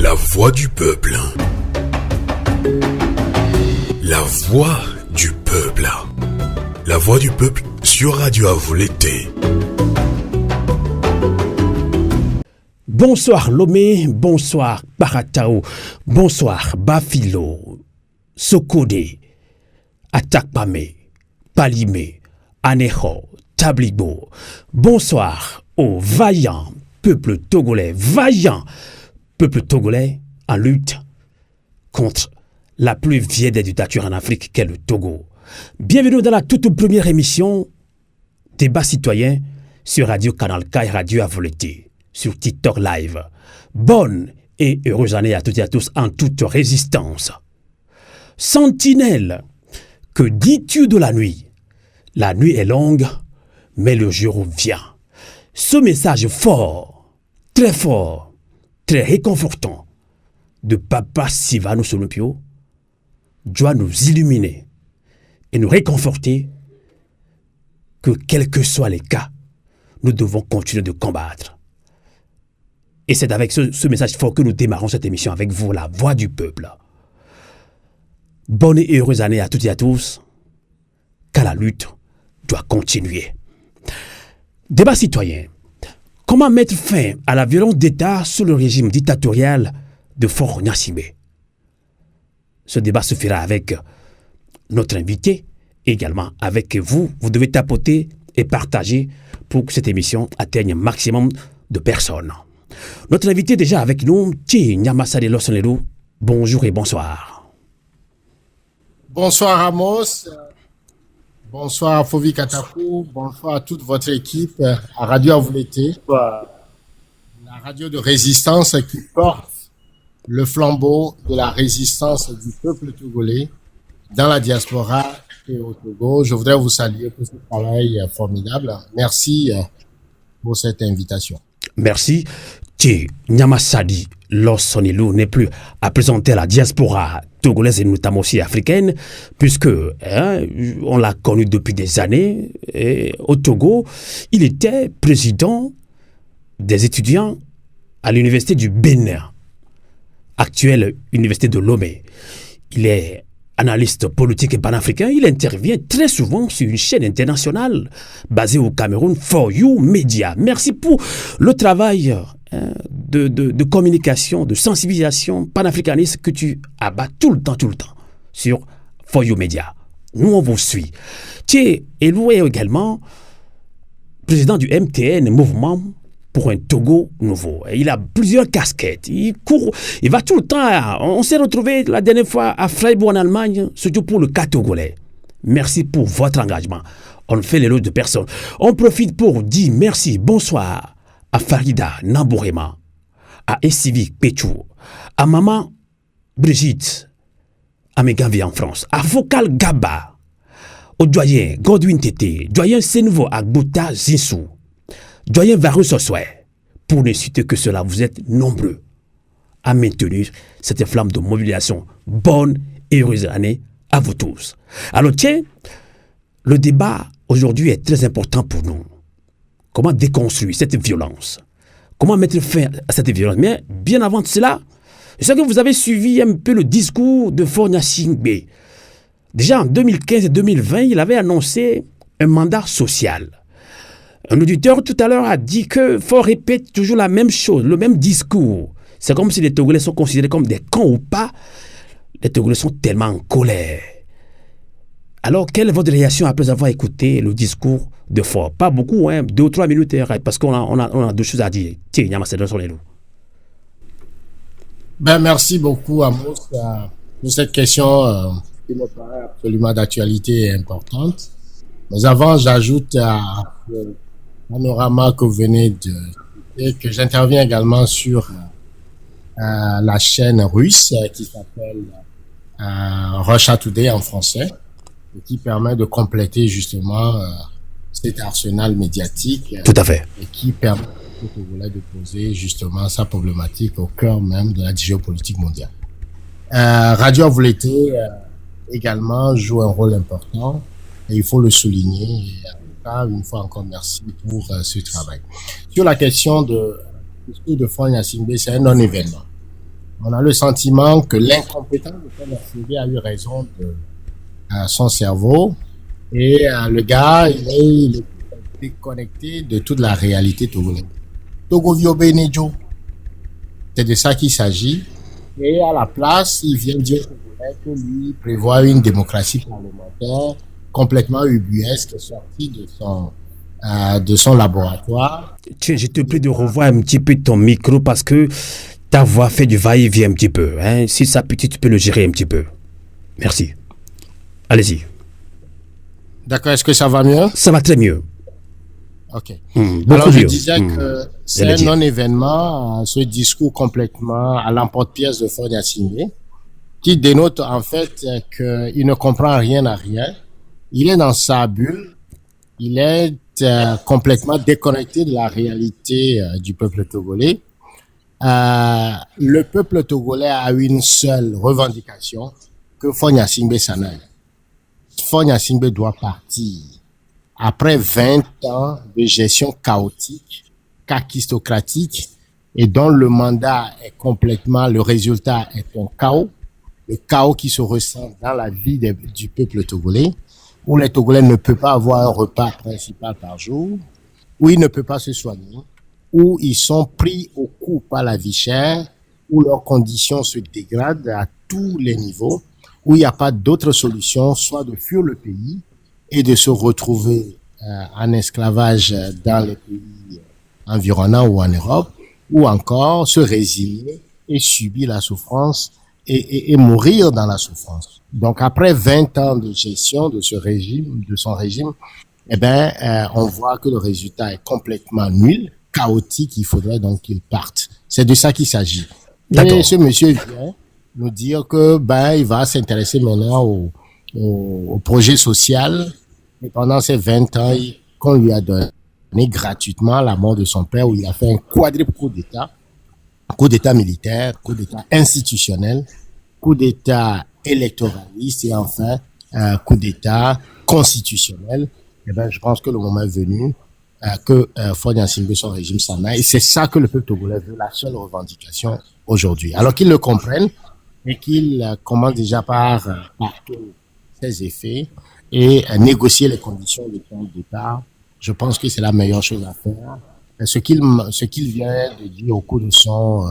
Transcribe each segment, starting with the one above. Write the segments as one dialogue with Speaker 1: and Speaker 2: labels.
Speaker 1: La voix du peuple. La voix du peuple. La voix du peuple sur Radio Avou l'été.
Speaker 2: Bonsoir Lomé, bonsoir Baratao, bonsoir Bafilo, Sokode, Atakpame, Palime, Aneho, Tabligo. Bonsoir au vaillant peuple togolais, en lutte contre la plus vieille des dictatures en Afrique qu'est le Togo. Bienvenue dans la toute première émission Débat citoyen sur Radio Canal K et Radio Avou l'été. Sur TikTok Live. Bonne et heureuse année à toutes et à tous en toute résistance. Sentinelle, que dis-tu de la nuit? La nuit est longue, mais le jour vient. Ce message fort, très réconfortant de Papa Sylvanus Olympio doit nous illuminer et nous réconforter que quels que soient les cas, nous devons continuer de combattre. Et c'est avec ce message fort que nous démarrons cette émission avec vous, la voix du peuple. Bonne et heureuse année à toutes et à tous, car la lutte doit continuer. Débat citoyen. Comment mettre fin à la violence d'État sous le régime dictatorial de Faure Gnassingbé? Ce débat se fera avec notre invité, et également avec vous. Vous devez tapoter et partager pour que cette émission atteigne un maximum de personnes. Notre invité déjà avec nous, Tché Nyamasade Lossonelou. Bonjour et bonsoir.
Speaker 3: Bonsoir Amos, bonsoir Fovi Katakou, bonsoir à toute votre équipe à Radio Avou l'été, la radio de résistance qui porte le flambeau de la résistance du peuple togolais dans la diaspora et au Togo. Je voudrais vous saluer pour ce travail formidable. Merci pour cette invitation.
Speaker 2: Merci. Tché Nyamasade Lossonelou n'est plus à présenter la diaspora togolaise et notamment aussi africaine, puisque on l'a connu depuis des années. Et au Togo, il était président des étudiants à l'université du Bénin, actuelle université de Lomé. Il est analyste politique et panafricain. Il intervient très souvent sur une chaîne internationale basée au Cameroun, For You Media. Merci pour le travail de communication, de sensibilisation panafricaniste que tu abats tout le temps sur For You Media. Nous, on vous suit. Tu es élu également président du MTN, Mouvement pour un Togo nouveau. Il a plusieurs casquettes. Il court, il va tout le temps. On s'est retrouvé la dernière fois à Freiburg en Allemagne, surtout pour le cas togolais. Merci pour votre engagement. On fait l'éloge de personne. On profite pour dire merci, bonsoir à Farida Nambourema, à Essivi Péchou, à Maman Brigitte, à Meganvi en France, à Vocal Gaba, au doyen Godwin Tété, doyen Sénouveau à Gouta Zinsou, doyen Varus Osoué, pour ne citer que cela, vous êtes nombreux à maintenir cette flamme de mobilisation. Bonne et heureuse année à vous tous. Alors tiens, le débat aujourd'hui est très important pour nous. Comment déconstruire cette violence? Comment mettre fin à cette violence? Mais bien avant cela, je sais que vous avez suivi un peu le discours de Faure Gnassingbé. Déjà en 2015 et 2020, il avait annoncé un mandat social. Un auditeur tout à l'heure a dit que Faure répète toujours la même chose, le même discours. C'est comme si les Togolais sont considérés comme des cons ou pas. Les Togolais sont tellement en colère. Alors, quelle est votre réaction après avoir écouté le discours de Faure? Pas beaucoup, 2 ou 3 minutes, parce qu'on a deux choses à dire. Tiens, Nyamasade Lossonelou.
Speaker 3: Merci beaucoup, Amos, pour cette question qui me paraît absolument d'actualité et importante. Mais avant, j'ajoute à le panorama que vous venez de dire que j'interviens également sur la chaîne russe qui s'appelle Russia Today en français, et qui permet de compléter justement cet arsenal médiatique.
Speaker 2: Tout à fait.
Speaker 3: Et qui permet au Togolais de poser justement sa problématique au cœur même de la géopolitique mondiale. Radio Avou l'été également joue un rôle important et il faut le souligner. Et en tout cas, une fois encore, merci pour ce travail. Sur la question de Faure Gnassingbé, c'est un non-événement. On a le sentiment que l'incompétent de Fonya Singbe a eu raison de son cerveau et le gars, il est déconnecté de toute la réalité togolaise. Togo vio Benejo. C'est de ça qu'il s'agit. Et à la place, il vient dire que lui prévoit une démocratie parlementaire complètement ubuesque sortie de son laboratoire.
Speaker 2: Tiens, je te prie de revoir un petit peu ton micro parce que ta voix fait du va-et-vient un petit peu. Hein. Si ça petit, tu peux le gérer un petit peu. Merci. Allez-y.
Speaker 3: D'accord, est-ce que ça va mieux?
Speaker 2: Ça va très mieux.
Speaker 3: Ok.
Speaker 2: Alors
Speaker 3: je disais que c'est un non-événement, ce discours complètement à l'emporte-pièce de Fonya Singbe, qui dénote en fait qu'il ne comprend rien à rien. Il est dans sa bulle, il est complètement déconnecté de la réalité du peuple togolais. Le peuple togolais a une seule revendication, que Fonya Singbe s'en aille. Fonya Singbe doit partir. Après 20 ans de gestion chaotique, kakistocratique, et dont le mandat est complètement, le résultat est un chaos, le chaos qui se ressent dans la vie du peuple togolais, où les Togolais ne peuvent pas avoir un repas principal par jour, où ils ne peuvent pas se soigner, où ils sont pris au coup par la vie chère, où leurs conditions se dégradent à tous les niveaux, où il n'y a pas d'autre solution, soit de fuir le pays, et de se retrouver en esclavage dans les pays environnants ou en Europe, ou encore se résigner et subir la souffrance et mourir dans la souffrance. Donc après 20 ans de gestion de ce régime, de son régime, on voit que le résultat est complètement nul, chaotique, il faudrait donc qu'il parte. C'est de ça qu'il s'agit. Et ce monsieur vient nous dire que il va s'intéresser maintenant au projet social. Et pendant ces 20 ans, qu'on lui a donné gratuitement la mort de son père, où il a fait un quadruple coup d'État militaire, coup d'État institutionnel, coup d'État électoraliste et enfin coup d'État constitutionnel. Je pense que le moment est venu que Fonya Singbe, son régime s'en aille. Et c'est ça que le peuple togolais veut, la seule revendication aujourd'hui. Alors qu'ils le comprennent et qu'ils commencent déjà par ses effets et négocier les conditions de son départ, je pense que c'est la meilleure chose à faire. Ce qu'il vient de dire au cours de son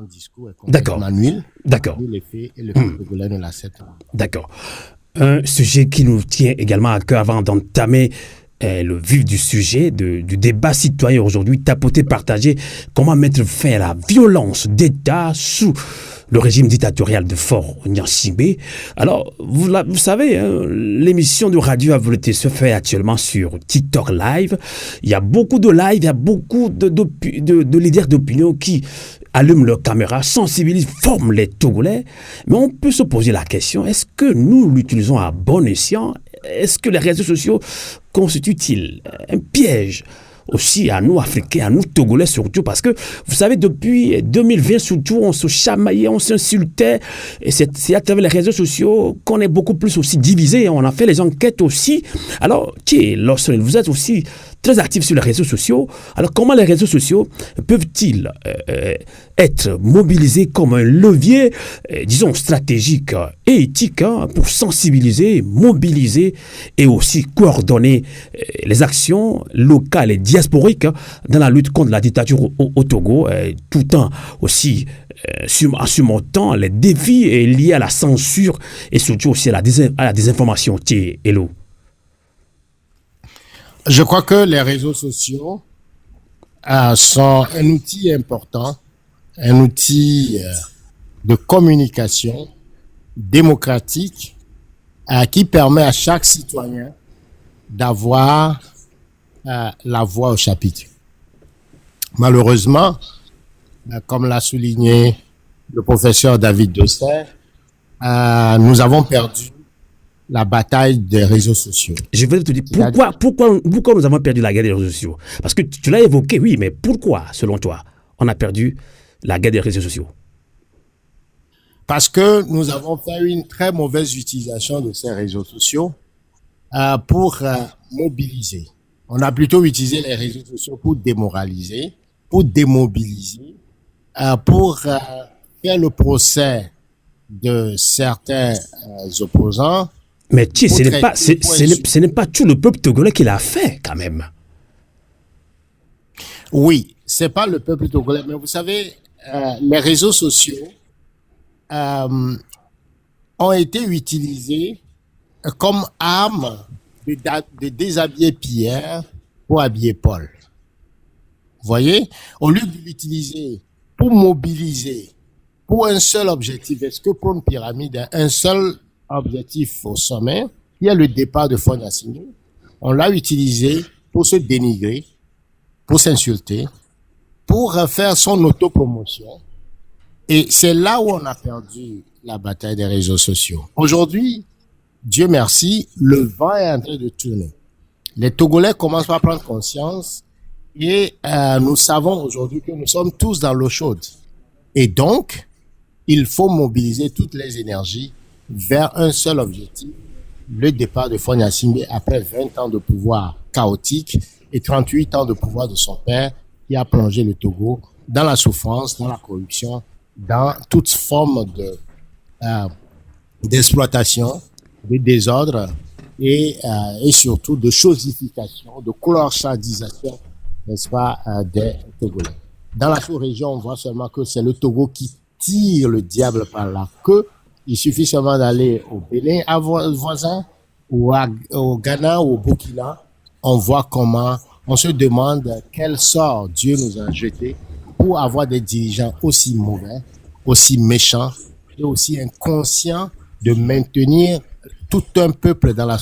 Speaker 3: discours est complètement nul.
Speaker 2: D'accord.
Speaker 3: Les faits et le peuple togolais ne l'accepte pas.
Speaker 2: D'accord. Un sujet qui nous tient également à cœur avant d'entamer le vif du sujet, du débat citoyen aujourd'hui, tapoter, partager, comment mettre fin à la violence d'État sous le régime dictatorial de Fonya Singbe. Alors, vous savez, hein, l'émission de Radio à volonté se fait actuellement sur TikTok Live. Il y a beaucoup de live, il y a beaucoup de leaders d'opinion qui allument leur caméra, sensibilisent, forment les Togolais. Mais on peut se poser la question, est-ce que nous l'utilisons à bon escient? Est-ce que les réseaux sociaux constituent-ils un piège aussi à nous Africains, à nous Togolais surtout, parce que vous savez, depuis 2020 surtout, on se chamaillait, on s'insultait, et c'est à travers les réseaux sociaux qu'on est beaucoup plus aussi divisé, on a fait les enquêtes aussi. Alors, lorsque vous êtes aussi très actif sur les réseaux sociaux, alors comment les réseaux sociaux peuvent-ils être mobilisés comme un levier, disons, stratégique et éthique pour sensibiliser, mobiliser et aussi coordonner les actions locales et diasporiques dans la lutte contre la dictature au Togo, tout en aussi en surmontant les défis liés à la censure et surtout aussi à la désinformation. Hello.
Speaker 3: Je crois que les réseaux sociaux sont un outil important, un outil de communication démocratique qui permet à chaque citoyen d'avoir la voix au chapitre. Malheureusement, comme l'a souligné le professeur David Dessert, nous avons perdu la bataille des réseaux sociaux.
Speaker 2: Je vais te dire, pourquoi nous avons perdu la guerre des réseaux sociaux? Parce que tu l'as évoqué, oui, mais pourquoi, selon toi, on a perdu la guerre des réseaux sociaux?
Speaker 3: Parce que nous avons fait une très mauvaise utilisation de ces réseaux sociaux pour mobiliser. On a plutôt utilisé les réseaux sociaux pour démoraliser, pour démobiliser, pour fait le procès de certains opposants.
Speaker 2: Mais ce n'est pas tout le peuple togolais qui l'a fait, quand même.
Speaker 3: Oui, c'est pas le peuple togolais, mais vous savez, les réseaux sociaux ont été utilisés comme arme de déshabiller Pierre pour habiller Paul. Vous voyez, au lieu de l'utiliser pour mobiliser pour un seul objectif, est-ce que pour une pyramide a un seul objectif au sommet, il y a le départ de Fagne Assinghou, on l'a utilisé pour se dénigrer, pour s'insulter, pour faire son autopromotion. Et c'est là où on a perdu la bataille des réseaux sociaux. Aujourd'hui, Dieu merci, le vent est en train de tourner. Les Togolais commencent à prendre conscience et nous savons aujourd'hui que nous sommes tous dans l'eau chaude. Et donc, il faut mobiliser toutes les énergies vers un seul objectif, le départ de Fagne Assinghou après 20 ans de pouvoir chaotique et 38 ans de pouvoir de son père qui a plongé le Togo dans la souffrance, dans la corruption, dans toute forme d'exploitation, de désordre et surtout de chosification, de clochardisation, n'est-ce pas, des Togolais. Dans la sous-région, on voit seulement que c'est le Togo qui tire le diable par la queue. Il suffit seulement d'aller au Bénin, à voisin, ou au Ghana ou au Burkina. On voit comment, on se demande quel sort Dieu nous a jeté pour avoir des dirigeants aussi mauvais, aussi méchants et aussi inconscients de maintenir tout un peuple dans la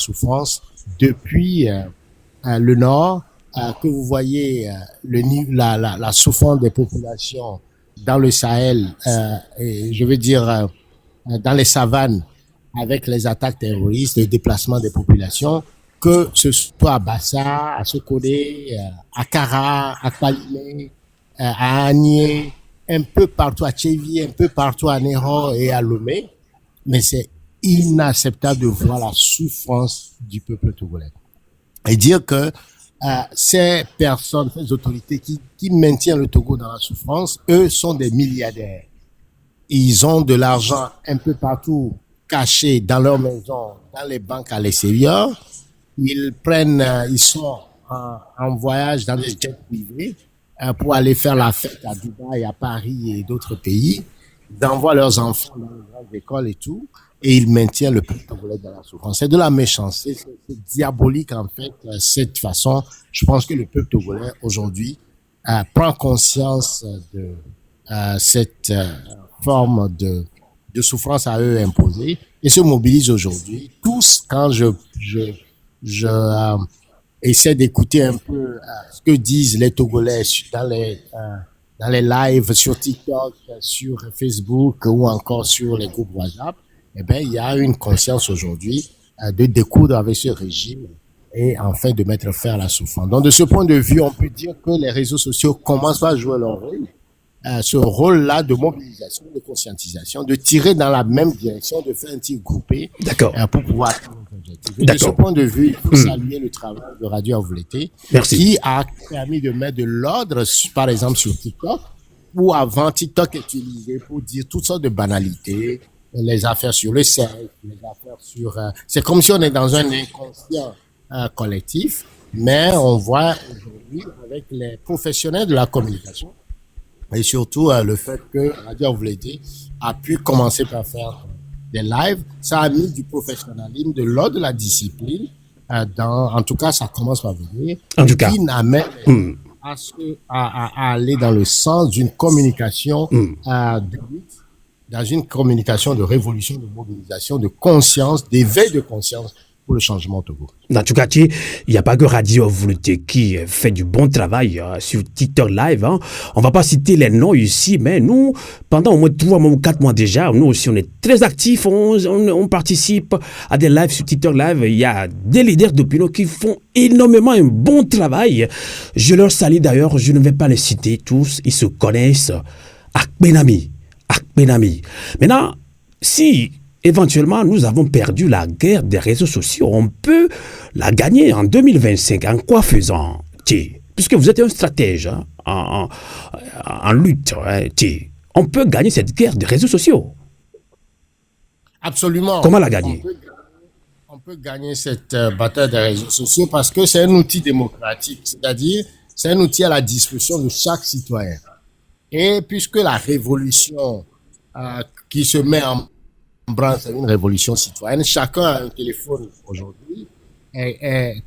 Speaker 3: depuis le nord, que vous voyez la souffrance des populations dans le Sahel, et je veux dire dans les savanes avec les attaques terroristes, le déplacement des populations, que ce soit à Bassa, à Sokodé, à Kara, à Kpalimé, à Agné, un peu partout à Tchévi, un peu partout à Néro et à Lomé, mais c'est inacceptable de voir la souffrance du peuple togolais. Et dire que ces personnes, ces autorités qui maintiennent le Togo dans la souffrance, eux sont des milliardaires. Ils ont de l'argent un peu partout caché dans leur maison, dans les banques à l'extérieur. Ils sont en voyage dans des jets privés pour aller faire la fête à Dubaï, à Paris et d'autres pays. Ils envoient leurs enfants dans les grandes écoles et tout, et ils maintiennent le peuple togolais dans la souffrance. C'est de la méchanceté, c'est diabolique en fait. Cette façon, je pense que le peuple togolais aujourd'hui prend conscience de cette forme de souffrance à eux imposée et se mobilise aujourd'hui. Tous, quand je essaie d'écouter un peu ce que disent les Togolais dans les lives sur TikTok, sur Facebook ou encore sur les groupes WhatsApp, eh ben, il y a une conscience aujourd'hui de découdre avec ce régime et enfin de mettre fin à la souffrance. Donc, de ce point de vue, on peut dire que les réseaux sociaux commencent à jouer leur rôle, ce rôle-là de mobilisation, de conscientisation, de tirer dans la même direction, de faire un tir groupé pour pouvoir atteindre nos objectifs. Et de ce point de vue, il faut saluer le travail de Radio Avouleté qui a permis de mettre de l'ordre, par exemple, sur TikTok, où avant TikTok est utilisé pour dire toutes sortes de banalités, les affaires sur le sexe, les affaires sur... c'est comme si on est dans un inconscient collectif, mais on voit aujourd'hui avec les professionnels de la communication, et surtout le fait que Radio Avouleté a pu commencer par faire des lives, ça a mis du professionnalisme, de l'ordre de la discipline, en tout cas ça commence par venir, qui n'amène à aller dans le sens d'une communication de lutte, dans une communication de révolution, de mobilisation, de conscience, d'éveil de conscience pour le changement au Togo.
Speaker 2: En tout cas, il n'y a pas que Radio Avouleté qui fait du bon travail sur TikTok Live. Hein. On ne va pas citer les noms ici, mais nous, pendant au moins 3 mois ou 4 mois déjà, nous aussi, on est très actifs, on participe à des lives sur TikTok Live. Il y a des leaders d'opinion qui font énormément un bon travail. Je leur salue d'ailleurs, je ne vais pas les citer tous, ils se connaissent. Akbenami. Maintenant, si éventuellement nous avons perdu la guerre des réseaux sociaux, on peut la gagner en 2025. En quoi faisant, puisque vous êtes un stratège en lutte, On peut gagner cette guerre des réseaux sociaux.
Speaker 3: Absolument.
Speaker 2: Comment la gagner?
Speaker 3: On peut gagner cette bataille des réseaux sociaux parce que c'est un outil démocratique, c'est-à-dire c'est un outil à la disposition de chaque citoyen. Et puisque la révolution qui se met en branle, c'est une révolution citoyenne, chacun a un téléphone aujourd'hui, est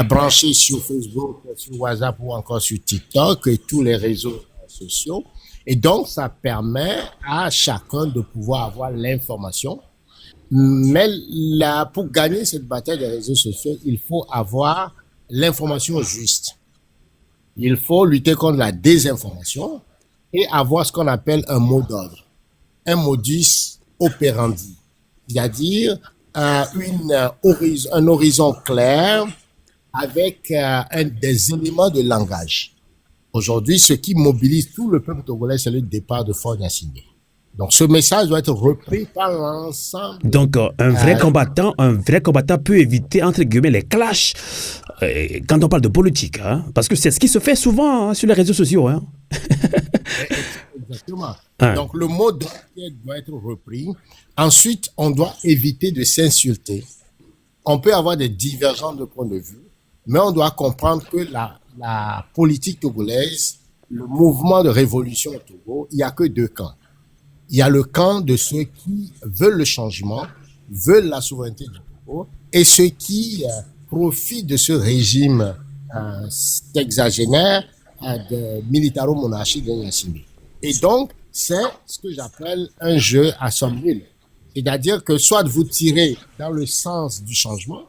Speaker 3: branché sur Facebook, sur WhatsApp ou encore sur TikTok et tous les réseaux sociaux. Et donc, ça permet à chacun de pouvoir avoir l'information. Mais là, pour gagner cette bataille des réseaux sociaux, il faut avoir l'information juste. Il faut lutter contre la désinformation et avoir ce qu'on appelle un mot d'ordre, un modus operandi, c'est-à-dire un horizon clair avec des éléments de langage. Aujourd'hui, ce qui mobilise tout le peuple togolais, c'est le départ de Faure Gnassingbé. Donc, ce message doit être repris par l'ensemble.
Speaker 2: Donc, un vrai combattant peut éviter, entre guillemets, les clashs quand on parle de politique. Hein, parce que c'est ce qui se fait souvent sur les réseaux sociaux. Hein.
Speaker 3: Exactement. Donc, le mot d'ordre doit être repris. Ensuite, on doit éviter de s'insulter. On peut avoir des divergences de point de vue, mais on doit comprendre que la politique togolaise, le mouvement de révolution au Togo, il n'y a que deux camps. Il y a le camp de ceux qui veulent le changement, veulent la souveraineté du Togo, et ceux qui profitent de ce régime sexagénaire de militaro-monarchie de Gnassingbé. Et donc, c'est ce que j'appelle un jeu à somme nulle. C'est-à-dire que soit vous tirez dans le sens du changement,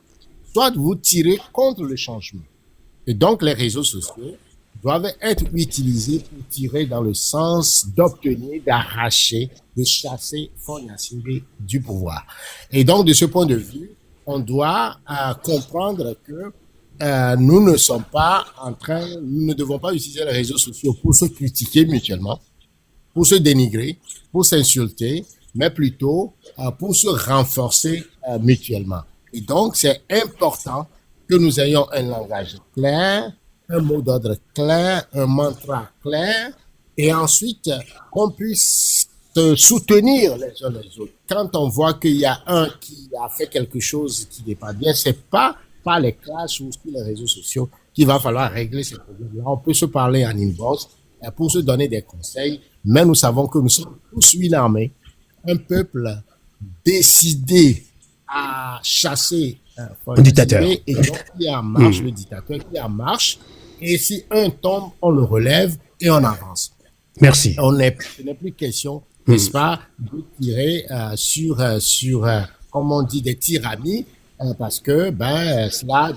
Speaker 3: soit vous tirez contre le changement. Et donc, les réseaux sociaux doivent être utilisés pour tirer dans le sens d'obtenir, d'arracher, de chasser Faure Gnassingbé du pouvoir. Et donc, de ce point de vue, on doit comprendre que nous ne devons pas utiliser les réseaux sociaux pour se critiquer mutuellement, pour se dénigrer, pour s'insulter, mais plutôt pour se renforcer mutuellement. Et donc, c'est important que nous ayons un langage clair, un mot d'ordre clair, un mantra clair, et ensuite, qu'on puisse se soutenir les uns les autres. Quand on voit qu'il y a un qui a fait quelque chose qui n'est pas bien, c'est pas par les classes ou sur les réseaux sociaux qu'il va falloir régler ces problèmes-là. On peut se parler en inbox pour se donner des conseils, mais nous savons que nous sommes tous une armée, un peuple décidé à chasser
Speaker 2: un dictateur.
Speaker 3: Et donc, qui est en marche, le dictateur qui est en marche. Et si un tombe, on le relève et on avance.
Speaker 2: Merci.
Speaker 3: Ce n'est plus question, n'est-ce pas, de tirer sur comme on dit, des tyrannies, parce que cela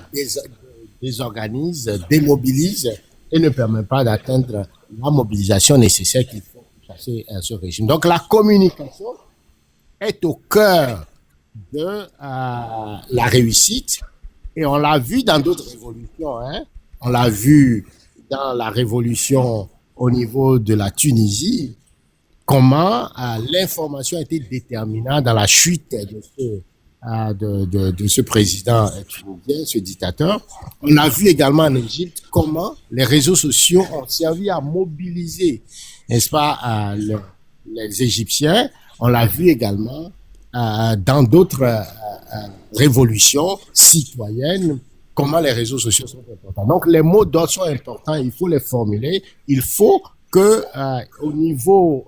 Speaker 3: désorganise, démobilise et ne permet pas d'atteindre la mobilisation nécessaire qu'il faut pour chasser ce régime. Donc la communication est au cœur de la réussite, et on l'a vu dans d'autres révolutions. Hein. On l'a vu dans la révolution au niveau de la Tunisie, comment l'information a été déterminante dans la chute de ce président tunisien, ce dictateur. On a vu également en Égypte comment les réseaux sociaux ont servi à mobiliser, n'est-ce pas, les Égyptiens. On l'a vu également dans d'autres révolutions citoyennes, comment les réseaux sociaux sont importants. Donc, les mots d'ordre sont importants, il faut les formuler. Il faut que, au niveau,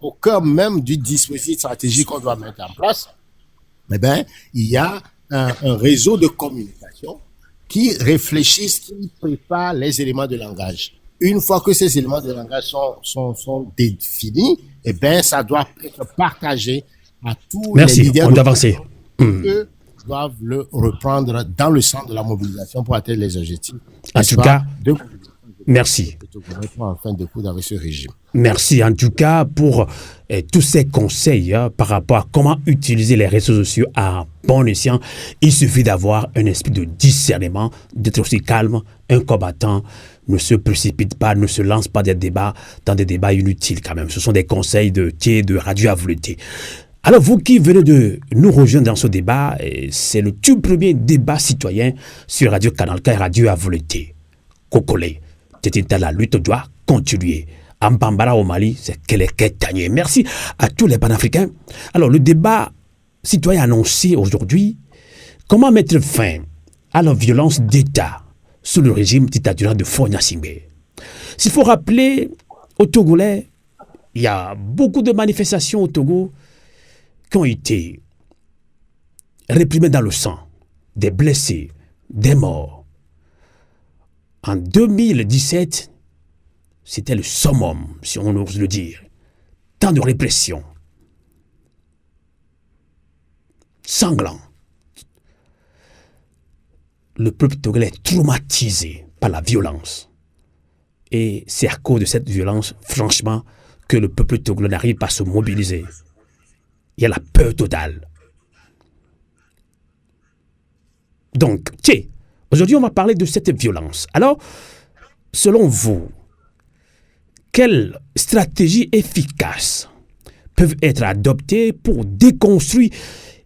Speaker 3: au cœur même du dispositif stratégique qu'on doit mettre en place, il y a un réseau de communication qui réfléchissent, qui prépare les éléments de langage. Une fois que ces éléments de langage sont définis, ça doit être partagé à tous les leaders.
Speaker 2: Merci, on doit avancer.
Speaker 3: Eux doivent le reprendre dans le centre de la mobilisation pour atteindre les objectifs.
Speaker 2: En tout cas, merci.
Speaker 3: Enfin, de coup avec ce régime.
Speaker 2: Merci en tout cas pour tous ces conseils par rapport à comment utiliser les réseaux sociaux à bon escient. Il suffit d'avoir un esprit de discernement, d'être aussi calme. Un combattant ne se précipite pas, ne se lance pas dans des débats inutiles quand même. Ce sont des conseils de Radio Avouleté. Alors vous qui venez de nous rejoindre dans ce débat, c'est le tout premier débat citoyen sur Radio Canal K et Radio Avouleté. Kokole, la lutte doit continuer. en Bambara au Mali, c'est Keleketanye. Merci à tous les panafricains. Alors, le débat citoyen annoncé aujourd'hui, comment mettre fin à la violence d'État sous le régime dictatorial de Faure Gnassingbé. S'il faut rappeler, au Togolais, il y a beaucoup de manifestations au Togo qui ont été réprimées dans le sang, des blessés, des morts. En 2017, c'était le summum, si on ose le dire. Tant de répression. Sanglant. Le peuple togolais est traumatisé par la violence. Et c'est à cause de cette violence, franchement, que le peuple togolais n'arrive pas à se mobiliser. Il y a la peur totale. Donc, tiens, aujourd'hui, on va parler de cette violence. Alors, selon vous, quelles stratégies efficaces peuvent être adoptées pour déconstruire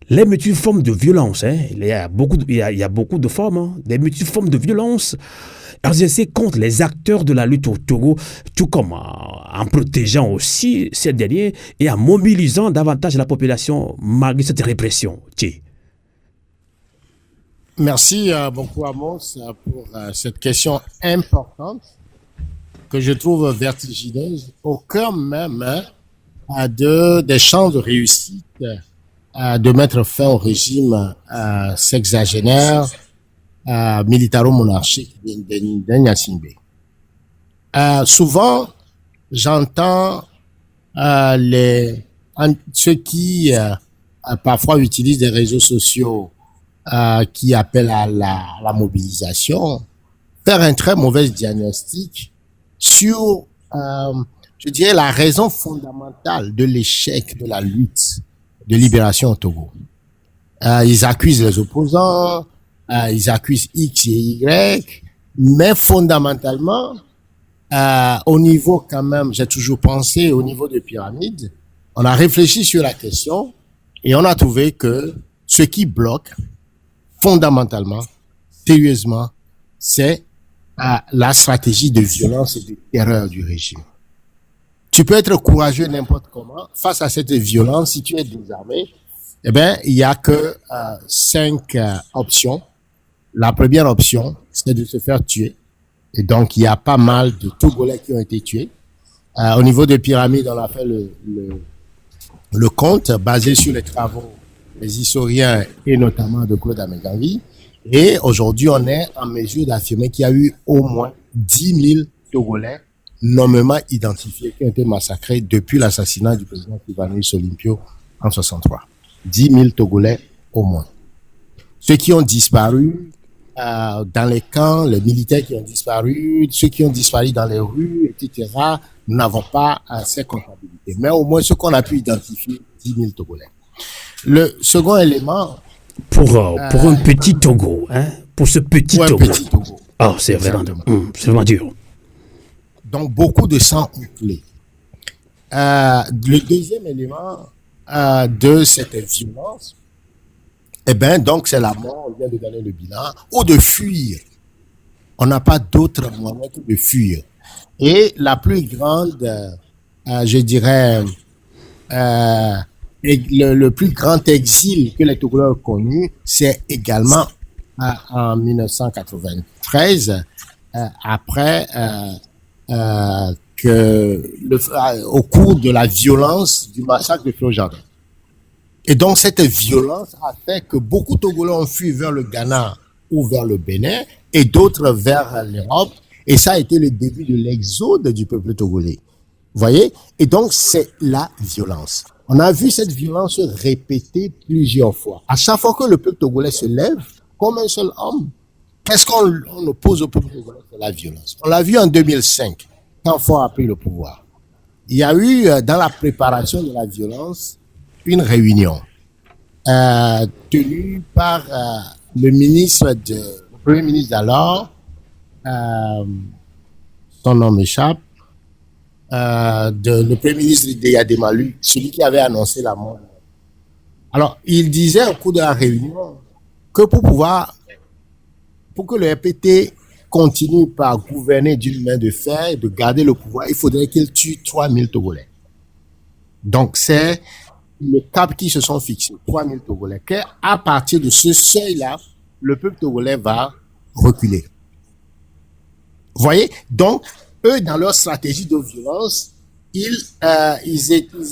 Speaker 2: les multiples formes de violence? Il y a beaucoup de formes, des multiples formes de violence exercées contre les acteurs de la lutte au Togo, tout comme en protégeant aussi ces derniers et en mobilisant davantage la population malgré cette répression. Tiens.
Speaker 3: Merci beaucoup, Amos, pour cette question importante que je trouve vertigineuse, au cœur même des chances de réussite de mettre fin au régime sexagénaire militaro-monarchique de Gnassingbé. Souvent, j'entends ceux qui parfois utilisent des réseaux sociaux qui appellent à la mobilisation, faire un très mauvais diagnostic sur, je dirais, la raison fondamentale de l'échec de la lutte de libération au Togo. Ils accusent les opposants, ils accusent X et Y, mais fondamentalement, au niveau quand même, j'ai toujours pensé au niveau de pyramide, on a réfléchi sur la question et on a trouvé que ce qui bloque fondamentalement, sérieusement, c'est la stratégie de violence et de terreur du régime. Tu peux être courageux n'importe comment face à cette violence. Si tu es désarmé, eh ben, il y a que 5 options. La première option, c'est de se faire tuer. Et donc, il y a pas mal de Togolais qui ont été tués. Au niveau de pyramide, on a fait le compte basé sur les travaux des historiens et notamment de Claude Améganvi. Et aujourd'hui, on est en mesure d'affirmer qu'il y a eu au moins 10 000 Togolais nommément identifiés qui ont été massacrés depuis l'assassinat du président Sylvanus Olympio en 63. 10 000 Togolais au moins. Ceux qui ont disparu dans les camps, les militaires qui ont disparu, ceux qui ont disparu dans les rues, etc., nous n'avons pas ces comptabilités. Mais au moins, ce qu'on a pu identifier, 10 000 Togolais. Le second élément...
Speaker 2: Pour un petit Togo, hein? Pour ce petit Togo.
Speaker 3: Petit Togo.
Speaker 2: Oh, c'est vraiment dur.
Speaker 3: Donc, beaucoup de sang coulé. Le deuxième élément de cette violence, eh ben, donc, c'est la mort, on vient de donner le bilan, ou de fuir. On n'a pas d'autre moyen que de fuir. Et la plus grande, je dirais, le plus grand exil que les Togolais ont connu, c'est également en 1993, après au cours de la violence du massacre de Flot-Jardin. Et donc cette violence a fait que beaucoup de Togolais ont fui vers le Ghana ou vers le Bénin et d'autres vers l'Europe. Et ça a été le début de l'exode du peuple togolais. Vous voyez? Et donc c'est la violence. On a vu cette violence se répéter plusieurs fois. À chaque fois que le peuple togolais se lève comme un seul homme, qu'est-ce qu'on oppose au peuple togolais? C'est la violence. On l'a vu en 2005, quand Faure a pris le pouvoir. Il y a eu, dans la préparation de la violence, une réunion tenue par le premier ministre d'alors, son nom m'échappe, le premier ministre de Yademalu, celui qui avait annoncé la mort. Alors, il disait au cours de la réunion que pour que le RPT continue par gouverner d'une main de fer et de garder le pouvoir, il faudrait qu'il tue 3000 Togolais. Donc, c'est le cap qui se sont fixés, 3000 Togolais. À partir de ce seuil-là, le peuple togolais va reculer. Vous voyez? Donc, eux, dans leur stratégie de violence, ils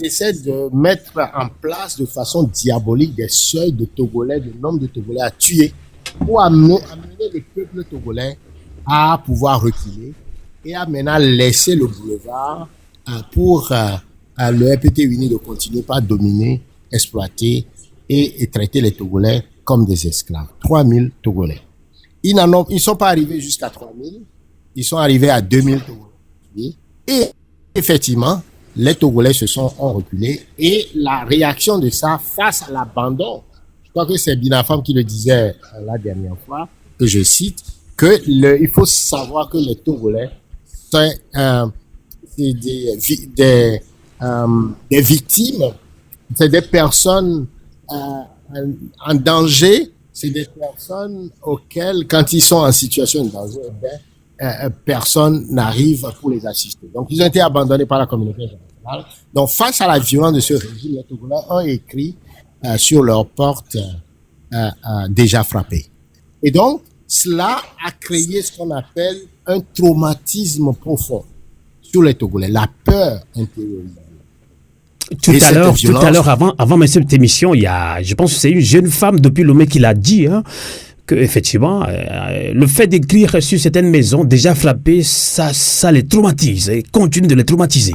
Speaker 3: essaient de mettre en place de façon diabolique des seuils de Togolais, de nombre de Togolais à tuer, pour amener le peuple togolais à pouvoir reculer et à maintenant laisser le boulevard pour le RPT uni de continuer par dominer, exploiter et traiter les Togolais comme des esclaves. 3000 Togolais. Ils sont pas arrivés jusqu'à 3000, ils sont arrivés à 2000 Togolais. Et effectivement, les Togolais ont reculé et la réaction de ça face à l'abandon, je crois que c'est Binafam qui le disait la dernière fois, que je cite, il faut savoir que les Togolais c'est des victimes, c'est des personnes en danger, c'est des personnes auxquelles, quand ils sont en situation de danger, personne n'arrive pour les assister. Donc, ils ont été abandonnés par la communauté internationale. Donc, face à la violence de ce régime, les Togolais ont écrit sur leurs portes déjà frappées. Et donc, cela a créé ce qu'on appelle un traumatisme profond sur les Togolais, la peur intériorisée.
Speaker 2: Tout à l'heure, avant même cette émission, il y a, je pense que c'est une jeune femme depuis Lomé qui l'a dit, que effectivement, le fait d'écrire sur certaines maisons déjà frappées, ça les traumatise et continue de les traumatiser.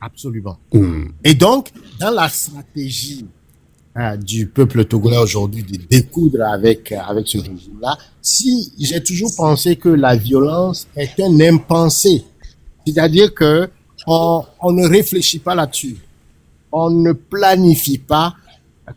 Speaker 3: Absolument. Et donc, dans la stratégie du peuple togolais aujourd'hui de découdre avec ce régime-là, si j'ai toujours pensé que la violence est un impensé, c'est-à-dire que on ne réfléchit pas là-dessus, on ne planifie pas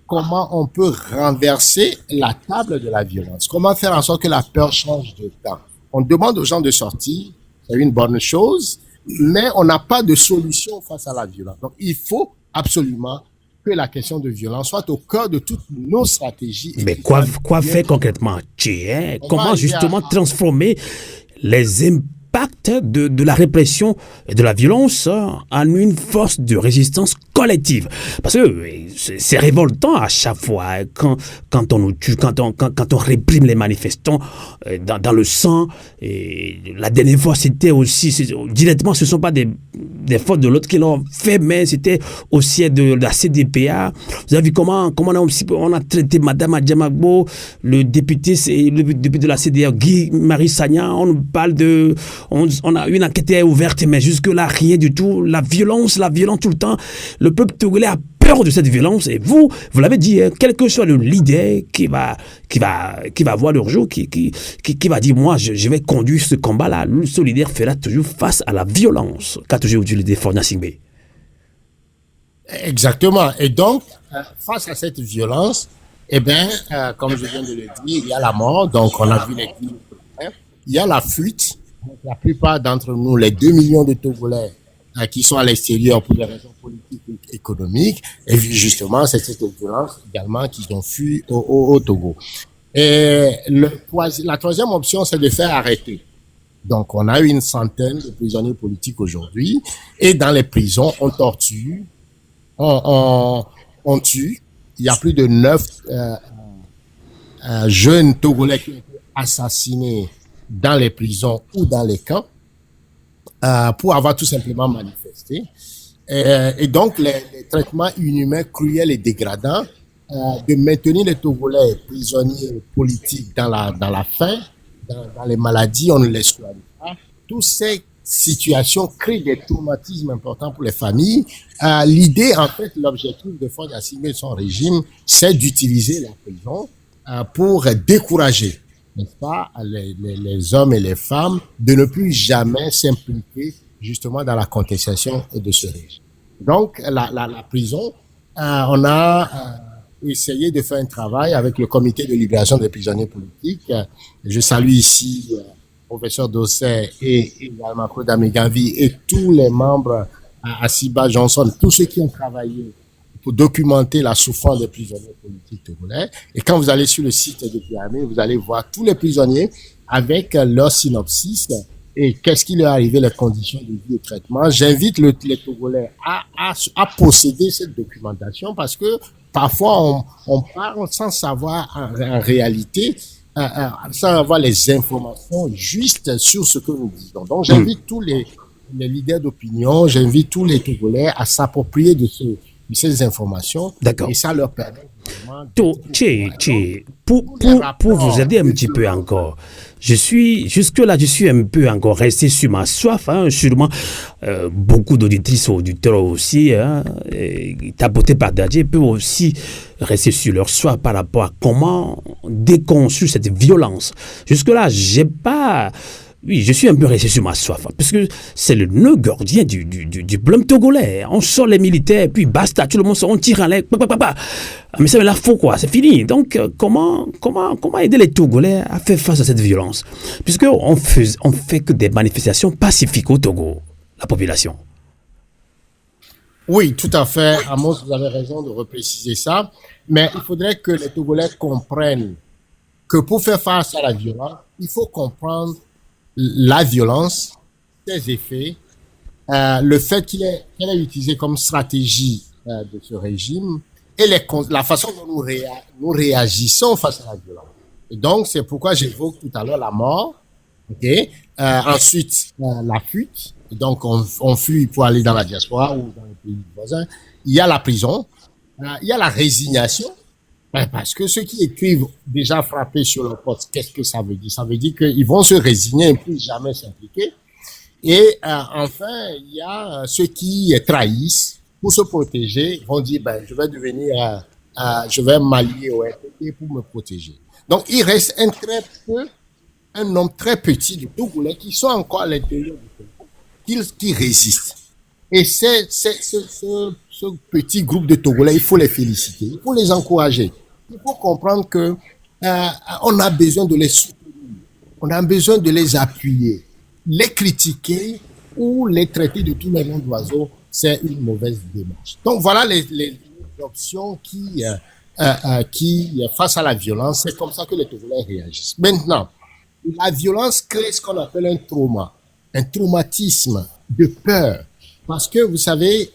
Speaker 3: comment on peut renverser la table de la violence, comment faire en sorte que la peur change de camp. On demande aux gens de sortir, c'est une bonne chose, mais on n'a pas de solution face à la violence. Donc, il faut absolument que la question de violence soit au cœur de toutes nos stratégies.
Speaker 2: Mais quoi faire concrètement, comment justement transformer les impacts de la répression et de la violence en une force de résistance collective? Parce que c'est révoltant à chaque fois quand on nous tue, quand on réprime les manifestants dans le sang. Et la dernière fois, c'était aussi directement, ce ne sont pas des fautes de l'autre qui l'ont fait, mais c'était aussi de la CDPA. Vous avez vu comment on a traité Madame Adjamagbo, le député de la CDR, Guy-Marie Sagna. On nous parle on a une enquête ouverte, mais jusque-là, rien du tout. La violence tout le temps. Le peuple togolais a peur de cette violence. Et vous l'avez dit, quel que soit le leader qui va voir leur jour, qui va dire, moi, je vais conduire ce combat-là. Ce leader fera toujours face à la violence qu'a toujours eu le défense Gnassingbé.
Speaker 3: Exactement. Et donc, face à cette violence, comme je viens de le dire, il y a la mort. Donc, on a vu les victimes. Il y a la fuite. La plupart d'entre nous, les 2 millions de Togolais qui sont à l'extérieur pour des raisons politiques et économiques, et justement, c'est cette violence également qu'ils ont fui au Togo. Et la troisième option, c'est de faire arrêter. Donc, on a une centaine de prisonniers politiques aujourd'hui, et dans les prisons, on torture, on tue. Il y a plus de 9 jeunes Togolais qui ont été assassinés dans les prisons ou dans les camps pour avoir tout simplement manifesté. Et donc, les traitements inhumains, cruels et dégradants de maintenir les Togolais prisonniers politiques dans la faim, dans les maladies, on ne les soigne pas. Toutes ces situations créent des traumatismes importants pour les familles. L'idée, en fait, l'objectif de Faure Gnassingbé et son régime, c'est d'utiliser la prison pour décourager, n'est-ce pas, les hommes et les femmes de ne plus jamais s'impliquer justement dans la contestation de ce régime. Donc, la prison, on a essayé de faire un travail avec le comité de libération des prisonniers politiques. Je salue ici professeur Dosset et également Kodame Ganvi et tous les membres à Siba Johnson, tous ceux qui ont travaillé pour documenter la souffrance des prisonniers politiques togolais. Et quand vous allez sur le site de Pyramide, vous allez voir tous les prisonniers avec leur synopsis et qu'est-ce qui leur est arrivé, les conditions de vie et traitement. J'invite les Togolais à posséder cette documentation parce que parfois on parle sans savoir en réalité, sans avoir les informations justes sur ce que nous disons. Donc j'invite tous les leaders d'opinion, j'invite tous les Togolais à s'approprier de ces informations.
Speaker 2: D'accord.
Speaker 3: Et ça leur permet vraiment
Speaker 2: pour vous aider un petit peu encore, jusque-là, je suis un peu encore resté sur ma soif, sûrement beaucoup d'auditrices et auditeurs aussi, tapotés par Dadje, peuvent aussi rester sur leur soif par rapport à comment déconstruire cette violence. Jusque-là, oui, je suis un peu resté sur ma soif, parce que c'est le nœud gordien du problème togolais. On sort les militaires, puis basta, tout le monde sort, on tire en l'air, mais ça, là, faut quoi, c'est fini. Donc, comment aider les Togolais à faire face à cette violence? Puisque on fait que des manifestations pacifiques au Togo, la population.
Speaker 3: Oui, tout à fait. Amos, vous avez raison de repréciser ça. Mais il faudrait que les Togolais comprennent que pour faire face à la violence, il faut comprendre la violence, ses effets, le fait qu'elle est utilisée comme stratégie de ce régime et la façon dont nous réagissons face à la violence. Et donc, c'est pourquoi j'évoque tout à l'heure la mort, ensuite la fuite, et donc on fuit pour aller dans la diaspora ou dans les pays voisins. Il y a la prison, il y a la résignation, parce que ceux qui écrivent déjà frappés sur leur poste, qu'est-ce que ça veut dire? Ça veut dire qu'ils vont se résigner et plus jamais s'impliquer. Et enfin, il y a ceux qui trahissent pour se protéger. Ils vont dire, je vais devenir, je vais m'allier au RPP pour me protéger. Donc, il reste un nombre très petit de Togolais qui sont encore à l'intérieur du Togo, qui résistent. Et ce petit groupe de Togolais, il faut les féliciter, il faut les encourager. Il faut comprendre que on a besoin de les soutenir, on a besoin de les appuyer. Les critiquer ou les traiter de tous les noms d'oiseaux, c'est une mauvaise démarche. Donc voilà les options qui face à la violence, c'est comme ça que les Togolais réagissent. Maintenant, la violence crée ce qu'on appelle un trauma, un traumatisme de peur. Parce que vous savez,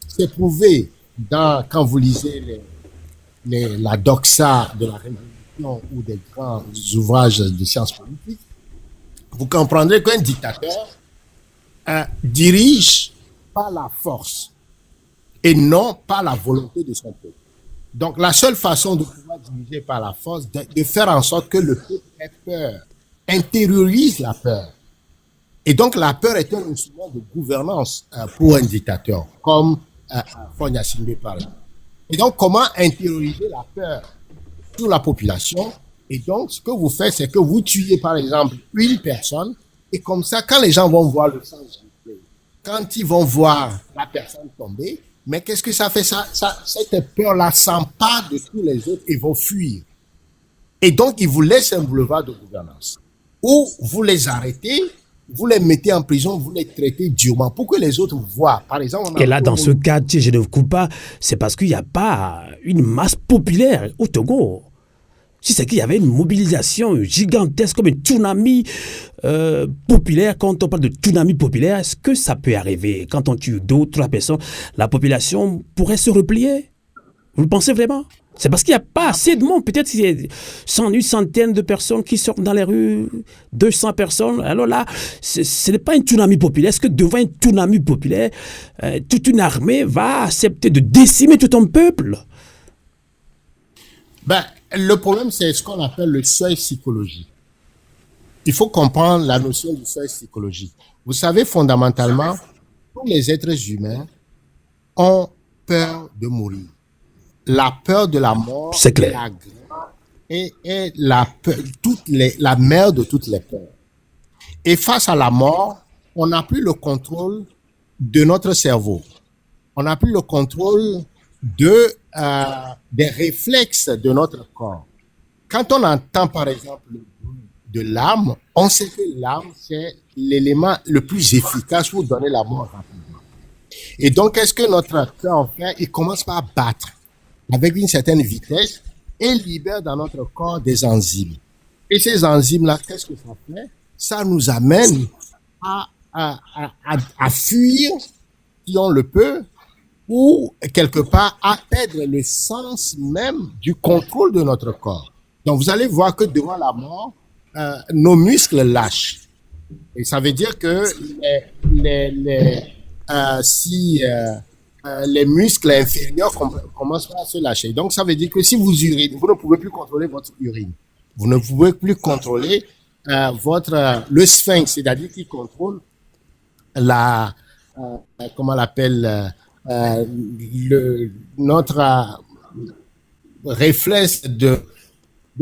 Speaker 3: c'est prouvé quand vous lisez la doxa de la Révolution ou des grands ouvrages de sciences politiques, vous comprendrez qu'un dictateur dirige par la force et non par la volonté de son peuple. Donc la seule façon de pouvoir diriger par la force, de faire en sorte que le peuple ait peur, intériorise la peur. Et donc la peur est un instrument de gouvernance pour un dictateur, comme Faure Gnassingbé parle. Et donc comment intérioriser la peur sur la population? Et donc ce que vous faites, c'est que vous tuez par exemple une personne, et comme ça, quand les gens vont voir le sang gicler, quand ils vont voir la personne tomber, mais qu'est-ce que ça fait? Cette peur-là s'empare de tous les autres et vont fuir. Et donc ils vous laissent un boulevard de gouvernance. Ou vous les arrêtez, vous les mettez en prison, vous les traitez durement pour que les autres voient. Par exemple,
Speaker 2: et là, dans ce cas, je ne vous coupe pas, c'est parce qu'il n'y a pas une masse populaire au Togo. Si c'est qu'il y avait une mobilisation gigantesque comme un tsunami populaire, quand on parle de tsunami populaire, est-ce que ça peut arriver? Quand on tue 2 ou 3 personnes, la population pourrait se replier? Vous le pensez vraiment? C'est parce qu'il n'y a pas assez de monde. Peut-être qu'il y a une centaine de personnes qui sortent dans les rues, 200 personnes. Alors là, ce n'est pas un tsunami populaire. Est-ce que devant un tsunami populaire, toute une armée va accepter de décimer tout un peuple?
Speaker 3: Le problème, c'est ce qu'on appelle le seuil psychologique. Il faut comprendre la notion du seuil psychologique. Vous savez, fondamentalement, tous les êtres humains ont peur de mourir. La peur de la mort
Speaker 2: c'est clair.
Speaker 3: est la mère de toutes les peurs. Et face à la mort, on n'a plus le contrôle de notre cerveau. On n'a plus le contrôle des réflexes de notre corps. Quand on entend, par exemple, le bruit de l'arme, on sait que l'arme, c'est l'élément le plus efficace pour donner la mort rapidement. Et donc, qu'est-ce que notre cœur fait? Il commence par battre avec une certaine vitesse et libère dans notre corps des enzymes. Et ces enzymes-là, qu'est-ce que ça fait? Ça nous amène à fuir, si on le peut, ou quelque part à perdre le sens même du contrôle de notre corps. Donc, vous allez voir que devant la mort, nos muscles lâchent. Et ça veut dire que si les muscles inférieurs commencent à se lâcher. Donc, ça veut dire que si vous urinez, vous ne pouvez plus contrôler votre urine. Vous ne pouvez plus contrôler le sphinx, c'est-à-dire qui contrôle comment on l'appelle, notre réflexe de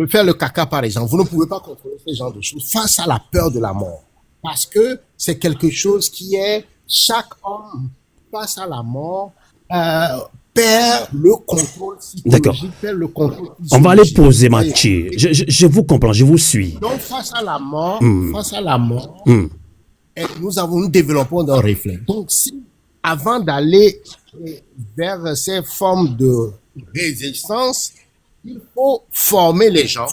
Speaker 3: faire le caca, par exemple. Vous ne pouvez pas contrôler ce genre de choses face à la peur de la mort. Parce que c'est quelque chose qui est, chaque homme, face à la mort, perd le contrôle psychologique, perd le contrôle physiologique.
Speaker 2: On va aller poser, Mathieu. Je vous comprends, je vous suis.
Speaker 3: Donc, face à la mort, nous développons un réflexe. Donc, si, avant d'aller vers ces formes de résistance, il faut former les gens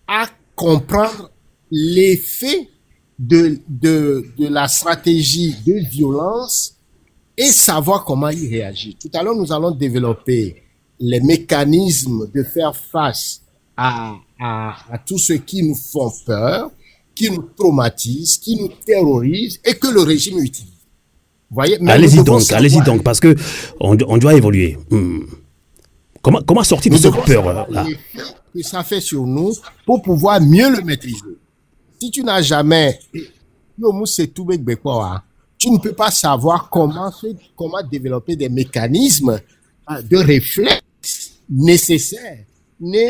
Speaker 3: à comprendre l'effet de la stratégie de violence et savoir comment y réagir. Tout à l'heure, nous allons développer les mécanismes de faire face à tout ce qui nous font peur, qui nous traumatise, qui nous terrorise et que le régime utilise. Vous voyez?
Speaker 2: Allez-y donc, parce que on doit évoluer. Comment sortir de cette peur-là?
Speaker 3: Que ça fait sur nous pour pouvoir mieux le maîtriser. Si tu n'as jamais, tu ne peux pas savoir comment développer des mécanismes de réflexe nécessaires. Vous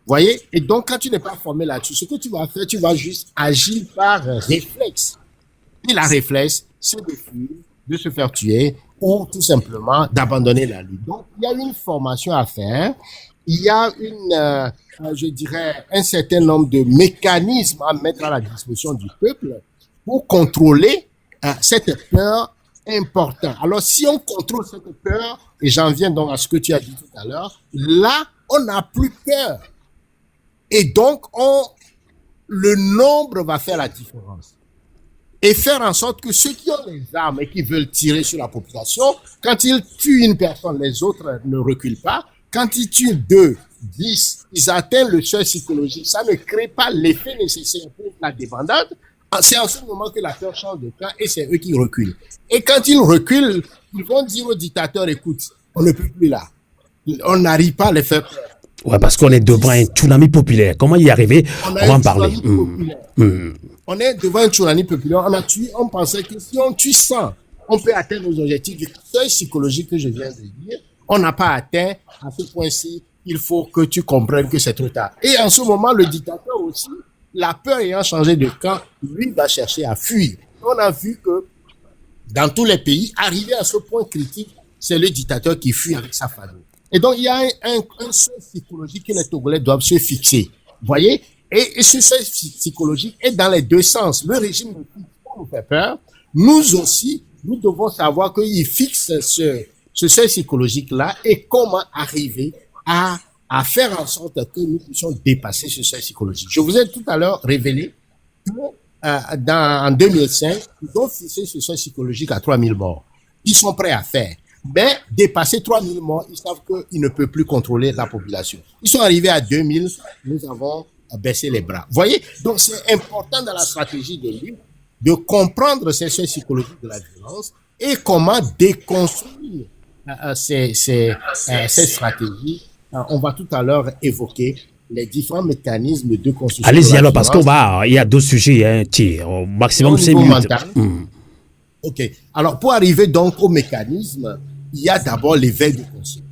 Speaker 3: voyez? Et donc, quand tu n'es pas formé là-dessus, ce que tu vas faire, tu vas juste agir par réflexe. Et la réflexe, c'est de fuir, de se faire tuer ou tout simplement d'abandonner la lutte. Donc, il y a une formation à faire. Il y a je dirais, un certain nombre de mécanismes à mettre à la disposition du peuple pour contrôler cette peur importante. Alors, si on contrôle cette peur, et j'en viens donc à ce que tu as dit tout à l'heure, là, on n'a plus peur. Et donc, le nombre va faire la différence. Et faire en sorte que ceux qui ont les armes et qui veulent tirer sur la population, quand ils tuent une personne, les autres ne reculent pas. Quand ils tuent 2, 10, ils atteignent le seuil psychologique. Ça ne crée pas l'effet nécessaire pour la débandade. C'est en ce moment que la peur change de camp et c'est eux qui reculent. Et quand ils reculent, ils vont dire aux dictateurs, écoute, on ne peut plus là. On n'arrive pas à les faire peur.
Speaker 2: Ouais, parce qu'on est devant un tsunami populaire. Comment y arriver? On va en parler.
Speaker 3: On est devant un tsunami populaire. On pensait que si on tue 100, on peut atteindre nos objectifs. Du seuil psychologique que je viens de dire, on n'a pas atteint à ce point-ci. Il faut que tu comprennes que c'est trop tard. Et en ce moment, le dictateur aussi, la peur ayant changé de camp, lui va chercher à fuir. On a vu que dans tous les pays, arrivé à ce point critique, c'est le dictateur qui fuit avec sa famille. Et donc, il y a un seuil psychologique que les Togolais doivent se fixer. Vous voyez? Et ce seuil psychologique est dans les deux sens. Le régime nous fait peur. Nous aussi, nous devons savoir qu'il fixe ce seuil psychologique-là et comment arriver à faire en sorte que nous puissions dépasser ce seuil psychologique. Je vous ai tout à l'heure révélé que en 2005, ils ont fixé ce seuil psychologique à 3000 morts. Ils sont prêts à faire. Mais dépasser 3000 morts, ils savent qu'ils ne peuvent plus contrôler la population. Ils sont arrivés à 2000, nous avons baissé les bras. Vous voyez? Donc c'est important dans la stratégie de lutte de comprendre ces seuils psychologiques de la violence et comment déconstruire ces stratégies. On va tout à l'heure évoquer les différents mécanismes de construction.
Speaker 2: Allez-y alors, parce qu'il y a deux sujets, au maximum 5 minutes.
Speaker 3: Ok. Alors, pour arriver donc au mécanisme, il y a d'abord l'éveil de conscience.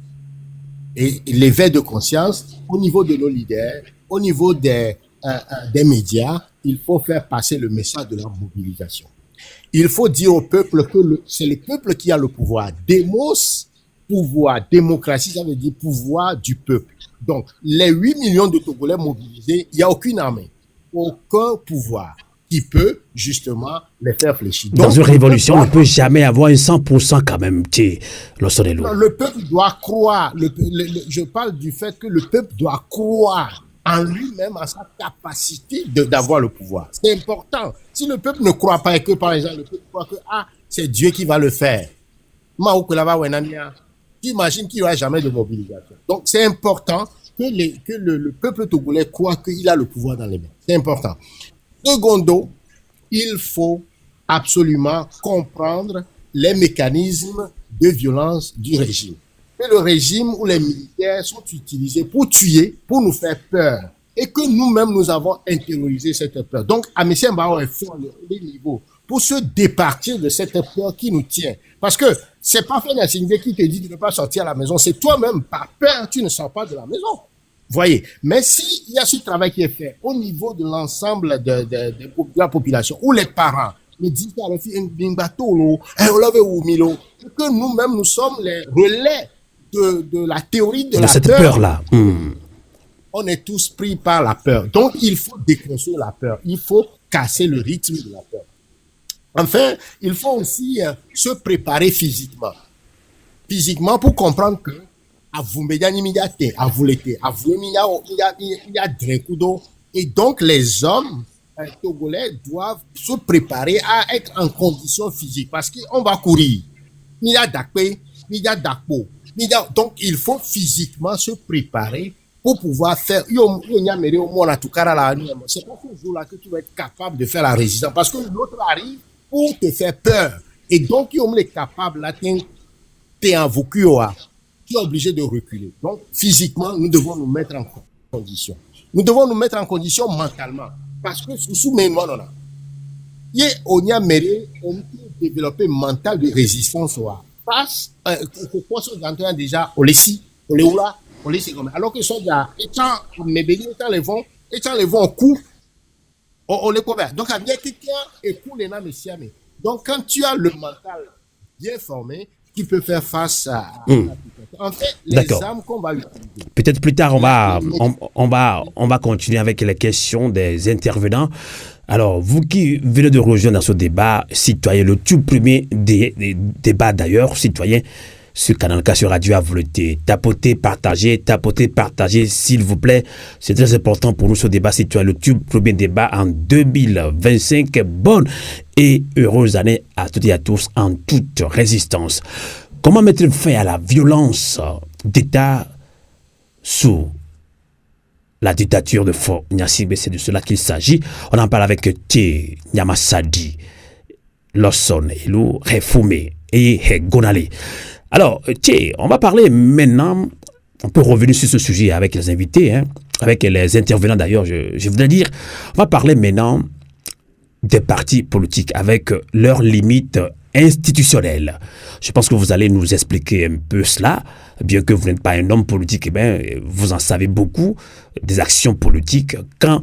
Speaker 3: Et l'éveil de conscience, au niveau de nos leaders, au niveau des médias, il faut faire passer le message de la mobilisation. Il faut dire au peuple que c'est le peuple qui a le pouvoir. Démos, pouvoir. Démocratie, ça veut dire pouvoir du peuple. Donc, les 8 millions de Togolais mobilisés, il n'y a aucune armée, aucun pouvoir. qui peut justement les faire fléchir.
Speaker 2: Dans une révolution, on ne peut jamais avoir un 100% quand même, Lossonelou.
Speaker 3: Le peuple doit croire, je parle du fait que le peuple doit croire en lui-même, en sa capacité d'avoir le pouvoir. C'est important. Si le peuple ne croit pas et que, par exemple, le peuple croit que c'est Dieu qui va le faire, tu imagines qu'il n'y aura jamais de mobilisation. Donc, c'est important que le peuple togolais croit qu'il a le pouvoir dans les mains. C'est important. Secondo, il faut absolument comprendre les mécanismes de violence du régime. Que le régime ou les militaires sont utilisés pour tuer, pour nous faire peur. Et que nous-mêmes, nous avons intériorisé cette peur. Donc, à M. Mbao, il faut les niveaux pour se départir de cette peur qui nous tient. Parce que c'est pas Fred Gnassingbe qui te dit de ne pas sortir à la maison. C'est toi-même, par peur, tu ne sors pas de la maison. Voyez. Mais s'il y a ce travail qui est fait au niveau de l'ensemble de la population, ou les parents, me disent que nous-mêmes, nous sommes les relais de la théorie de la
Speaker 2: cette peur-là.
Speaker 3: On est tous pris par la peur. Donc, il faut déconstruire la peur. Il faut casser le rythme de la peur. Enfin, il faut aussi se préparer physiquement. Physiquement pour comprendre que et donc les hommes togolais doivent se préparer à être en condition physique parce qu'on va courir. Donc il faut physiquement se préparer pour pouvoir faire. C'est pas ce jour-là que tu vas être capable de faire la résistance parce que l'autre arrive pour te faire peur. Et donc, il est capable, là, t'es invoqué, tu es obligé de reculer. Donc, physiquement, nous devons nous mettre en condition. Nous devons nous mettre en condition mentalement. Parce que, sous mes noms, on peut développer mental de résistance, face, déjà, on les si, on les oula, on les comme alors que sont déjà, étant les vont en coup, on les couvert. Donc, à bien quelqu'un écoute les names et donc, quand tu as le mental bien formé, tu peux faire face à en fait, les armes qu'on va utiliser.
Speaker 2: Peut-être plus tard, on va continuer avec les questions des intervenants. Alors, vous qui venez de rejoindre ce débat citoyen, le tout premier débat d'ailleurs, citoyen, sur Canal K sur Radio Avouleté. Tapotez, partagez, s'il vous plaît. C'est très important pour nous ce débat citoyen, le tout premier débat en 2025. Bonne et heureuse année à toutes et à tous en toute résistance. Comment mettre fin à la violence d'État sous la dictature de Faure Gnassingbé? C'est de cela qu'il s'agit. On en parle avec Thé Nyamasadi, Lossonelou, Refumé et Gonale. Alors, on va parler maintenant, on peut revenir sur ce sujet avec les invités, avec les intervenants d'ailleurs, je voudrais dire, on va parler maintenant des partis politiques avec leurs limites institutionnelles. Je pense que vous allez nous expliquer un peu cela, bien que vous n'êtes pas un homme politique, vous en savez beaucoup des actions politiques, quand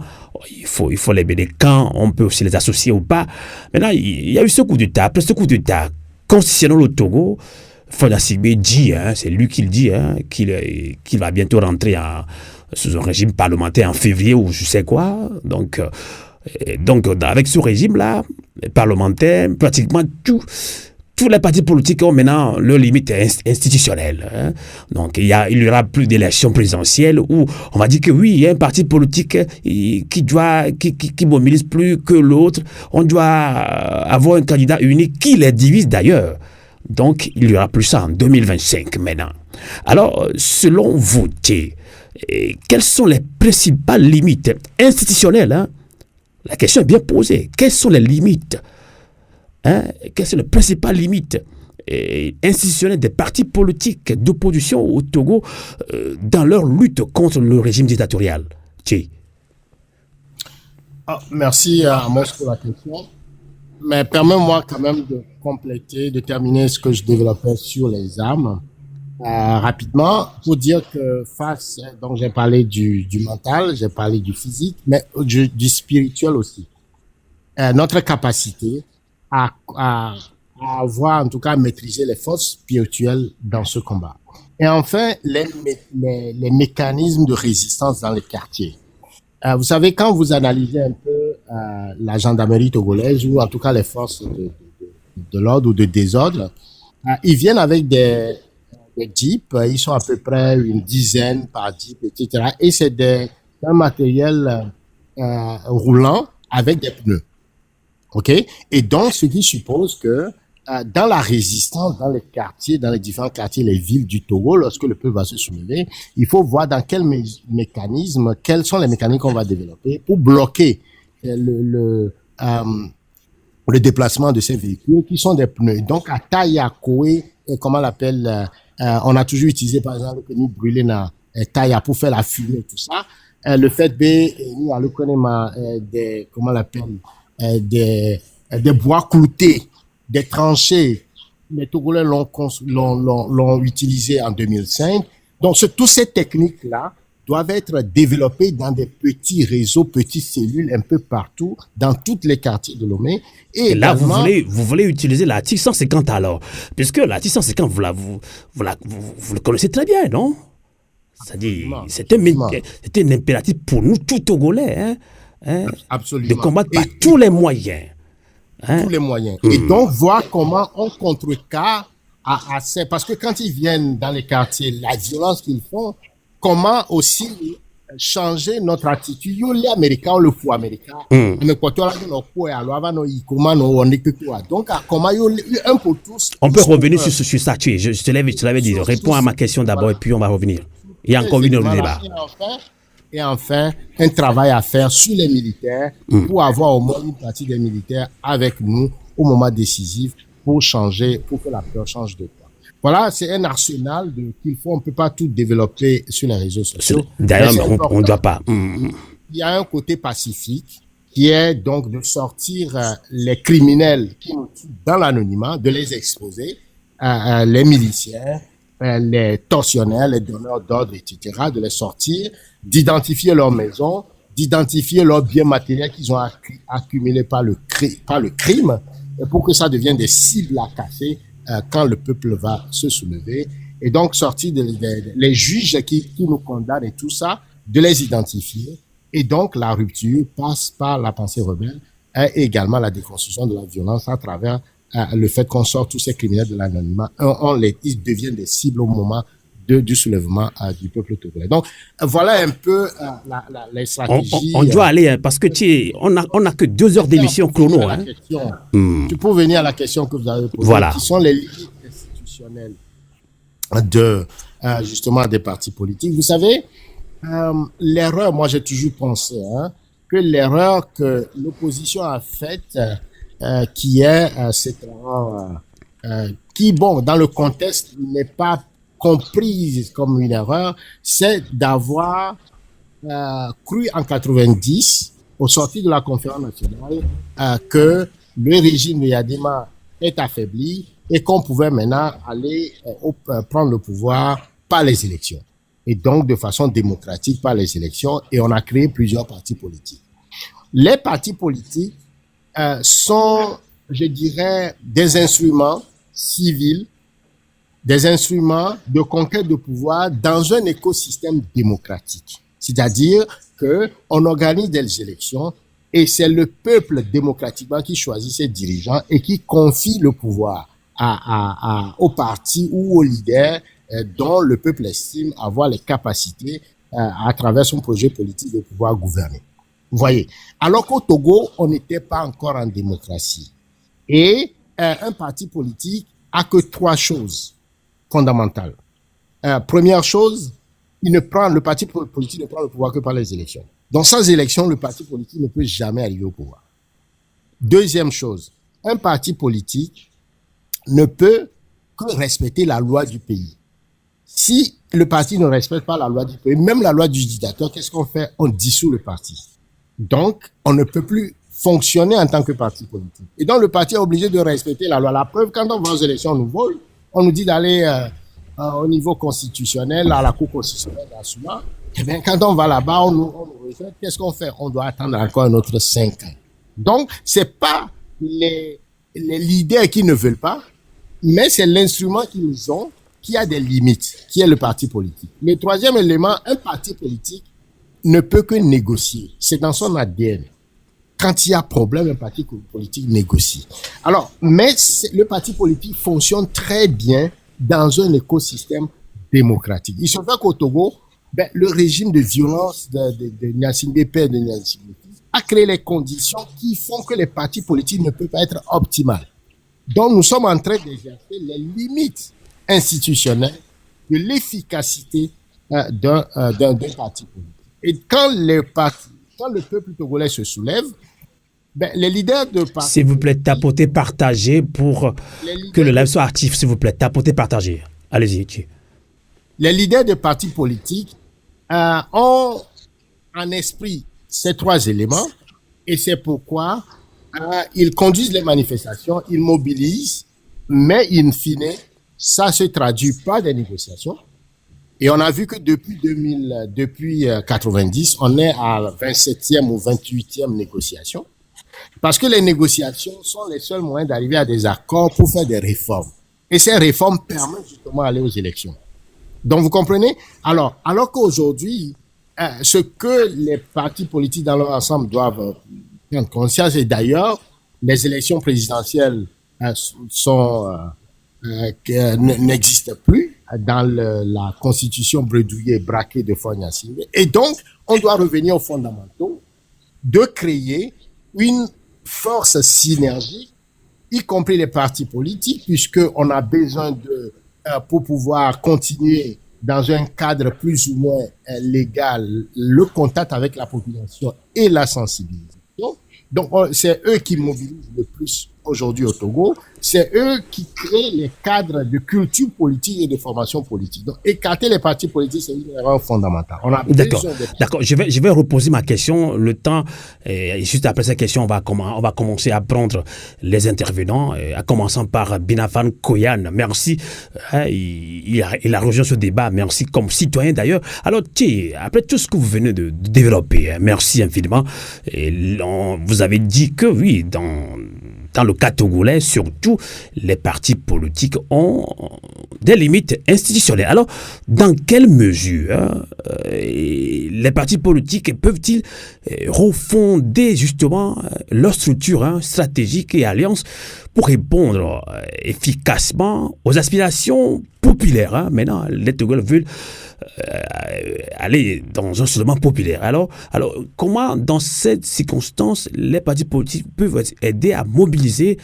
Speaker 2: il faut les mener, quand on peut aussi les associer ou pas. Maintenant, il y a eu ce coup d'État, après ce coup d'État constitutionnel au Togo. Faure Gnassingbé dit, c'est lui qui le dit, qu'il va bientôt rentrer sous un régime parlementaire en février ou je sais quoi. Donc avec ce régime-là, parlementaire, pratiquement tous les partis politiques ont maintenant leurs limites institutionnelles. Donc il y aura plus d'élections présidentielles où on va dire que oui, il y a un parti politique qui mobilise plus que l'autre. On doit avoir un candidat unique qui les divise d'ailleurs. Donc, il y aura plus ça en 2025 maintenant. Alors, selon vous, quelles sont les principales limites institutionnelles? La question est bien posée. Quelles sont les limites? Quelles sont les principales limites institutionnelles des partis politiques d'opposition au Togo dans leur lutte contre le régime dictatorial?
Speaker 3: Merci à Amos pour la question. Mais permets-moi quand même de compléter, de terminer ce que je développais sur les armes rapidement pour dire que donc j'ai parlé du mental, j'ai parlé du physique, mais du spirituel aussi. Notre capacité à avoir, en tout cas, à maîtriser les forces spirituelles dans ce combat. Et enfin, les mécanismes de résistance dans les quartiers. Vous savez, quand vous analysez un peu la gendarmerie togolaise ou en tout cas les forces de l'ordre ou de désordre. Ils viennent avec des jeeps, ils sont à peu près une dizaine par jeep, etc. Et c'est un matériel roulant avec des pneus. OK? Et donc, ce qui suppose que dans la résistance, dans les quartiers, dans les différents quartiers, les villes du Togo, lorsque le peuple va se soulever, il faut voir dans quel mécanisme, quels sont les mécanismes qu'on va développer pour bloquer le déplacement de ces véhicules qui sont des pneus. Donc, à Tayakoé, comment on l'appelle, on a toujours utilisé, par exemple, le pneu brûlé dans Taya pour faire la fumée, tout ça. Le fait comment on l'appelle, des bois cloutés, des tranchées. Les Togolais l'ont utilisé en 2005. Donc, toutes ces techniques-là doivent être développées dans des petits réseaux, petites cellules un peu partout, dans tous les quartiers de Lomé.
Speaker 2: Et là, vous voulez utiliser la TIC 150 alors, puisque la TIC 150, vous le connaissez très bien, non? C'est-à-dire, c'était un impératif pour nous, tout Togolais,
Speaker 3: Absolument.
Speaker 2: De combattre par tous les moyens.
Speaker 3: Tous les moyens. Et donc, voir comment on contrecarre à ces... Parce que quand ils viennent dans les quartiers, la violence qu'ils font, comment aussi changer notre attitude. Les Américains, le fou américain. Donc, comment un pour tous.
Speaker 2: On peut revenir sur ça, je te l'avais dit. Réponds à ma question d'abord et puis on va revenir. Il y a encore une heure de débat.
Speaker 3: Et enfin, un travail à faire sur les militaires pour avoir au moins une partie des militaires avec nous au moment décisif pour changer, pour que la peur change de temps. Voilà, c'est un arsenal qu'il faut, on ne peut pas tout développer sur les réseaux sociaux.
Speaker 2: D'ailleurs, on ne doit pas.
Speaker 3: Il y a un côté pacifique qui est donc de sortir les criminels qui nous tuent dans l'anonymat, de les exposer, les miliciens, les tortionnaires, les donneurs d'ordre, etc., de les sortir, d'identifier leur maison, d'identifier leurs biens matériels qu'ils ont accumulés par le crime, pour que ça devienne des cibles à casser quand le peuple va se soulever. Et donc, sortir les juges qui nous condamnent et tout ça, de les identifier. Et donc, la rupture passe par la pensée rebelle et également la déconstruction de la violence à travers le fait qu'on sort tous ces criminels de l'anonymat. Ils deviennent des cibles au moment du soulèvement du peuple togolais. Donc, voilà un peu les stratégies.
Speaker 2: On doit aller, parce que on a que 2 heures d'émission chrono.
Speaker 3: Tu peux venir à la question que vous avez posée, qui sont les limites institutionnelles justement des partis politiques. Vous savez, l'erreur, moi j'ai toujours pensé que l'erreur que l'opposition a faite, qui dans le contexte n'est pas comprise comme une erreur, c'est d'avoir cru en 90, au sortir de la conférence nationale, que le régime de Yadima est affaibli et qu'on pouvait maintenant aller prendre le pouvoir par les élections. Et donc de façon démocratique par les élections, et on a créé plusieurs partis politiques. Les partis politiques sont, je dirais, des instruments civils, des instruments de conquête de pouvoir dans un écosystème démocratique. C'est-à-dire que on organise des élections et c'est le peuple démocratiquement qui choisit ses dirigeants et qui confie le pouvoir aux partis ou aux leaders dont le peuple estime avoir les capacités à travers son projet politique de pouvoir gouverner. Vous voyez. Alors qu'au Togo, on n'était pas encore en démocratie. Et un parti politique a que 3 choses fondamentales. Première chose, le parti politique ne prend le pouvoir que par les élections. Donc, sans élection, le parti politique ne peut jamais arriver au pouvoir. Deuxième chose, un parti politique ne peut que respecter la loi du pays. Si le parti ne respecte pas la loi du pays, même la loi du dictateur, qu'est-ce qu'on fait? On dissout le parti. Donc, on ne peut plus fonctionner en tant que parti politique. Et donc, le parti est obligé de respecter la loi. La preuve, quand on va aux élections, on nous vole. On nous dit d'aller au niveau constitutionnel, à la Cour constitutionnelle d'Assouma. Eh bien, quand on va là-bas, on nous rejette. Qu'est-ce qu'on fait? On doit attendre encore un autre 5 ans. Donc, c'est pas les leaders qui ne veulent pas, mais c'est l'instrument qu'ils ont qui a des limites, qui est le parti politique. Le troisième élément, un parti politique ne peut que négocier. C'est dans son ADN. quand il y a problème, un parti politique négocie. Alors, mais le parti politique fonctionne très bien dans un écosystème démocratique. Il se fait qu'au Togo, le régime de violence de Gnassingbé, père de Gnassingbé, a créé les conditions qui font que les partis politiques ne peuvent pas être optimales. Donc, nous sommes en train d'exercer les limites institutionnelles de l'efficacité d'un parti politique. Et quand le peuple togolais se soulève, les leaders de partis...
Speaker 2: S'il vous plaît, tapotez, partagez pour que le live soit actif, s'il vous plaît. Tapotez, partagez. Allez-y.
Speaker 3: Les leaders de partis politiques ont en esprit ces trois éléments et c'est pourquoi ils conduisent les manifestations, ils mobilisent, mais in fine, ça se traduit pas des négociations. Et on a vu que depuis 90, on est à 27e ou 28e négociation. Parce que les négociations sont les seuls moyens d'arriver à des accords pour faire des réformes. Et ces réformes permettent justement d'aller aux élections. Donc, vous comprenez? Alors qu'aujourd'hui, ce que les partis politiques dans leur ensemble doivent prendre conscience, et d'ailleurs, les élections présidentielles n'existent plus dans la constitution bredouillée et braquée de Faure Gnassingbé. Et donc, on doit revenir aux fondamentaux de créer une force synergique, y compris les partis politiques, puisqu'on a besoin pour pouvoir continuer dans un cadre plus ou moins légal, le contact avec la population et la sensibilisation. Donc, c'est eux qui mobilisent le plus aujourd'hui au Togo. C'est eux qui créent les cadres de culture politique et de formation politique. Donc, écarter les partis politiques, c'est une erreur fondamentale.
Speaker 2: D'accord. Je vais reposer ma question. Le temps, et juste après cette question, on va commencer à prendre les intervenants, à commençant par Binafan Koyan. Merci. Il a rejoint ce débat. Merci comme citoyen d'ailleurs. Alors, après tout ce que vous venez de développer, merci infiniment. Et vous avez dit que oui, dans le cas togolais, surtout, les partis politiques ont des limites institutionnelles. Alors, dans quelle mesure les partis politiques peuvent-ils refonder justement leur structure stratégique et alliance pour répondre efficacement aux aspirations populaires? Maintenant, les Togolais veulent aller dans un soulèvement populaire. Alors, comment, dans cette circonstance, les partis politiques peuvent aider à mobiliser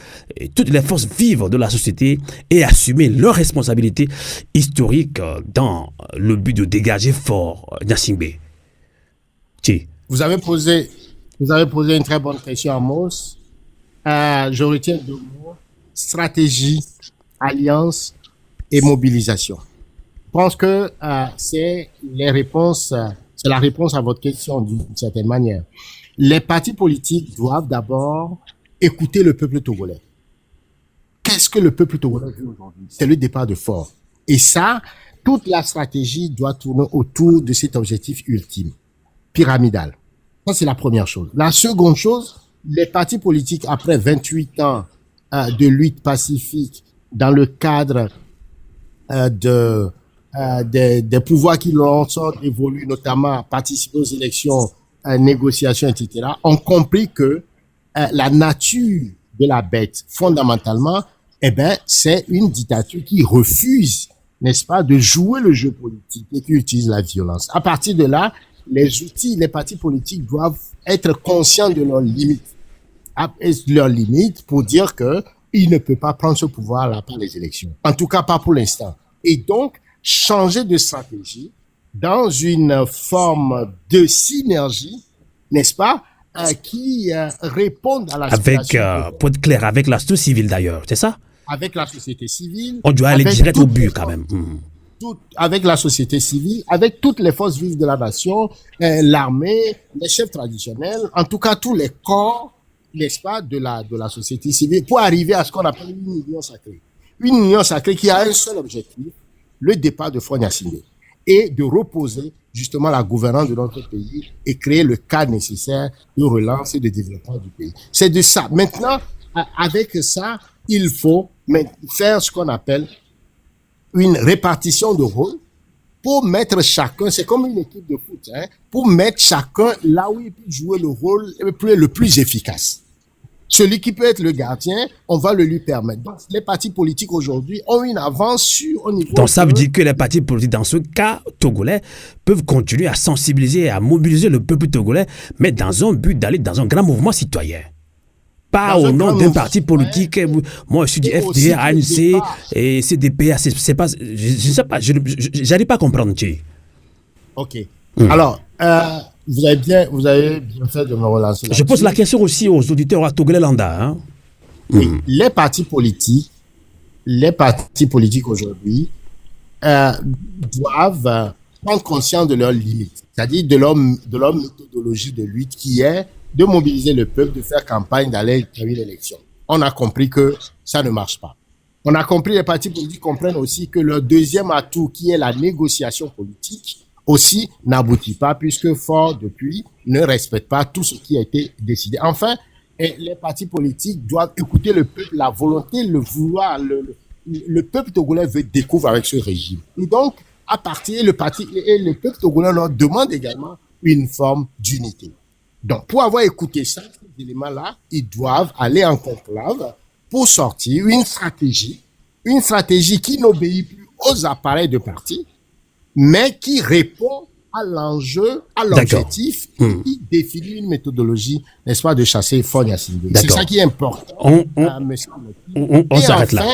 Speaker 2: toutes les forces vives de la société et assumer leurs responsabilités historiques dans le but de dégager Faure Gnassingbé?
Speaker 3: Vous avez posé une très bonne question, Amos. Je retiens deux mots: stratégie, alliance et mobilisation. Je pense que c'est la réponse à votre question d'une certaine manière. Les partis politiques doivent d'abord écouter le peuple togolais. Qu'est-ce que le peuple togolais veut aujourd'hui? C'est le départ de Faure. Et ça, toute la stratégie doit tourner autour de cet objectif ultime, pyramidal. Ça, c'est la première chose. La seconde chose, les partis politiques, après 28 ans de lutte pacifique dans le cadre des pouvoirs qui leur ont évolué, notamment participer aux élections, négociations, etc., ont compris que la nature de la bête, fondamentalement, c'est une dictature qui refuse, n'est-ce pas, de jouer le jeu politique et qui utilise la violence. À partir de là, les partis politiques doivent être conscients de leurs limites. Leurs limites pour dire que ils ne peuvent pas prendre ce pouvoir-là par les élections. En tout cas, pas pour l'instant. Et donc, changer de stratégie dans une forme de synergie, n'est-ce pas, qui répondent à la situation.
Speaker 2: Pour être clair, avec la société civile d'ailleurs, c'est ça?
Speaker 3: Avec la société civile.
Speaker 2: On doit aller direct au but quand même.
Speaker 3: Avec la société civile, avec toutes les forces vives de la nation, l'armée, les chefs traditionnels, en tout cas tous les corps, n'est-ce pas, de la société civile, pour arriver à ce qu'on appelle une union sacrée. Une union sacrée qui a un seul objectif, le départ de Faure Gnassingbé, et de reposer justement la gouvernance de notre pays et créer le cadre nécessaire de relance et de développement du pays. C'est de ça. Maintenant, avec ça, il faut faire ce qu'on appelle une répartition de rôle pour mettre chacun, c'est comme une équipe de foot, hein, pour mettre chacun là où il peut jouer le rôle le plus efficace. Celui qui peut être le gardien, on va le lui permettre. Donc, les partis politiques aujourd'hui ont une avance au niveau...
Speaker 2: Donc, ça veut dire que les partis politiques, dans ce cas togolais, peuvent continuer à sensibiliser, à mobiliser le peuple togolais, mais dans un but d'aller dans un grand mouvement citoyen. Pas au nom d'un parti politique. Moi, je suis du FDR, ANC et CDPA. C'est pas, je ne sais pas, j'arrive pas à comprendre.
Speaker 3: Ok. Alors, vous avez bien fait de me relancer.
Speaker 2: Je pose la question aussi aux auditeurs à Togolais Landa. Hein?
Speaker 3: Oui, les partis politiques aujourd'hui doivent prendre conscience de leurs limites, c'est-à-dire de leur méthodologie de lutte qui est de mobiliser le peuple, de faire campagne, d'aller à une élection. On a compris que ça ne marche pas. On a compris, les partis politiques comprennent aussi que leur deuxième atout, qui est la négociation politique, aussi n'aboutit pas, puisque fort depuis ne respecte pas tout ce qui a été décidé. Enfin, les partis politiques doivent écouter le peuple, la volonté, le vouloir. Le peuple togolais veut découvrir avec ce régime. Et donc, à partir le peuple togolais leur demande également une forme d'unité. Donc, pour avoir écouté ça, ces éléments-là, ils doivent aller en conclave pour sortir une stratégie qui n'obéit plus aux appareils de parti, mais qui répond à l'enjeu, à l'objectif, qui définit une méthodologie, n'est-ce pas, de chasser Fonya Sindé. C'est ça qui est important.
Speaker 2: On s'arrête là.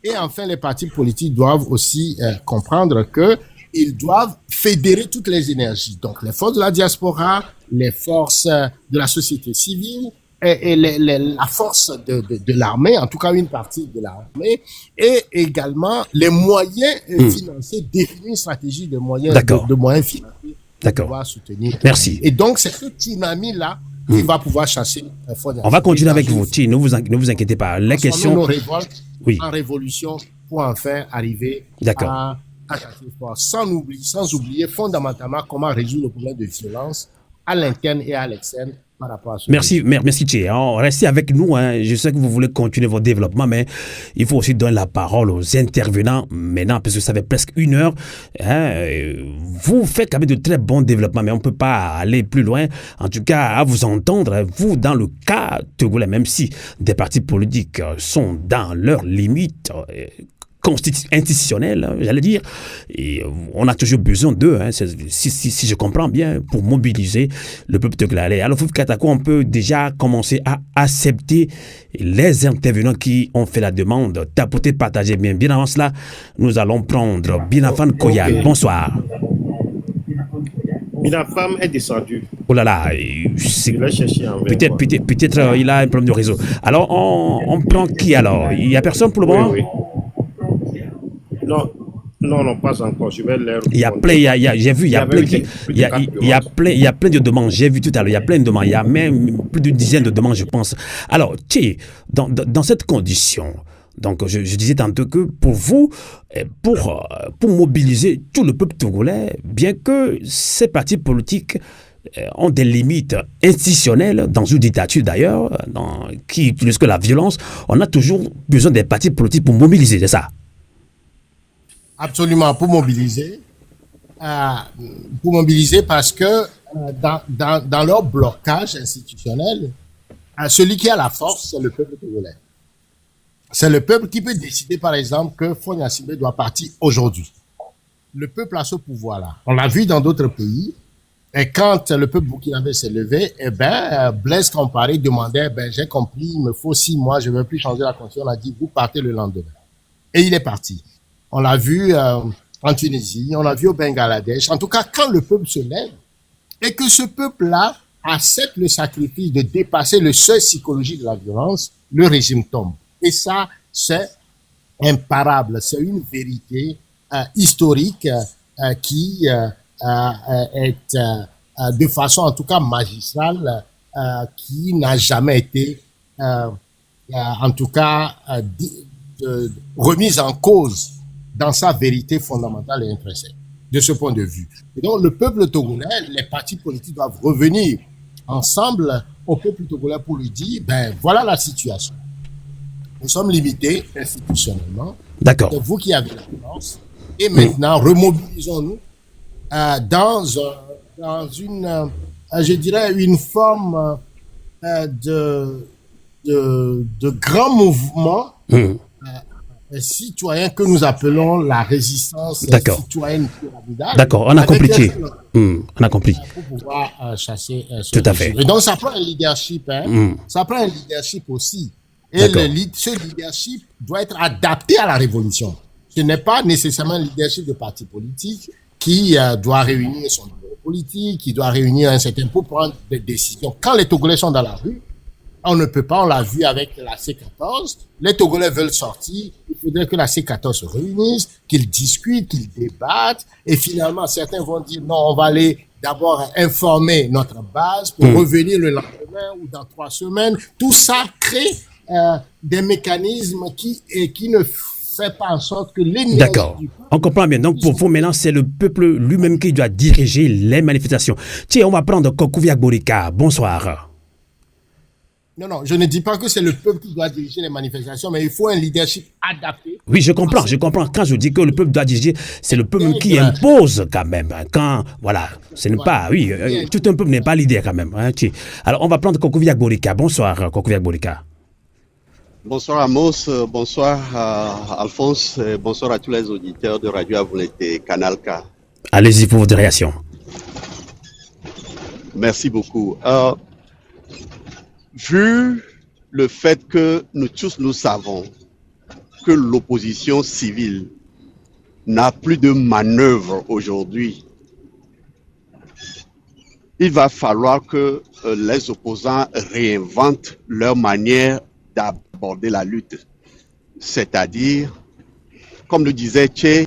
Speaker 3: Et enfin, les partis politiques doivent aussi comprendre que ils doivent fédérer toutes les énergies. Donc, les forces de la diaspora, les forces de la société civile et la force de l'armée, en tout cas une partie de l'armée, et également les moyens financiers, définir une stratégie de moyens, de moyens financiers pour pouvoir soutenir.
Speaker 2: Merci.
Speaker 3: Et donc, c'est ce tsunami-là qui va pouvoir chasser
Speaker 2: On va continuer avec vous, ne vous inquiétez pas. Les questions...
Speaker 3: nos révoltes en révolution pour enfin arriver à sans oublier fondamentalement comment résoudre le problème de violence à l'interne et à l'externe par rapport à ce
Speaker 2: Merci Thierry. Restez avec nous. Hein. Je sais que vous voulez continuer votre développement, mais il faut aussi donner la parole aux intervenants maintenant, parce que ça fait presque 1 heure. Hein. Vous faites quand même de très bons développements, mais on ne peut pas aller plus loin. En tout cas, à vous entendre, vous, dans le cas togolais, même si des partis politiques sont dans leurs limites, institutionnel, j'allais dire, et on a toujours besoin d'eux, hein, si je comprends bien, pour mobiliser le peuple togolais. Alors, Fouf Katako, on peut déjà commencer à accepter les intervenants qui ont fait la demande. Tapoter, partager bien. Bien avant cela, nous allons prendre Binafan Koyal. Bonsoir.
Speaker 4: Binafam est descendu.
Speaker 2: Oh là là, peut-être il a un problème de réseau. Alors, on prend qui alors? Il n'y a personne pour le moment?
Speaker 4: Oui. Non, pas encore. Je vais leur...
Speaker 2: Il y a plein, j'ai vu, il y a plein de demandes. J'ai vu tout à l'heure, il y a plein de demandes. Il y a même plus d'une dizaine de demandes, je pense. Alors, dans cette condition, donc je disais tantôt que pour vous, pour mobiliser tout le peuple togolais, bien que ces partis politiques ont des limites institutionnelles, dans une dictature d'ailleurs, qui utilisent que la violence, on a toujours besoin des partis politiques pour mobiliser, c'est ça?
Speaker 3: Absolument, pour mobiliser parce que dans leur blocage institutionnel, celui qui a la force, c'est le peuple togolais. C'est le peuple qui peut décider, par exemple, que Fonya Sindé doit partir aujourd'hui. Le peuple a ce pouvoir-là. On l'a vu dans d'autres pays. Et quand le peuple burkinabé s'est levé, Blaise Compaoré demandait, j'ai compris, il me faut 6 mois, je ne veux plus changer la constitution. On a dit, vous partez le lendemain. Et il est parti. On l'a vu en Tunisie, on l'a vu au Bangladesh. En tout cas, quand le peuple se lève et que ce peuple-là accepte le sacrifice de dépasser le seuil psychologique de la violence, le régime tombe. Et ça, c'est imparable. C'est une vérité historique qui est de façon en tout cas magistrale, qui n'a jamais été en tout cas remise en cause dans sa vérité fondamentale et intrinsèque, de ce point de vue. Et donc, le peuple togolais, les partis politiques doivent revenir ensemble au peuple togolais pour lui dire, voilà la situation. Nous sommes limités institutionnellement.
Speaker 2: D'accord.
Speaker 3: C'est vous qui avez la force. Et maintenant, remobilisons-nous dans une, je dirais, une forme de grand mouvement citoyen que nous appelons la résistance citoyenne pyramidale.
Speaker 2: D'accord, on a compris. On a compris.
Speaker 3: Pour pouvoir chasser ce
Speaker 2: Tout à
Speaker 3: régime.
Speaker 2: fait.
Speaker 3: Et donc, ça prend un leadership. Ça prend un leadership aussi. Et ce leadership doit être adapté à la révolution. Ce n'est pas nécessairement un leadership de parti politique qui doit réunir son bureau politique, qui doit réunir un certain pour prendre des décisions. Quand les Togolais sont dans la rue, on ne peut pas, on l'a vu avec la C14, les Togolais veulent sortir, il faudrait que la C14 se réunisse, qu'ils discutent, qu'ils débattent, et finalement certains vont dire non, on va aller d'abord informer notre base pour revenir le lendemain ou dans 3 semaines. Tout ça crée des mécanismes qui ne fait pas en sorte que l'énergie...
Speaker 2: D'accord, on comprend bien. Donc pour vous maintenant, c'est le peuple lui-même qui doit diriger les manifestations. Tiens, on va prendre Kokouvia Borika. Bonsoir.
Speaker 3: Non, je ne dis pas que c'est le peuple qui doit diriger les manifestations, mais il faut un leadership adapté.
Speaker 2: Oui, je comprends. Quand je dis que le peuple doit diriger, c'est le peuple qui impose quand même. Quand, voilà, ce n'est pas, oui, tout un peuple n'est pas leader quand même. Alors, on va prendre Kokouvia Borika. Bonsoir, Kokouvia Borika.
Speaker 5: Bonsoir Amos, bonsoir Alphonse, bonsoir à tous les auditeurs de Radio Avoulété, Canal K.
Speaker 2: Allez-y pour votre réaction.
Speaker 5: Merci beaucoup. Vu le fait que nous tous nous savons que l'opposition civile n'a plus de manœuvre aujourd'hui, il va falloir que les opposants réinventent leur manière d'aborder la lutte. C'est-à-dire, comme le disait Tché,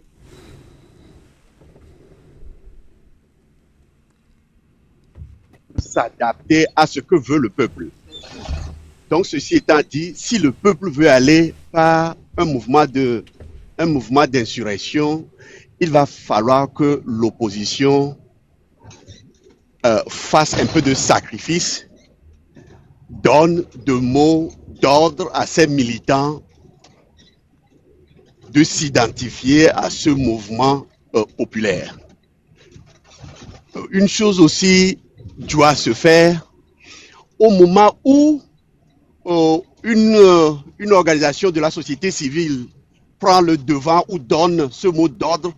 Speaker 5: s'adapter à ce que veut le peuple. Donc, ceci étant dit, si le peuple veut aller par un mouvement d'insurrection, il va falloir que l'opposition fasse un peu de sacrifice, donne de mots d'ordre à ses militants de s'identifier à ce mouvement populaire. Une chose aussi doit se faire au moment où une organisation de la société civile prend le devant ou donne ce mot d'ordre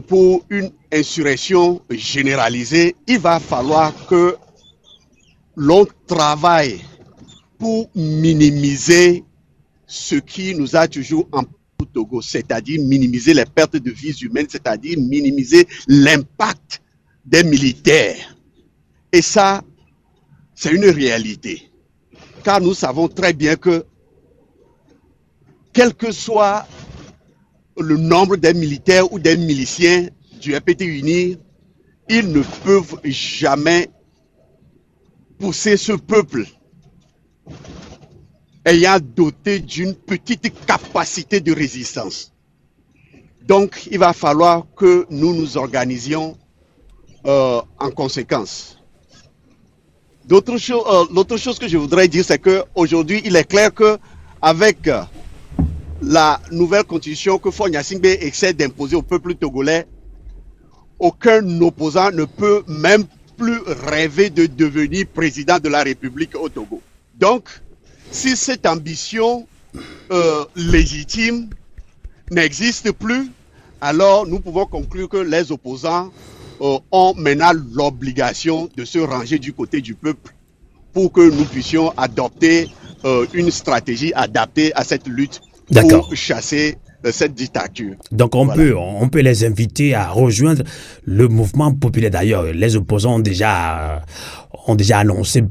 Speaker 5: pour une insurrection généralisée. Il va falloir que l'on travaille pour minimiser ce qui nous a toujours empêchés au Togo, c'est-à-dire minimiser les pertes de vies humaines, c'est-à-dire minimiser l'impact des militaires. Et ça, c'est une réalité. Car nous savons très bien que, quel que soit le nombre des militaires ou des miliciens du RPT-UNIR, ils ne peuvent jamais pousser ce peuple ayant doté d'une petite capacité de résistance. Donc, il va falloir que nous nous organisions en conséquence. L'autre chose que je voudrais dire, c'est qu'aujourd'hui, il est clair qu'avec la nouvelle constitution que Faure Gnassingbé essaie d'imposer au peuple togolais, aucun opposant ne peut même plus rêver de devenir président de la République au Togo. Donc, si cette ambition légitime n'existe plus, alors nous pouvons conclure que les opposants ont maintenant l'obligation de se ranger du côté du peuple pour que nous puissions adopter une stratégie adaptée à cette lutte pour chasser cette dictature.
Speaker 2: Donc on peut les inviter à rejoindre le mouvement populaire. D'ailleurs, les opposants ont déjà annoncé,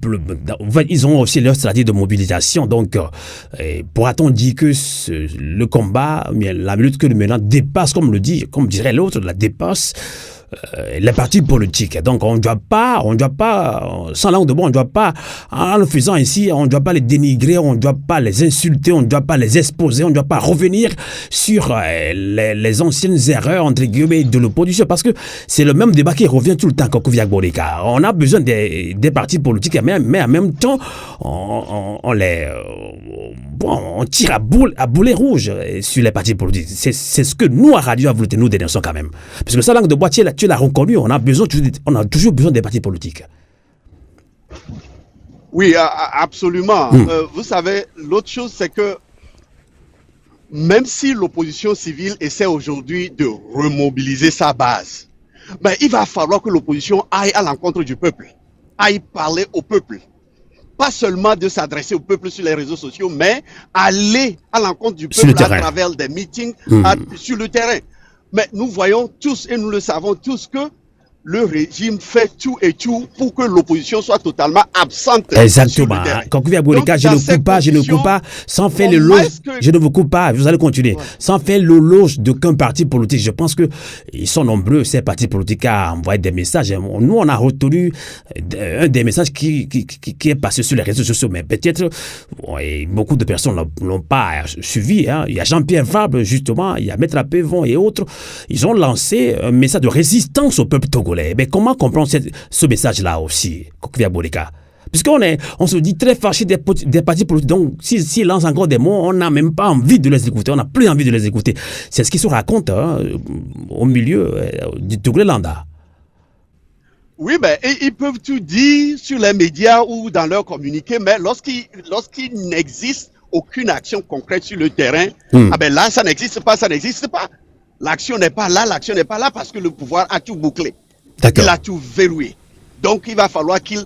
Speaker 2: ils ont aussi leur stratégie de mobilisation. Donc, pourra-t-on dire que le combat, la lutte que nous menons dépasse, comme dirait l'autre, la dépasse les partis politiques. Donc on ne doit pas, sans langue de bois, on ne doit pas, en le faisant ici, on ne doit pas les dénigrer, on ne doit pas les insulter, on ne doit pas les exposer, on ne doit pas revenir sur les anciennes erreurs, entre guillemets, de l'opposition, parce que c'est le même débat qui revient tout le temps, Kokoviak Borika. On a besoin des partis politiques, mais en même temps, on tire à boulet rouge sur les partis politiques. C'est ce que nous, à Radio Avouleté, nous dénonçons quand même. Parce que ça, langue de bois, tu l'as reconnu, on a toujours besoin des partis politiques.
Speaker 5: Oui, absolument. Vous savez, l'autre chose, c'est que même si l'opposition civile essaie aujourd'hui de remobiliser sa base, ben, il va falloir que l'opposition aille à l'encontre du peuple, aille parler au peuple. Pas seulement de s'adresser au peuple sur les réseaux sociaux, mais aller à l'encontre du peuple à travers des meetings sur le terrain. Mais nous voyons tous, et nous le savons tous, que le régime fait tout et tout pour que l'opposition soit totalement absente.
Speaker 2: Exactement. Kokoviak Borika, je ne coupe pas, sans faire l'éloge, je ne vous coupe pas, vous allez continuer, sans faire l'éloge d'aucun parti politique. Je pense qu'ils sont nombreux, ces partis politiques, à envoyer des messages. Nous, on a retenu un des messages qui est passé sur les réseaux sociaux, mais peut-être beaucoup de personnes ne l'ont pas suivi. Hein. Il y a Jean-Pierre Fabre, justement, il y a Maître Apévon et autres. Ils ont lancé un message de résistance au peuple togolais. Mais comment comprendre ce message-là aussi, Kokoviak Borika? Puisqu'on se dit très fâché des partis politiques. Donc, s'ils lancent encore des mots, on n'a même pas envie de les écouter. On n'a plus envie de les écouter. C'est ce qui se raconte au milieu du Togolanda.
Speaker 5: Oui, mais ils peuvent tout dire sur les médias ou dans leurs communiqués, mais lorsqu'il n'existe aucune action concrète sur le terrain, ah ben là, ça n'existe pas. L'action n'est pas là parce que le pouvoir a tout bouclé. Il a tout verrouillé. Donc, il va falloir qu'ils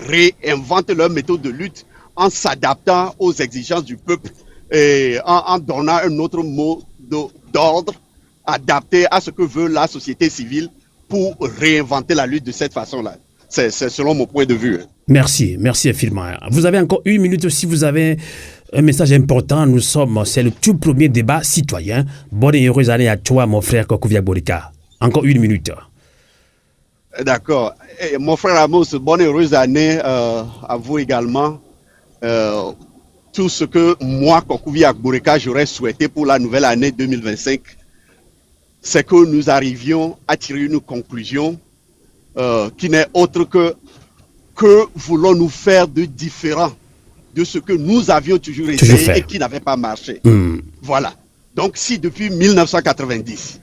Speaker 5: réinventent leur méthode de lutte en s'adaptant aux exigences du peuple et en donnant un autre mot d'ordre adapté à ce que veut la société civile pour réinventer la lutte de cette façon-là. C'est selon mon point de vue.
Speaker 2: Merci infiniment. Vous avez encore une minute si vous avez un message important. C'est le tout premier débat citoyen. Bonne et heureuse année à toi, mon frère Kokoviak Borika. Encore une minute.
Speaker 5: D'accord. Et mon frère Amos, bonne et heureuse année à vous également. Tout ce que moi, Kokoviak Borika, j'aurais souhaité pour la nouvelle année 2025, c'est que nous arrivions à tirer une conclusion qui n'est autre que voulons-nous faire de différent de ce que nous avions toujours essayé et qui n'avait pas marché. Voilà. Donc, si depuis 1990,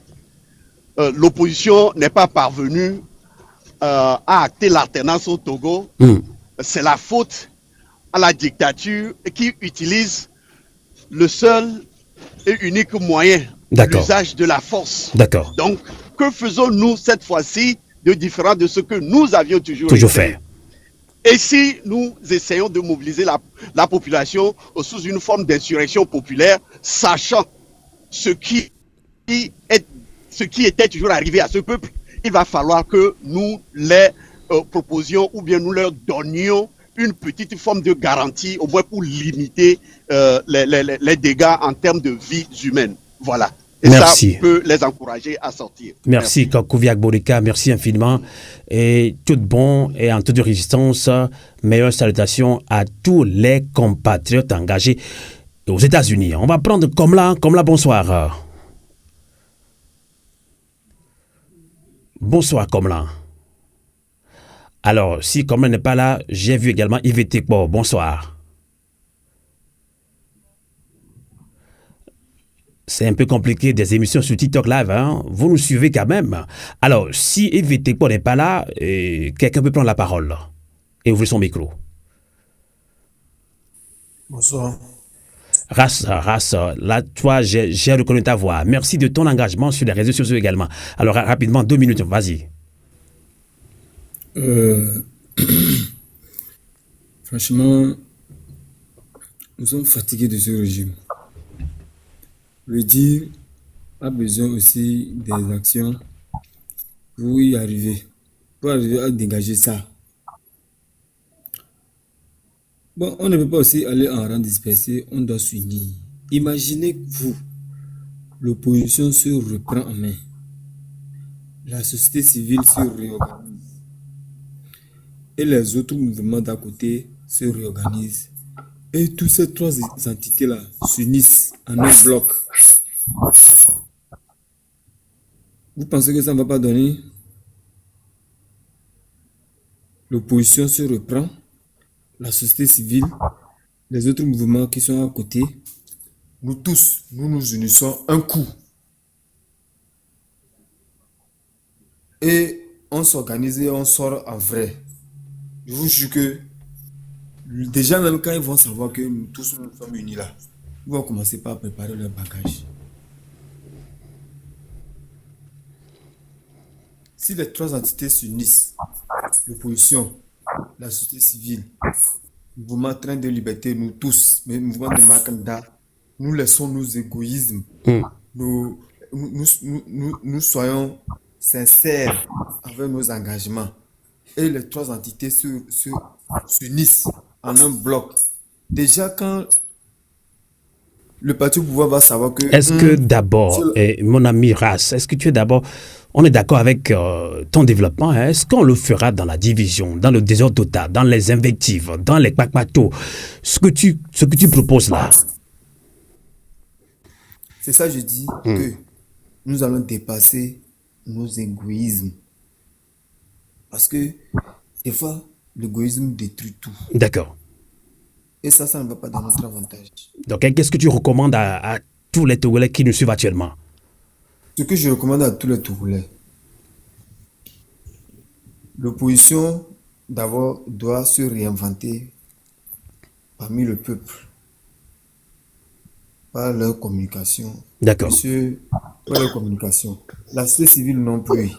Speaker 5: l'opposition n'est pas parvenue à acter l'alternance au Togo, c'est la faute à la dictature qui utilise le seul et unique moyen, l'usage de la force. Donc, que faisons-nous cette fois-ci de différent de ce que nous avions toujours fait? Et si nous essayons de mobiliser la population sous une forme d'insurrection populaire, sachant ce qui était toujours arrivé à ce peuple, il va falloir que nous les proposions ou bien nous leur donnions une petite forme de garantie, au moins pour limiter les dégâts en termes de vies humaines. Voilà. Et
Speaker 2: merci.
Speaker 5: Ça peut les encourager à sortir.
Speaker 2: Merci Kokoviak Borika, merci infiniment. Et tout bon et en toute résistance, meilleures salutations à tous les compatriotes engagés aux États-Unis. On va prendre Komla, bonsoir. Bonsoir Komla. Alors, si Komla n'est pas là, j'ai vu également Yves Tekbo. Bonsoir. C'est un peu compliqué des émissions sur TikTok Live, hein? Vous nous suivez quand même. Alors, si Yves Tekbo n'est pas là, quelqu'un peut prendre la parole et ouvrir son micro.
Speaker 6: Bonsoir.
Speaker 2: Race, là, toi, j'ai reconnu ta voix. Merci de ton engagement sur les réseaux sociaux également. Alors, rapidement, 2 minutes, vas-y.
Speaker 6: Franchement, nous sommes fatigués de ce régime. Le dire a besoin aussi des actions pour y arriver, pour arriver à dégager ça. Bon, on ne peut pas aussi aller en rang dispersé, on doit s'unir. Imaginez que vous, l'opposition se reprend en main. la société civile se réorganise et les autres mouvements d'à côté se réorganisent. Et toutes ces trois entités-là s'unissent en un bloc. Vous pensez que ça ne va pas donner? L'opposition se reprend, la société civile, les autres mouvements qui sont à côté, nous tous, nous nous unissons un coup. Et on s'organise et on sort en vrai. Je vous jure que déjà même quand ils vont savoir que nous tous nous sommes unis là, ils vont commencer par préparer leur bagage. Si les trois entités s'unissent, l'opposition, la société civile, le mouvement Train de Liberté, nous tous, le mouvement de Makanda, nous laissons nos égoïsmes, nous soyons sincères avec nos engagements. Et les trois entités s'unissent en un bloc. Déjà, quand le parti au pouvoir va savoir que...
Speaker 2: Est-ce que d'abord, mon ami Ras, est-ce que tu es d'abord... On est d'accord avec ton développement. Hein? Est-ce qu'on le fera dans la division, dans le désordre total, dans les invectives, dans les kpakpatos? Ce que tu proposes là.
Speaker 6: C'est ça, je dis que nous allons dépasser nos égoïsmes. Parce que des fois, l'égoïsme détruit tout.
Speaker 2: D'accord.
Speaker 6: Et ça ne va pas dans notre avantage.
Speaker 2: Donc, qu'est-ce que tu recommandes à tous les Togolais qui nous suivent actuellement?
Speaker 6: Ce que je recommande à tous les Togolais, l'opposition d'abord doit se réinventer parmi le peuple, par leur communication.
Speaker 2: D'accord.
Speaker 6: Par leur communication. La société civile non plus.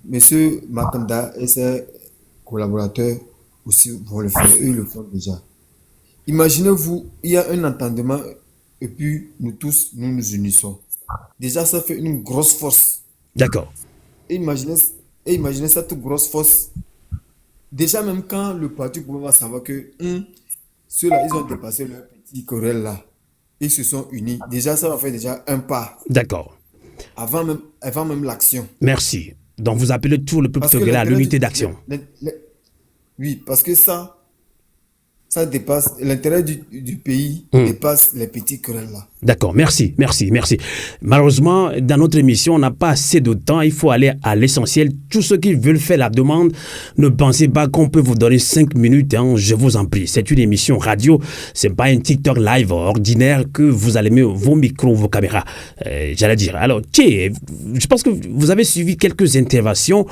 Speaker 6: Monsieur Makanda et ses collaborateurs aussi vont le faire. Eux le font déjà. Imaginez-vous, il y a un entendement et puis nous tous, nous nous unissons. Déjà, ça fait une grosse force.
Speaker 2: D'accord.
Speaker 6: Et imaginez cette grosse force. Déjà, même quand le parti va savoir que ceux-là, ils ont dépassé leur petit querelle là. Ils se sont unis. Déjà, ça va faire déjà un pas.
Speaker 2: D'accord.
Speaker 6: Avant même l'action.
Speaker 2: Merci. Donc, vous appelez tout le peuple togolais à l'unité d'action.
Speaker 6: Oui, parce que ça dépasse, l'intérêt du pays dépasse les petits querelles là.
Speaker 2: D'accord, merci. Malheureusement, dans notre émission, on n'a pas assez de temps. Il faut aller à l'essentiel. Tous ceux qui veulent faire la demande, ne pensez pas qu'on peut vous donner 5 minutes. Hein, je vous en prie. C'est une émission radio. Ce n'est pas un TikTok live ordinaire que vous allez mettre vos micros, vos caméras. J'allais dire. Alors, je pense que vous avez suivi quelques interventions.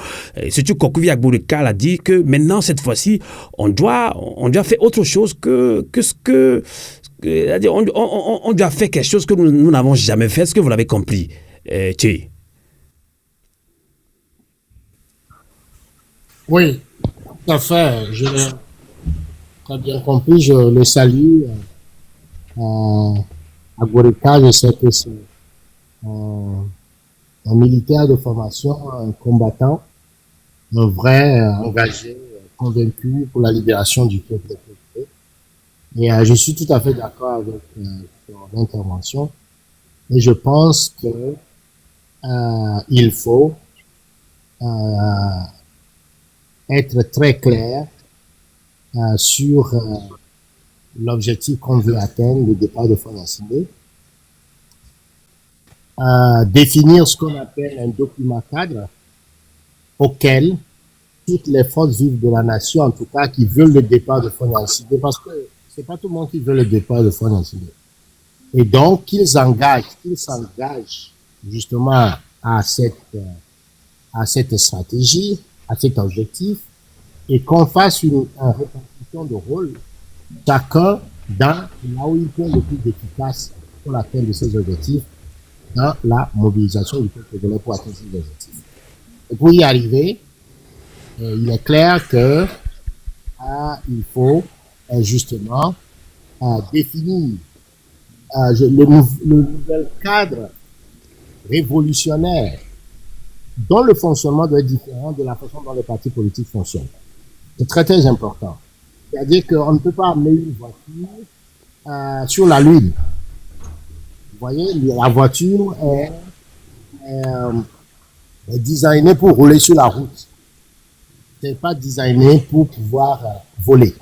Speaker 2: Surtout Kokuvi Agboureka a dit que maintenant, cette fois-ci, on doit faire autre chose que ce que... On doit faire quelque chose que nous n'avons jamais fait. Est-ce que vous l'avez compris, Thierry?
Speaker 3: Oui, tout à fait. Je l'ai très bien compris. Je le salue. Agboureka, je sais que c'est un militaire de formation, un combattant, un vrai engagé, convaincu pour la libération du peuple. Et je suis tout à fait d'accord avec son intervention. Et je pense que il faut être très clair sur l'objectif qu'on veut atteindre, le départ de fonds nationaux. Définir ce qu'on appelle un document cadre auquel toutes les forces vives de la nation, en tout cas, qui veulent le départ de fonds nationaux, parce que c'est pas tout le monde qui veut le départ de fonds nationaux. Et donc, qu'ils s'engagent justement à cette stratégie, à cet objectif, et qu'on fasse une répartition de rôle, chacun dans là où il peut être le plus efficace pour l'atteinte de ces objectifs, dans la mobilisation du peuple congolais pour atteindre ces objectifs. Et pour y arriver, il est clair que il faut justement définir le nouvel cadre révolutionnaire dont le fonctionnement doit être différent de la façon dont les partis politiques fonctionnent. C'est très très important. C'est-à-dire qu'on ne peut pas amener une voiture sur la Lune. Vous voyez, la voiture est designé pour rouler sur la route. C'est pas designé pour pouvoir voler.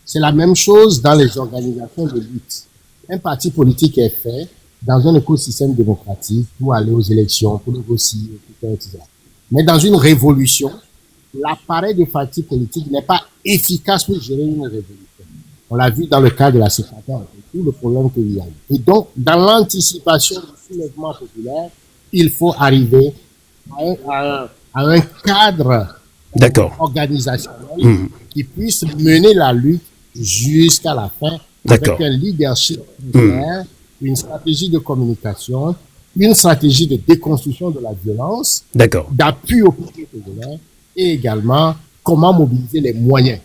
Speaker 3: C'est la même chose dans les organisations de lutte. Un parti politique est fait dans un écosystème démocratique pour aller aux élections, pour négocier, etc. Mais dans une révolution, l'appareil de parti politique n'est pas efficace pour gérer une révolution. On l'a vu dans le cas de la sécurité, tout le problème qu'il y a. Et donc, dans l'anticipation du soulèvement populaire, il faut arriver à un cadre organisationnel qui puisse mener la lutte jusqu'à la fin avec un leadership clair, une stratégie de communication, une stratégie de déconstruction de la violence, d'appui au peuple congolais et également comment mobiliser les moyens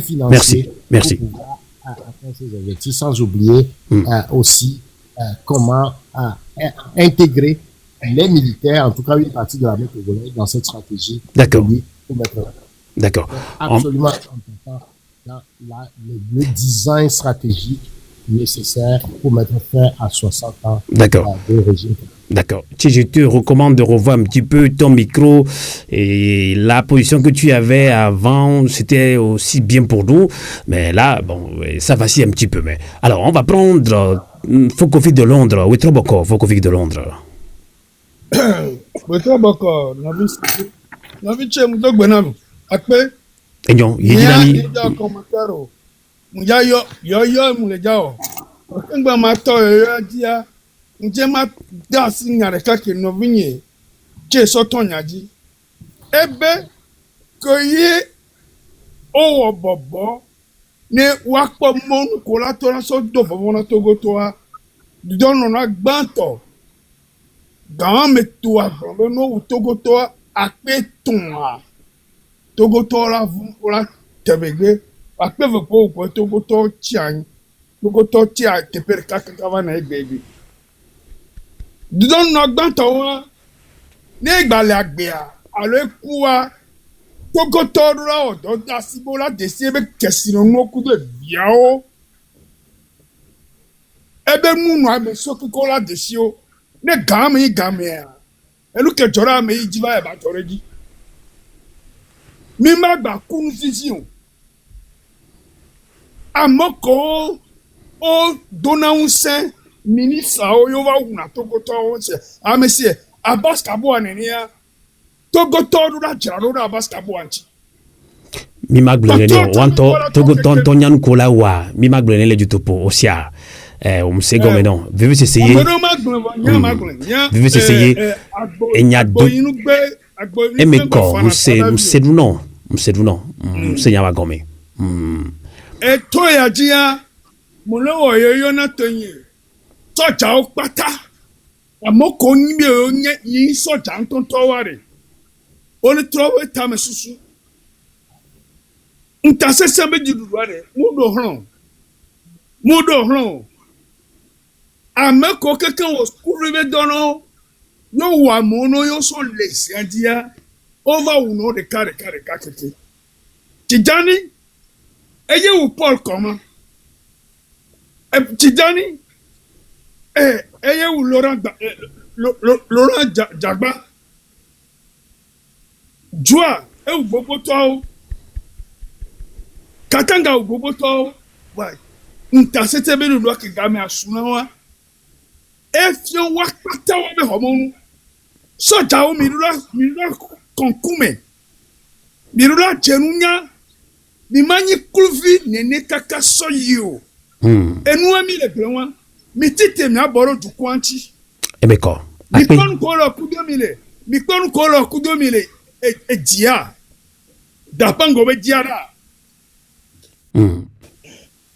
Speaker 3: financiers pour pouvoir atteindre ces objectifs, sans oublier aussi comment intégrer les militaires, en tout cas une partie de l'armée congolaise, dans cette stratégie.
Speaker 2: D'accord.
Speaker 3: Absolument important dans le design stratégique nécessaire pour mettre fin à 60 ans de régime.
Speaker 2: D'accord. Je te recommande de revoir un petit peu ton micro et la position que tu avais avant, c'était aussi bien pour nous, mais là, bon, ça vacille un petit peu. Mais alors, on va prendre Fokofi de Londres, Witroboko, Fokofi de Londres.
Speaker 7: Witroboko, Navi Chemuto Gbenam, Akpe.
Speaker 2: Enyon, Yedinami.
Speaker 7: Yo mulejao. Okengba mato yo dia. Njema dasi nyare kake no vinye. Che sotonyaji. Ebe koye owo bobo ne wakpo monu kola to na so do bobo na togo to a. Dono na gbanto. Gan me to a bobo no togo to a akpe ton a. Togo to la vu ola tebege. Akpe vepo ko togo to chian. Togo to chia teper kaka kavana egbebi. Didon no gbanto wa ne gbale agbe a alo eku wa togo to ra odo da sibo la desi ebe kesino no ku de biao ebe munu ame sokiko la desi o ne game a elu ke jora me jiva e ba toreji mi ma gba kunu sisi o amoko o dona unse ministre oyo va una togoto onse amesie Abbas Kabo anenia togoto la jaro na Abbas Kabo anchi
Speaker 2: mi maglene wanto togoto tonyan kola wa mi maglene le jutopo osia umsego menon vive s'essayer vive s'essayer enya do emeko mseduno msenya wa gome
Speaker 7: eto ya dia mulo yo na tonye soja o pata amoko nbi onye yin soja ntonto ware oni trowe ta mesusu nta sese be jidu ware mudo hron ameko keke wo skuru dono no wa mono yo so lesi adia over uno de kare kakete Tijani eye wu Paul koma Tijani eye wu Laurent Jagba Joa wu gbogbo to Katanga wu gbogbo to wa nta sete be lu ke ga me asuna wa fion wa pata wa be homo soja o mirula konkume mirula jenunya mi manyi kulvi nene kaka soyo enu ami le grenwa mi tite mi aboro du kwanchi
Speaker 2: emeko
Speaker 7: mi kon ko lo kudo mile e dia da pango be diara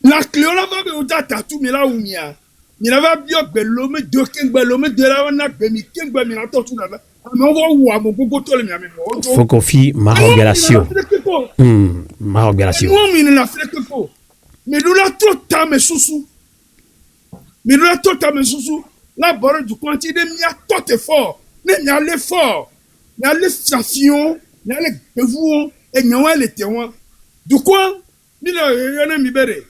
Speaker 7: la cleola va be uta tatu mi la umia mi la va bio gbelo me do kengbelo me de la na gbe mi kengbe mi na to tu na mais on va où à mon gogo to le mi ami
Speaker 2: faut qu'on fi marogration marogration
Speaker 7: moi mi na freke po mais lula tota me susu la bord du quanti de mi a tot fort ne mi aller fort mi aller station mi aller bevu et mi wa le tewa du quoi mi le na mi bere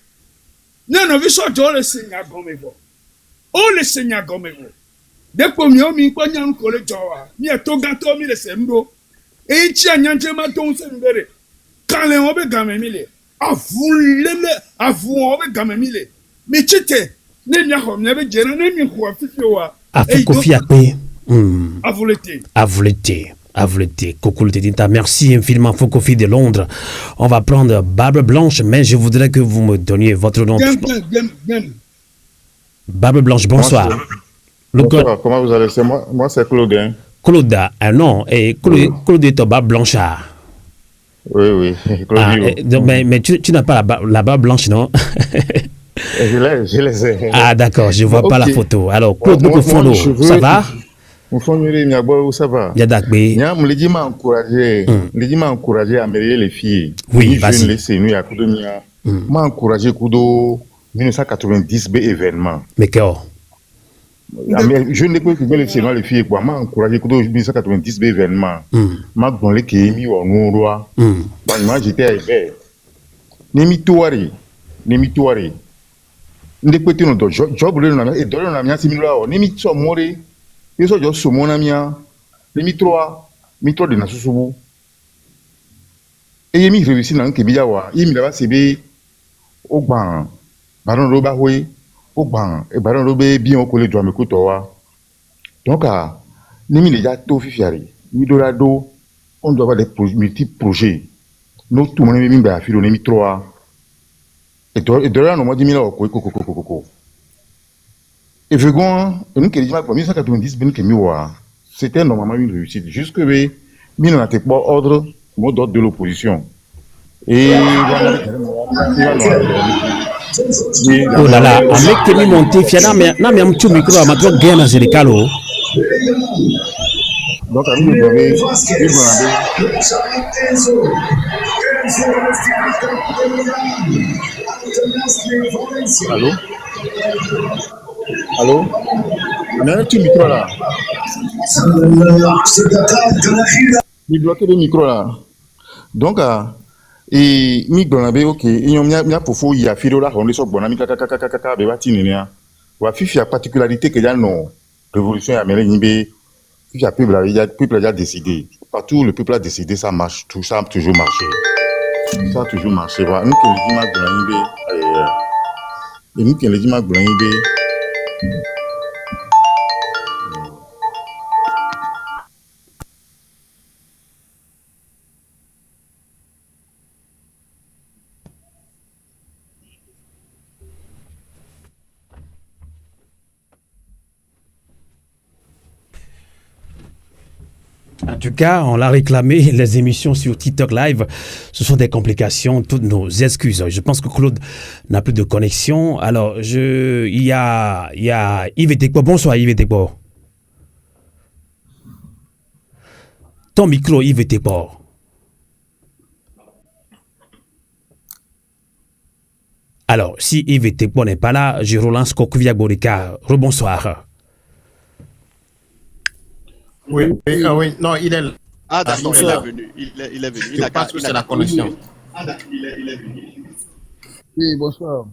Speaker 7: na no vi so jo le senya gomego o le senya gomego Depo mi o mi kwa nyam kole jowa. Mi eto gato mi le semdo. E chi anyanje ma ton se mbere. Kale obe game mi le. Avu obe game mi le. Mi chite. Ne mi ho ne be jena ne mi ho afifi wa.
Speaker 2: Afu Kofi Akpe.
Speaker 7: Avulete.
Speaker 2: Avulete. Kokulete Dinta. Merci infiniment, Fokofi de Londres. On va prendre Barbe Blanche, mais je voudrais que vous me donniez votre nom. Barbe Blanche, bonsoir.
Speaker 8: Bonsoir, comment vous allez? C'est moi c'est Claude. Hein?
Speaker 2: Claude, non, et Claude est Barbe Blanchard.
Speaker 8: Oui, Claude.
Speaker 2: Mais tu n'as pas la barbe blanche, non?
Speaker 8: Je les ai.
Speaker 2: Ah, d'accord, je ne vois pas la photo. Alors, Claude, ça va?
Speaker 8: Ça va.
Speaker 2: Yadakbe.
Speaker 8: Il m'a encouragé à marier les filles.
Speaker 2: Oui, vas-y.
Speaker 8: M'a encouragé Kudo 1990 B événement.
Speaker 2: Mais quoi?
Speaker 8: Je ne peux que les filles. M'a encouragé Kudo 1990 B événement. M'a donné qui est mis au roi. Moi, j'étais à Hébert. Nemi Touari. Ndekpeti no job le na e dole na mia simila o nemi tso more yeso jo somo na mia nemi mitro de na susubu e yemi réussi na nke biya wa yimi da ba sebe ogban baron ro ba hoye ogban e baron ro be bi on ko le do me ko to wa donc nemi le ja to fifiari mi do la do on doit avoir des multiples projets no tout mon nemi ba filo nemi 3 et de là, on m'a dit, et Vegon, nous qui disons, en 1990, c'était normalement une réussite. Jusque là, nous n'avons pas ordre, mot d'ordre de l'opposition. Et.
Speaker 2: Oh là là, avec qui est monté, fiana, mais non, mais un petit micro, à ma tour, gain à Zerikalo.
Speaker 8: Donc, à nous, Allô? On a un petit micro là. Il bloque le micro là. Donc, et mi donabe ok, et on a pour fou il y a filo là, on est sur bonami kaka bebati nenia. Wa fifi a particularité que y a non révolution américaine be, fifi a peuple a décidé. Partout le peuple a décidé, ça marche, tout ça a toujours marché. Ça a toujours marché. Voilà, nous qui les images et nous qui les images
Speaker 2: En tout cas, on l'a réclamé, les émissions sur TikTok Live, ce sont des complications, toutes nos excuses. Je pense que Claude n'a plus de connexion. Alors, il y a Yves Etekpo. Bonsoir Yves Etekpo. Ton micro, Yves Etekpo. Alors, si Yves Etekpo n'est pas là, je relance Kokuvia Borika. Rebonsoir.
Speaker 4: Oui, non, il est là.
Speaker 5: Ah, d'accord, il est venu. Il est venu.
Speaker 4: Je pense que c'est la connexion.
Speaker 5: Ah, d'accord, il est venu.
Speaker 3: Oui, bonsoir.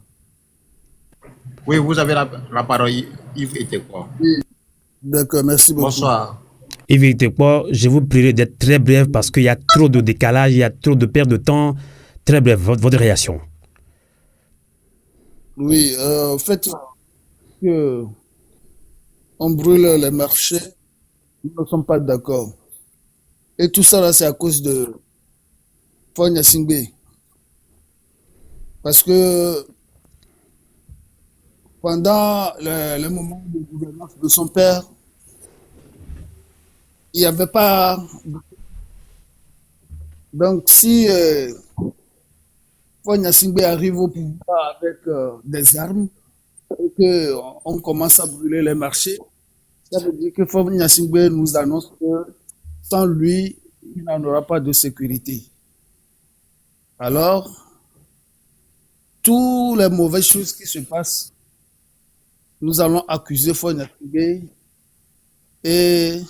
Speaker 4: Oui, vous avez la parole, Yves Etekpo.
Speaker 3: Oui. D'accord, merci beaucoup.
Speaker 4: Bonsoir.
Speaker 2: Yves Etekpo, je vous prierai d'être très bref parce qu'il y a trop de décalage, il y a trop de perte de temps. Très bref, votre réaction.
Speaker 3: Oui, en fait, on brûle les marchés. Nous ne sommes pas d'accord. Et tout ça, là, c'est à cause de Fonya Singbe. Parce que pendant le moment de gouvernance de son père, il n'y avait pas... Donc, si Fonya Singbe arrive au pouvoir avec des armes et qu'on commence à brûler les marchés, ça veut dire que Fonya Singbe nous annonce que sans lui, il n'en aura pas de sécurité. Alors, toutes les mauvaises choses qui se passent, nous allons accuser Fonya Singbe et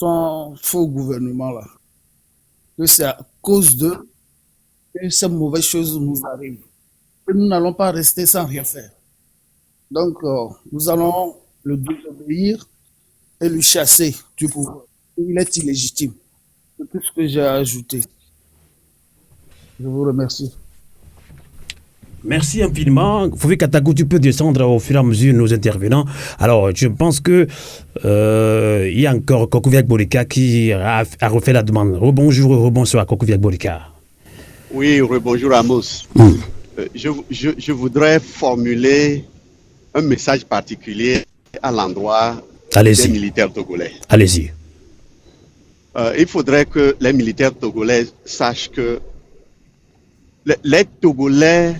Speaker 3: son faux gouvernement-là. Que c'est à cause d'eux que ces mauvaises choses nous arrivent. Et nous n'allons pas rester sans rien faire. Donc, nous allons le désobéir
Speaker 7: et le chasser du pouvoir. Il est illégitime. C'est tout ce que j'ai à ajouter. Je vous remercie.
Speaker 2: Merci infiniment. Fouvi Katakou, tu peux descendre au fur et à mesure nos intervenants. Alors, je pense que il y a encore Kokoviak Borika qui a refait la demande. Rebonjour, rebonsoir, Kokoviak Borika.
Speaker 5: Oui, rebonjour Amos. Je voudrais formuler un message particulier à l'endroit des militaires togolais.
Speaker 2: Allez-y.
Speaker 5: Il faudrait que les militaires togolais sachent que les Togolais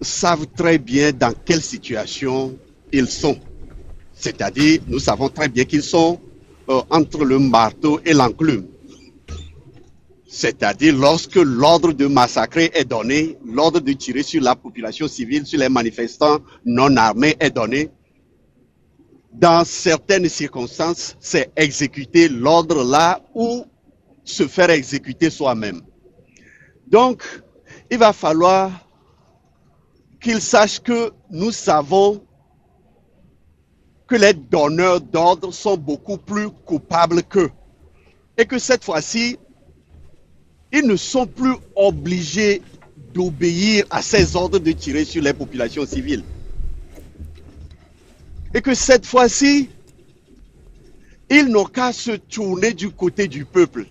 Speaker 5: savent très bien dans quelle situation ils sont. C'est-à-dire, nous savons très bien qu'ils sont entre le marteau et l'enclume. C'est-à-dire, lorsque l'ordre de massacrer est donné, l'ordre de tirer sur la population civile, sur les manifestants non armés est donné, dans certaines circonstances, c'est exécuter l'ordre là ou se faire exécuter soi-même. Donc, il va falloir qu'ils sachent que nous savons que les donneurs d'ordre sont beaucoup plus coupables qu'eux. Et que cette fois-ci, ils ne sont plus obligés d'obéir à ces ordres de tirer sur les populations civiles. Et que cette fois-ci, ils n'ont qu'à se tourner du côté du peuple.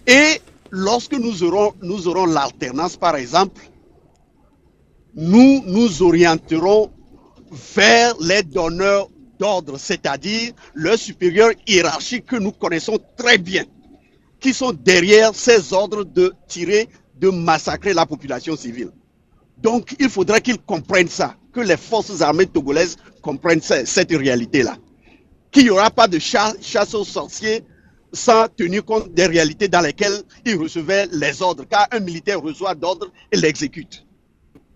Speaker 5: Et lorsque nous aurons l'alternance, par exemple, nous nous orienterons vers les donneurs d'ordre, c'est-à-dire leurs supérieurs hiérarchiques que nous connaissons très bien, qui sont derrière ces ordres de tirer, de massacrer la population civile. Donc, il faudrait qu'ils comprennent ça, que les forces armées togolaises comprennent cette réalité-là. Qu'il n'y aura pas de chasse aux sorciers sans tenir compte des réalités dans lesquelles ils recevaient les ordres, car un militaire reçoit d'ordre et l'exécute.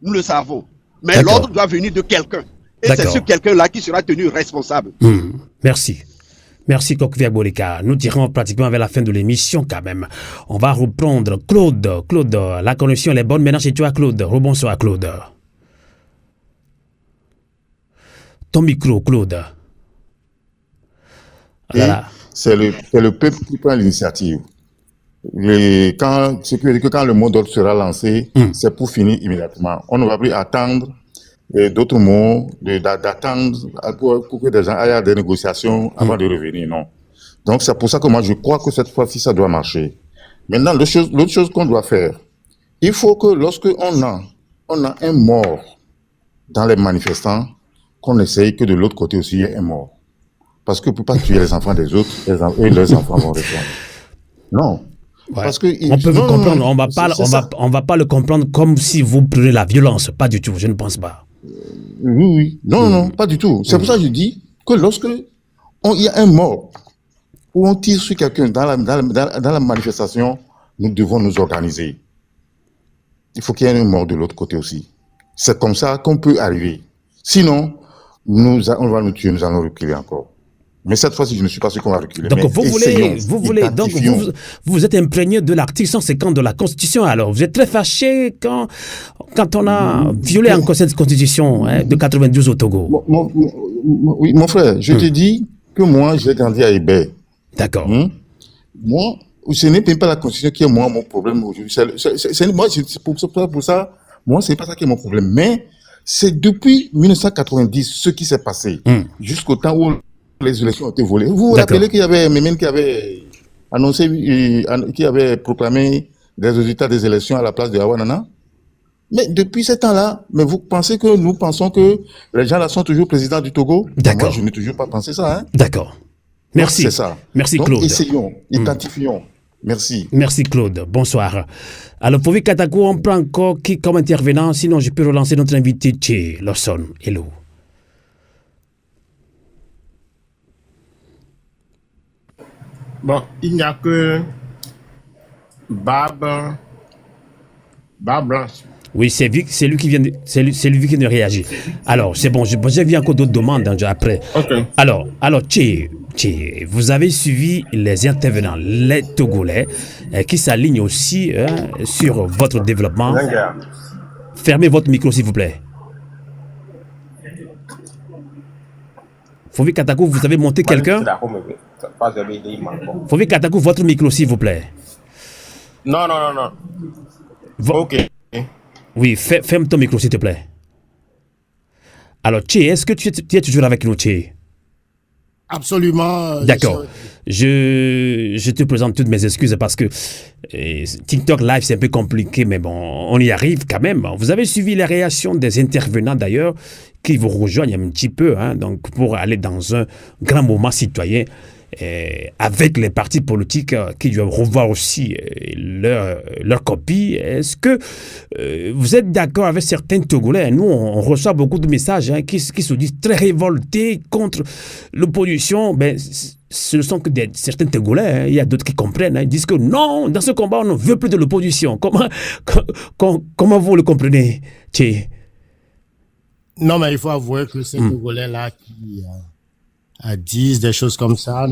Speaker 5: Nous le savons. Mais l'ordre doit venir de quelqu'un. Et c'est ce quelqu'un-là qui sera tenu responsable.
Speaker 2: Merci. Merci Kokoviak Borika. Nous tirons pratiquement vers la fin de l'émission quand même. On va reprendre Claude. Claude, la connexion elle est bonne. Maintenant chez toi Claude. Rebonsoir Claude. Ton micro Claude.
Speaker 8: Voilà. C'est le peuple qui prend l'initiative. Ce qui veut dire que quand le mot d'ordre sera lancé, c'est pour finir immédiatement. On ne va plus attendre d'autres mots, d'attendre pour que des gens aillent à des négociations avant de revenir, non. Donc c'est pour ça que moi je crois que cette fois-ci ça doit marcher. Maintenant, l'autre chose qu'on doit faire, il faut que lorsque on a un mort dans les manifestants, qu'on essaye que de l'autre côté aussi il y ait un mort. Parce que pour pas tuer les enfants des autres, leurs enfants vont répondre. Non.
Speaker 2: Ouais. Parce que on peut vous comprendre, on va pas le comprendre comme si vous prenez la violence, pas du tout, je ne pense pas.
Speaker 8: Oui. Non, pas du tout. C'est pour ça que je dis que lorsque il y a un mort, ou on tire sur quelqu'un dans la manifestation, nous devons nous organiser. Il faut qu'il y ait un mort de l'autre côté aussi. C'est comme ça qu'on peut arriver. Sinon, on va nous tuer, nous allons reculer encore. Mais cette fois-ci, je ne suis pas sûr qu'on va reculer.
Speaker 2: Donc vous êtes imprégné de l'article 150 de la Constitution. Alors, vous êtes très fâché quand on a violé encore cette Constitution de 92 au Togo.
Speaker 8: Oui, mon frère, je te dis que moi, j'ai grandi à Hébert.
Speaker 2: D'accord.
Speaker 8: Moi, ce n'est même pas la Constitution qui est mon problème aujourd'hui. Pour ça, moi, c'est pas ça qui est mon problème. Mais c'est depuis 1990 ce qui s'est passé jusqu'au temps où les élections ont été volées. Vous vous rappelez qu'il y avait Mémène qui avait annoncé, qui avait proclamé des résultats des élections à la place de Awanana? Mais depuis ce temps-là, mais vous pensez que nous pensons que les gens là sont toujours présidents du Togo?
Speaker 2: D'accord.
Speaker 8: Moi, je n'ai toujours pas pensé ça. Hein?
Speaker 2: D'accord. Merci.
Speaker 8: C'est ça.
Speaker 2: Merci
Speaker 8: donc,
Speaker 2: Claude.
Speaker 8: Essayons, identifions. Merci.
Speaker 2: Merci Claude. Bonsoir. Alors, pour Katako, on prend encore qui comme intervenant? Sinon, je peux relancer notre invité Tché Lawson. Hello.
Speaker 3: Bon, il n'y a que Barbe Blanche.
Speaker 2: Oui, c'est lui qui vient de réagir. Alors, c'est bon, j'ai vu encore d'autres demandes après.
Speaker 3: Okay.
Speaker 2: Alors, Tché, vous avez suivi les intervenants, les Togolais, qui s'alignent aussi sur votre développement. Fermez votre micro, s'il vous plaît. Fovi Katakou, vous avez monté quelqu'un? Fovi Katakou, votre micro, s'il vous plaît.
Speaker 4: Non. Ok.
Speaker 2: Oui, ferme ton micro, s'il te plaît. Alors, Tché, est-ce que tu es toujours avec nous, Tché?
Speaker 3: Absolument.
Speaker 2: D'accord. Je te présente toutes mes excuses parce que TikTok Live, c'est un peu compliqué, mais bon, on y arrive quand même. Vous avez suivi les réactions des intervenants d'ailleurs qui vous rejoignent un petit peu, hein, donc pour aller dans un grand moment citoyen avec les partis politiques qui doivent revoir aussi leur copie. Est-ce que vous êtes d'accord avec certains Togolais? Nous, on reçoit beaucoup de messages qui se disent très révoltés contre l'opposition. Ben, ce ne sont que certains Togolais. Hein. Il y a d'autres qui comprennent. Hein. Ils disent que non, dans ce combat, on ne veut plus de l'opposition. Comment vous le comprenez, Tché?
Speaker 3: Non, mais il faut avouer que ces Togolais-là qui disent des choses comme ça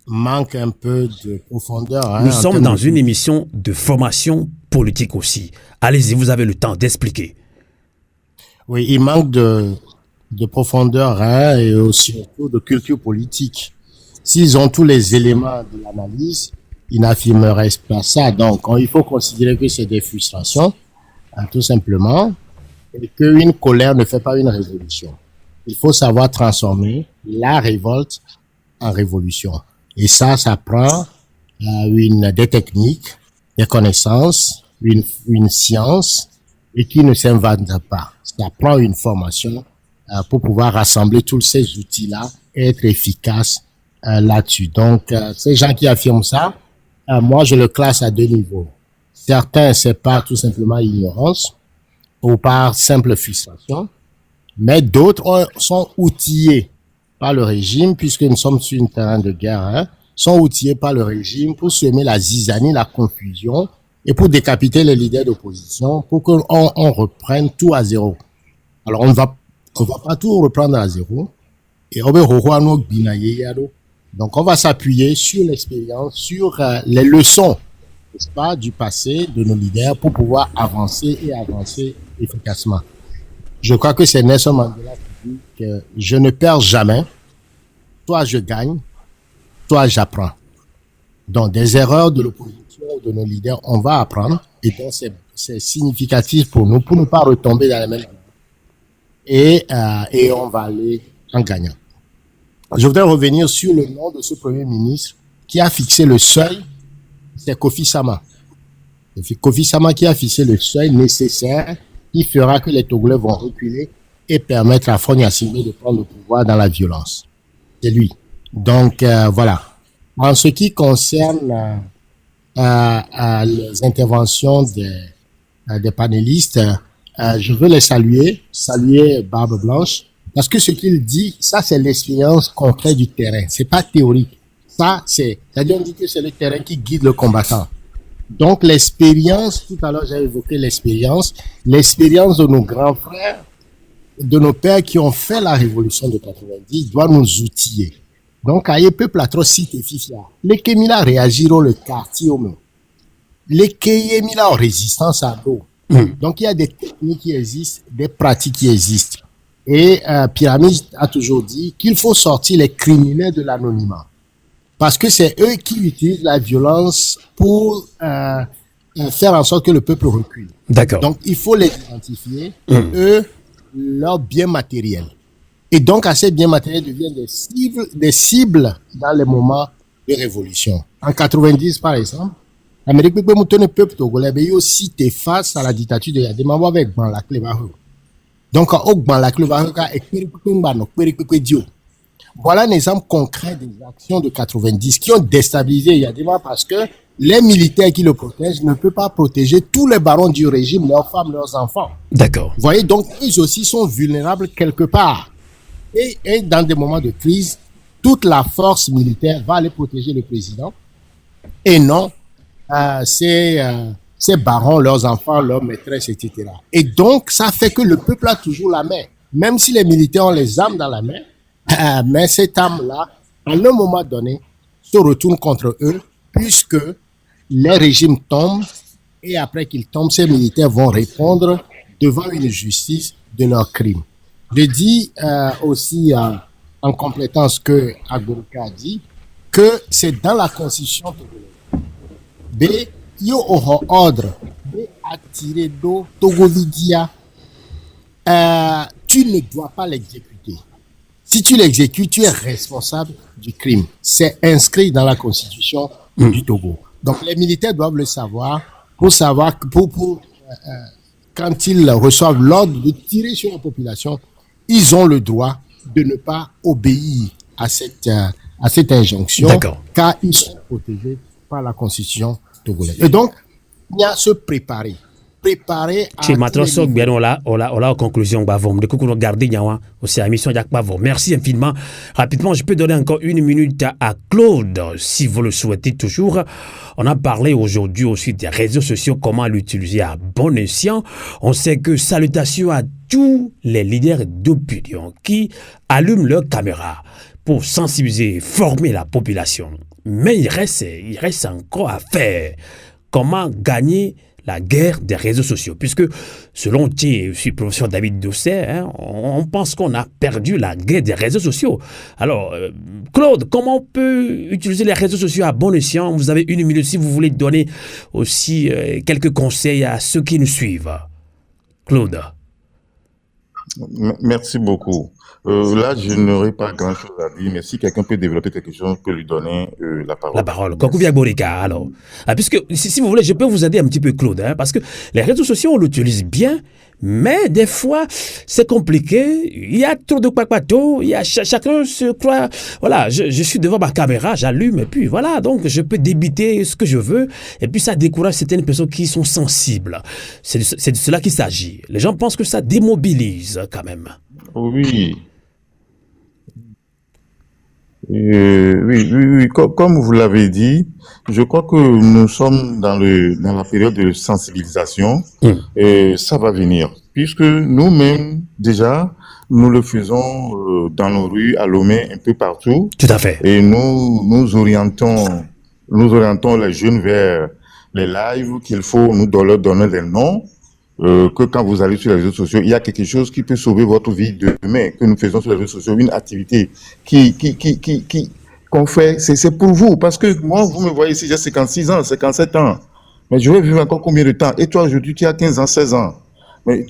Speaker 3: manquent un peu de profondeur. Hein,
Speaker 2: nous sommes dans une émission de formation politique aussi. Allez-y, vous avez le temps d'expliquer.
Speaker 3: Oui, il manque de profondeur hein, et aussi surtout de culture politique. S'ils ont tous les éléments de l'analyse, ils n'affirmeraient pas ça. Donc, il faut considérer que c'est des frustrations, hein, tout simplement, et qu'une colère ne fait pas une révolution. Il faut savoir transformer la révolte en révolution. Et ça prend des techniques, des connaissances, une science, et qui ne s'invente pas. Ça prend une formation pour pouvoir rassembler tous ces outils-là et être efficace là-dessus. Donc, ces gens qui affirment ça, moi, je le classe à deux niveaux. Certains, c'est par tout simplement ignorance ou par simple frustration, mais d'autres sont outillés par le régime, puisque nous sommes sur un terrain de guerre, hein, sont outillés par le régime pour semer la zizanie, la confusion, et pour décapiter les leaders d'opposition, pour qu'on reprenne tout à zéro. Alors, on va pas tout reprendre à zéro, et donc on va s'appuyer sur l'expérience, sur les leçons, n'est-ce pas, du passé de nos leaders pour pouvoir avancer efficacement. Je crois que c'est Nelson Mandela qui dit que je ne perds jamais, soit je gagne, soit j'apprends. Donc, des erreurs de l'opposition ou de nos leaders, on va apprendre, et donc c'est significatif pour nous, pour ne pas retomber dans la même et on va aller en gagnant. Je voudrais revenir sur le nom de ce Premier ministre qui a fixé le seuil, c'est Kofi Sama. C'est Kofi Sama qui a fixé le seuil nécessaire qui fera que les Togolais vont reculer et permettre à Faure Gnassingbé de prendre le pouvoir dans la violence. C'est lui. Donc, voilà. En ce qui concerne les interventions des panélistes, je veux les saluer Barbe Blanche, parce que ce qu'il dit, ça c'est l'expérience concrète du terrain, c'est pas théorique. C'est-à-dire on dit que c'est le terrain qui guide le combattant. Donc l'expérience, tout à l'heure j'ai évoqué l'expérience de nos grands frères, de nos pères qui ont fait la révolution de 90 doit nous outiller. Donc aïe peuple a trop cité fifia. Les Kémila réagiront le quartier au même. Les Kémila en résistance à l'eau. Donc il y a des techniques qui existent, des pratiques qui existent. Et Pyramide a toujours dit qu'il faut sortir les criminels de l'anonymat. Parce que c'est eux qui utilisent la violence pour faire en sorte que le peuple recule.
Speaker 2: D'accord.
Speaker 3: Donc il faut les identifier, eux, leurs biens matériels. Et donc, à ces biens matériels deviennent des cibles dans les moments de révolution. En 90, par exemple, l'Amérique peut monter peuple togolais, mais aussi t'es face à la dictature de Yadema avec Banlak Lebaho. Donc, au Banlak Lebaho, voilà un exemple concret des actions de 90 qui ont déstabilisé Yadema parce que les militaires qui le protègent ne peuvent pas protéger tous les barons du régime, leurs femmes, leurs enfants.
Speaker 2: D'accord.
Speaker 3: Vous voyez, donc, ils aussi sont vulnérables quelque part. Et dans des moments de crise, toute la force militaire va aller protéger le président et non ces barons, leurs enfants, leurs maîtresses, etc. Et donc, ça fait que le peuple a toujours la main. Même si les militaires ont les armes dans la main, mais cette arme-là, à un moment donné, se retourne contre eux puisque les régimes tombent et après qu'ils tombent, ces militaires vont répondre devant une justice de leurs crimes. Je dis aussi en complétant ce que Agboruka a dit, que c'est dans la constitution togolaise. B, yo aura ordre de attirer d'eau Togolidia. Tu ne dois pas l'exécuter. Si tu l'exécutes, tu es responsable du crime. C'est inscrit dans la constitution du Togo. Donc les militaires doivent le savoir pour savoir que quand ils reçoivent l'ordre de tirer sur la population, ils ont le droit de ne pas obéir à cette injonction, car ils sont protégés par la constitution togolaise. Et donc, il y a à se préparer à...
Speaker 2: En conclusion, merci infiniment. Rapidement, je peux donner encore 1 minute à Claude, si vous le souhaitez toujours. On a parlé aujourd'hui aussi des réseaux sociaux, comment l'utiliser à bon escient. On sait que salutations à tous les leaders d'opinion qui allument leurs caméras pour sensibiliser, former la population. Mais il reste encore à faire. Comment gagner la guerre des réseaux sociaux, puisque selon le professeur David Doucet, on pense qu'on a perdu la guerre des réseaux sociaux. Alors, Claude, comment on peut utiliser les réseaux sociaux à bon escient? Vous avez 1 minute si vous voulez donner aussi quelques conseils à ceux qui nous suivent. Claude.
Speaker 8: Merci beaucoup. Là, je n'aurai pas grand-chose à dire, mais si quelqu'un peut développer quelque chose, je peux lui donner la parole.
Speaker 2: La parole. Kokuvia Borika, alors. Puisque, si vous voulez, je peux vous aider un petit peu, Claude, parce que les réseaux sociaux, on l'utilise bien, mais des fois, c'est compliqué. Il y a trop de papato, chacun se croit, voilà, je suis devant ma caméra, j'allume, et puis voilà, donc je peux débiter ce que je veux, et puis ça décourage certaines personnes qui sont sensibles. C'est de cela qu'il s'agit. Les gens pensent que ça démobilise, quand même.
Speaker 8: Oui. Oui. Comme vous l'avez dit, je crois que nous sommes dans la période de sensibilisation et ça va venir. Puisque nous-mêmes, déjà, nous le faisons dans nos rues, à Lomé, un peu partout.
Speaker 2: Tout à fait.
Speaker 8: Et nous orientons les jeunes vers les lives qu'il faut nous leur donner des noms. Que quand vous allez sur les réseaux sociaux, il y a quelque chose qui peut sauver votre vie demain, que nous faisons sur les réseaux sociaux, une activité qu'on fait, c'est pour vous, parce que moi, vous me voyez ici, j'ai 56 ans, 57 ans, mais je vais vivre encore combien de temps? Et toi, aujourd'hui, tu as 15 ans, 16 ans. Mais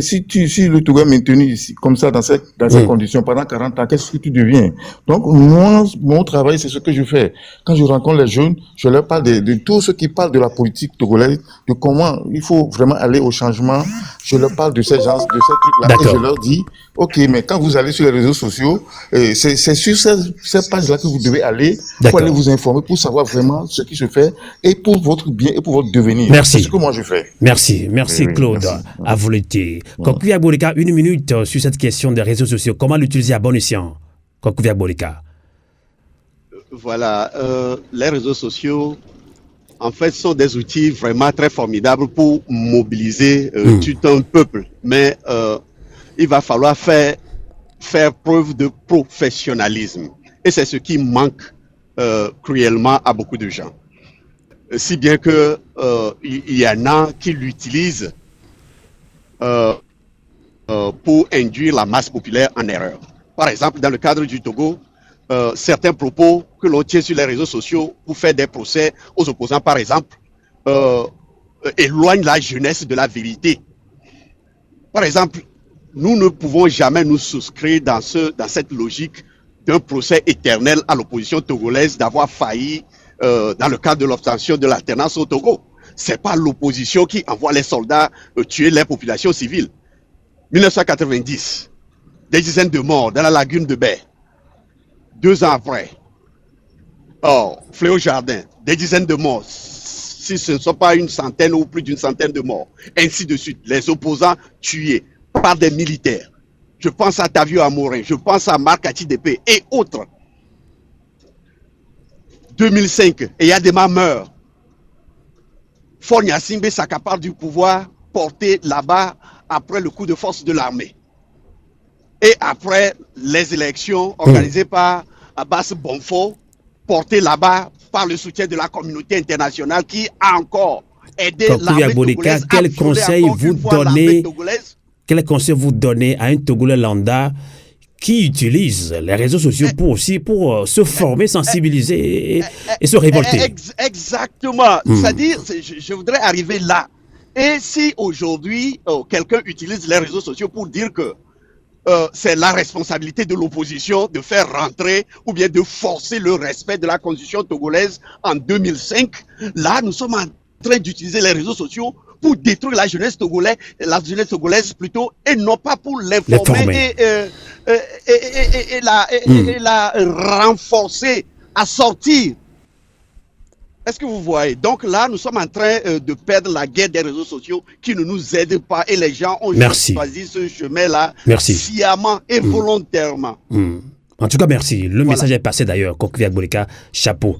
Speaker 8: si le Togo est maintenu ici, comme ça, dans ces conditions, pendant 40 ans, qu'est-ce que tu deviens? Donc, moi, mon travail, c'est ce que je fais. Quand je rencontre les jeunes, je leur parle de tout ce qui parle de la politique togolaise, de comment il faut vraiment aller au changement. Je leur parle de ces gens, de ces trucs-là. Et je leur dis, OK, mais quand vous allez sur les réseaux sociaux, c'est sur ces pages-là que vous devez aller pour aller vous informer, pour savoir vraiment ce qui se fait et pour votre bien et pour votre devenir.
Speaker 2: Merci.
Speaker 8: C'est ce que moi je fais.
Speaker 2: Merci, Claude. Merci. À vous l'été. Kokuvia Borika, 1 minute sur cette question des réseaux sociaux. Comment l'utiliser à bon escient? Kokuvia Borika.
Speaker 5: Voilà, les réseaux sociaux, en fait, sont des outils vraiment très formidables pour mobiliser tout un peuple. Mais il va falloir faire preuve de professionnalisme. Et c'est ce qui manque cruellement à beaucoup de gens. Si bien que il y en a qui l'utilisent pour induire la masse populaire en erreur. Par exemple, dans le cadre du Togo, certains propos que l'on tient sur les réseaux sociaux pour faire des procès aux opposants, par exemple, éloignent la jeunesse de la vérité. Par exemple, nous ne pouvons jamais nous souscrire dans cette logique d'un procès éternel à l'opposition togolaise d'avoir failli dans le cadre de l'obtention de l'alternance au Togo. C'est pas l'opposition qui envoie les soldats tuer les populations civiles. 1990, des dizaines de morts dans la lagune de Baie. 2 ans après, Fléau Jardin, des dizaines de morts. Si ce ne sont pas une centaine ou plus d'une centaine de morts, ainsi de suite. Les opposants tués par des militaires. Je pense à Tavio Amorin, je pense à Marc Atidépé et autres. 2005, Eyadema meurt. Faure Gnassingbé s'accapare du pouvoir porté là-bas après le coup de force de l'armée. Et après les élections organisées par Abbas Bonfo, portées là-bas par le soutien de la communauté internationale qui a encore aidé l'armée togolaise.
Speaker 2: Quel conseil vous donnez à un Togolais lambda qui utilisent les réseaux sociaux pour se former, sensibiliser et se révolter.
Speaker 5: Exactement. C'est-à-dire, je voudrais arriver là. Et si aujourd'hui, quelqu'un utilise les réseaux sociaux pour dire que c'est la responsabilité de l'opposition de faire rentrer ou bien de forcer le respect de la constitution togolaise en 2005, là, nous sommes en train d'utiliser les réseaux sociaux pour détruire la jeunesse togolaise plutôt, et non pas pour l'informer et la renforcer, à sortir. Est-ce que vous voyez? Donc là, nous sommes en train de perdre la guerre des réseaux sociaux qui ne nous aident pas, et les gens ont choisi ce chemin-là sciemment et volontairement.
Speaker 2: En tout cas, merci. Le message est passé d'ailleurs. Kokvia Bolika, chapeau.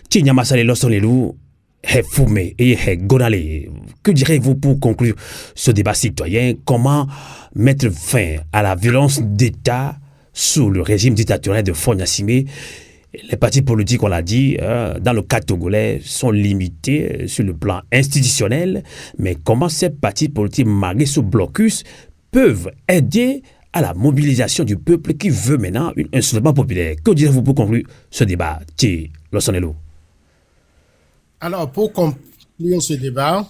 Speaker 2: Tinyama Salelo Sonelou, Fumé et Gonale. Que direz-vous pour conclure ce débat citoyen? Comment mettre fin à la violence d'État sous le régime dictatorial de Faure Gnassingbé? Les partis politiques, on l'a dit, dans le cas togolais, sont limités sur le plan institutionnel. Mais comment ces partis politiques, malgré ce blocus, peuvent aider à la mobilisation du peuple qui veut maintenant un soulèvement populaire? Que direz-vous pour conclure ce débat, Thierry Lossonello?
Speaker 3: Alors, pour conclure ce débat,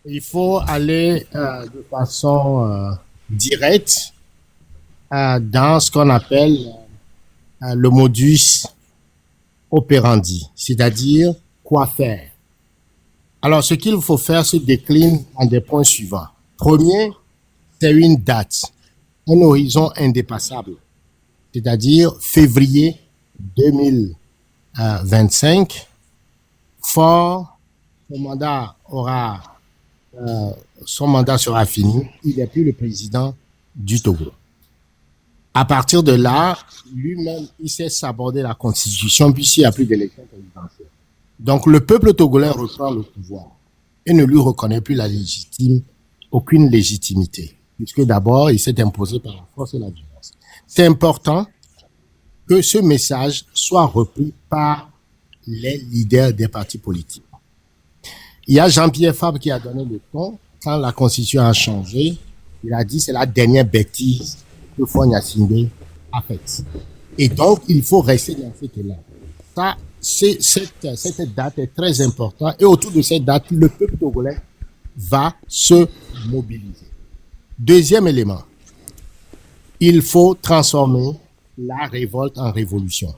Speaker 3: il faut aller de façon directe dans ce qu'on appelle le modus operandi, c'est-à-dire quoi faire. Alors, ce qu'il faut faire se décline en des points suivants. Premier, c'est une date, un horizon indépassable, c'est-à-dire février 2025. Faure, son mandat sera fini. Il n'est plus le président du Togo. À partir de là, lui-même, il sait s'aborder la Constitution puisqu'il n'y a plus d'élection présidentielle. Donc, le peuple togolais reprend le pouvoir et ne lui reconnaît plus aucune légitimité, puisque d'abord, il s'est imposé par la force et la violence. C'est important que ce message soit repris par les leaders des partis politiques. Il y a Jean-Pierre Fabre qui a donné le ton quand la Constitution a changé. Il a dit c'est la dernière bêtise que Faure Gnassingbé a faite. Et donc, il faut rester dans cette là. Ça, cette date est très importante. Et autour de cette date, le peuple togolais va se mobiliser. Deuxième élément, il faut transformer la révolte en révolution.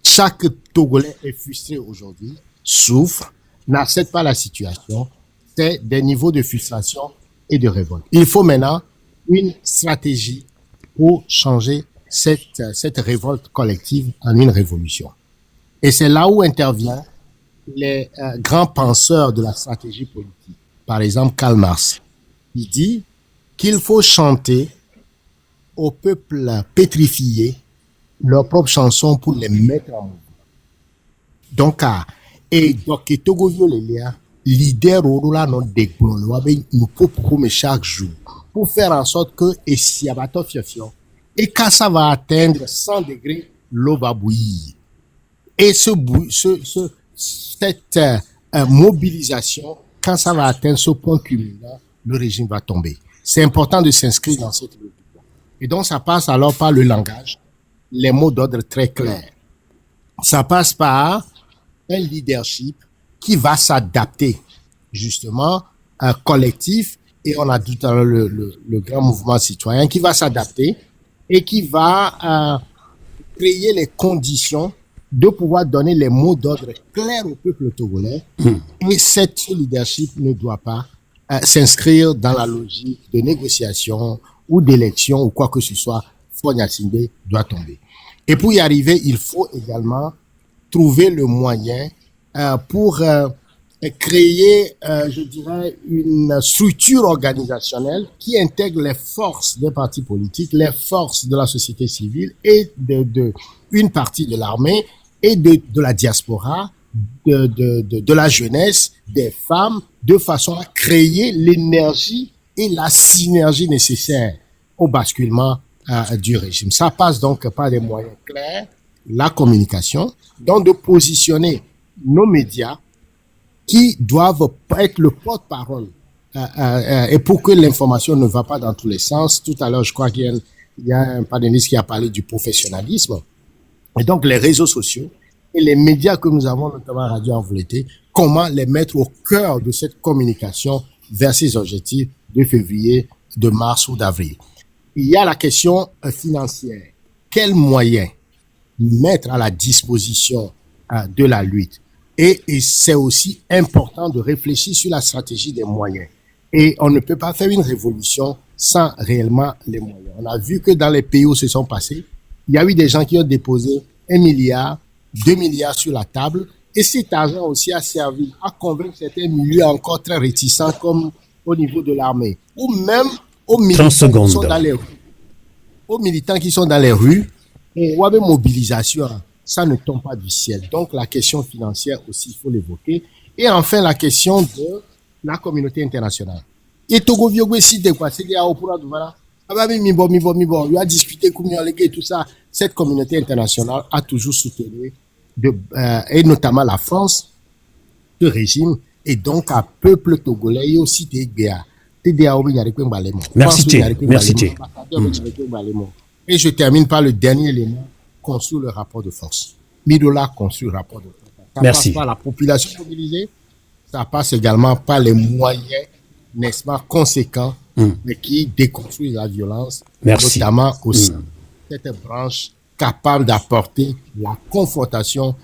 Speaker 3: Chaque Togolais est frustré aujourd'hui, souffre, n'accepte pas la situation. C'est des niveaux de frustration et de révolte. Il faut maintenant une stratégie pour changer cette révolte collective en une révolution. Et c'est là où interviennent les grands penseurs de la stratégie politique. Par exemple, Karl Marx. Il dit qu'il faut chanter au peuple pétrifié leurs propres chansons pour les mettre en mouvement. Donc, Togo Violelia, leader au là non déglon, nous pouvons chaque jour pour faire en sorte que si abato fiofio et quand ça va atteindre 100 degrés, l'eau va bouillir. Et cette mobilisation, quand ça va atteindre ce point culminant, le régime va tomber. C'est important de s'inscrire dans cette logique. Et donc, ça passe alors par le langage, les mots d'ordre très clairs. Ça passe par un leadership qui va s'adapter, justement, un collectif, et on a dit tout à l'heure le grand mouvement citoyen, qui va s'adapter et qui va créer les conditions de pouvoir donner les mots d'ordre clairs au peuple togolais. Et ce leadership ne doit pas s'inscrire dans la logique de négociation ou d'élection ou quoi que ce soit. Faure Gnassingbé doit tomber. Et pour y arriver, il faut également trouver le moyen pour créer, je dirais, une structure organisationnelle qui intègre les forces des partis politiques, les forces de la société civile et de une partie de l'armée et de la diaspora, de la jeunesse, des femmes, de façon à créer l'énergie et la synergie nécessaire au basculement du régime. Ça passe donc par des moyens clairs, la communication, donc de positionner nos médias qui doivent être le porte-parole et pour que l'information ne va pas dans tous les sens. Tout à l'heure, je crois qu'il il y a un panéliste qui a parlé du professionnalisme. Et donc, les réseaux sociaux et les médias que nous avons, notamment Radio Envolété, comment les mettre au cœur de cette communication vers ces objectifs de février, de mars ou d'avril. Il y a la question financière. Quels moyens mettre à la disposition de la lutte? Et c'est aussi important de réfléchir sur la stratégie des moyens. Et on ne peut pas faire une révolution sans réellement les moyens. On a vu que dans les pays où se sont passés, il y a eu des gens qui ont déposé 1 milliard, 2 milliards sur la table. Et cet argent aussi a servi à convaincre certains milieux encore très réticents, comme au niveau de l'armée, ou même aux militants qui sont dans les rues. Aux militants qui sont dans les rues, et ou avec mobilisation, ça ne tombe pas du ciel. Donc la question financière aussi, il faut l'évoquer. Et enfin, la question de la communauté internationale. Et Togo Viogwe si de quoi, c'est qu'il y a au pouvoir de voilà. Il a discuté et tout ça. Cette communauté internationale a toujours soutenu, et notamment la France, le régime, et donc un peuple togolais, et aussi TDA.
Speaker 2: Merci, Merci.
Speaker 3: Et je termine par le dernier élément, construire le rapport de force. Midola construit le rapport de force. Ça
Speaker 2: Merci.
Speaker 3: passe par la population mobilisée, ça passe également par les moyens, n'est-ce pas, conséquents, mais qui déconstruisent la violence,
Speaker 2: Merci.
Speaker 3: notamment aussi cette branche capable d'apporter la confrontation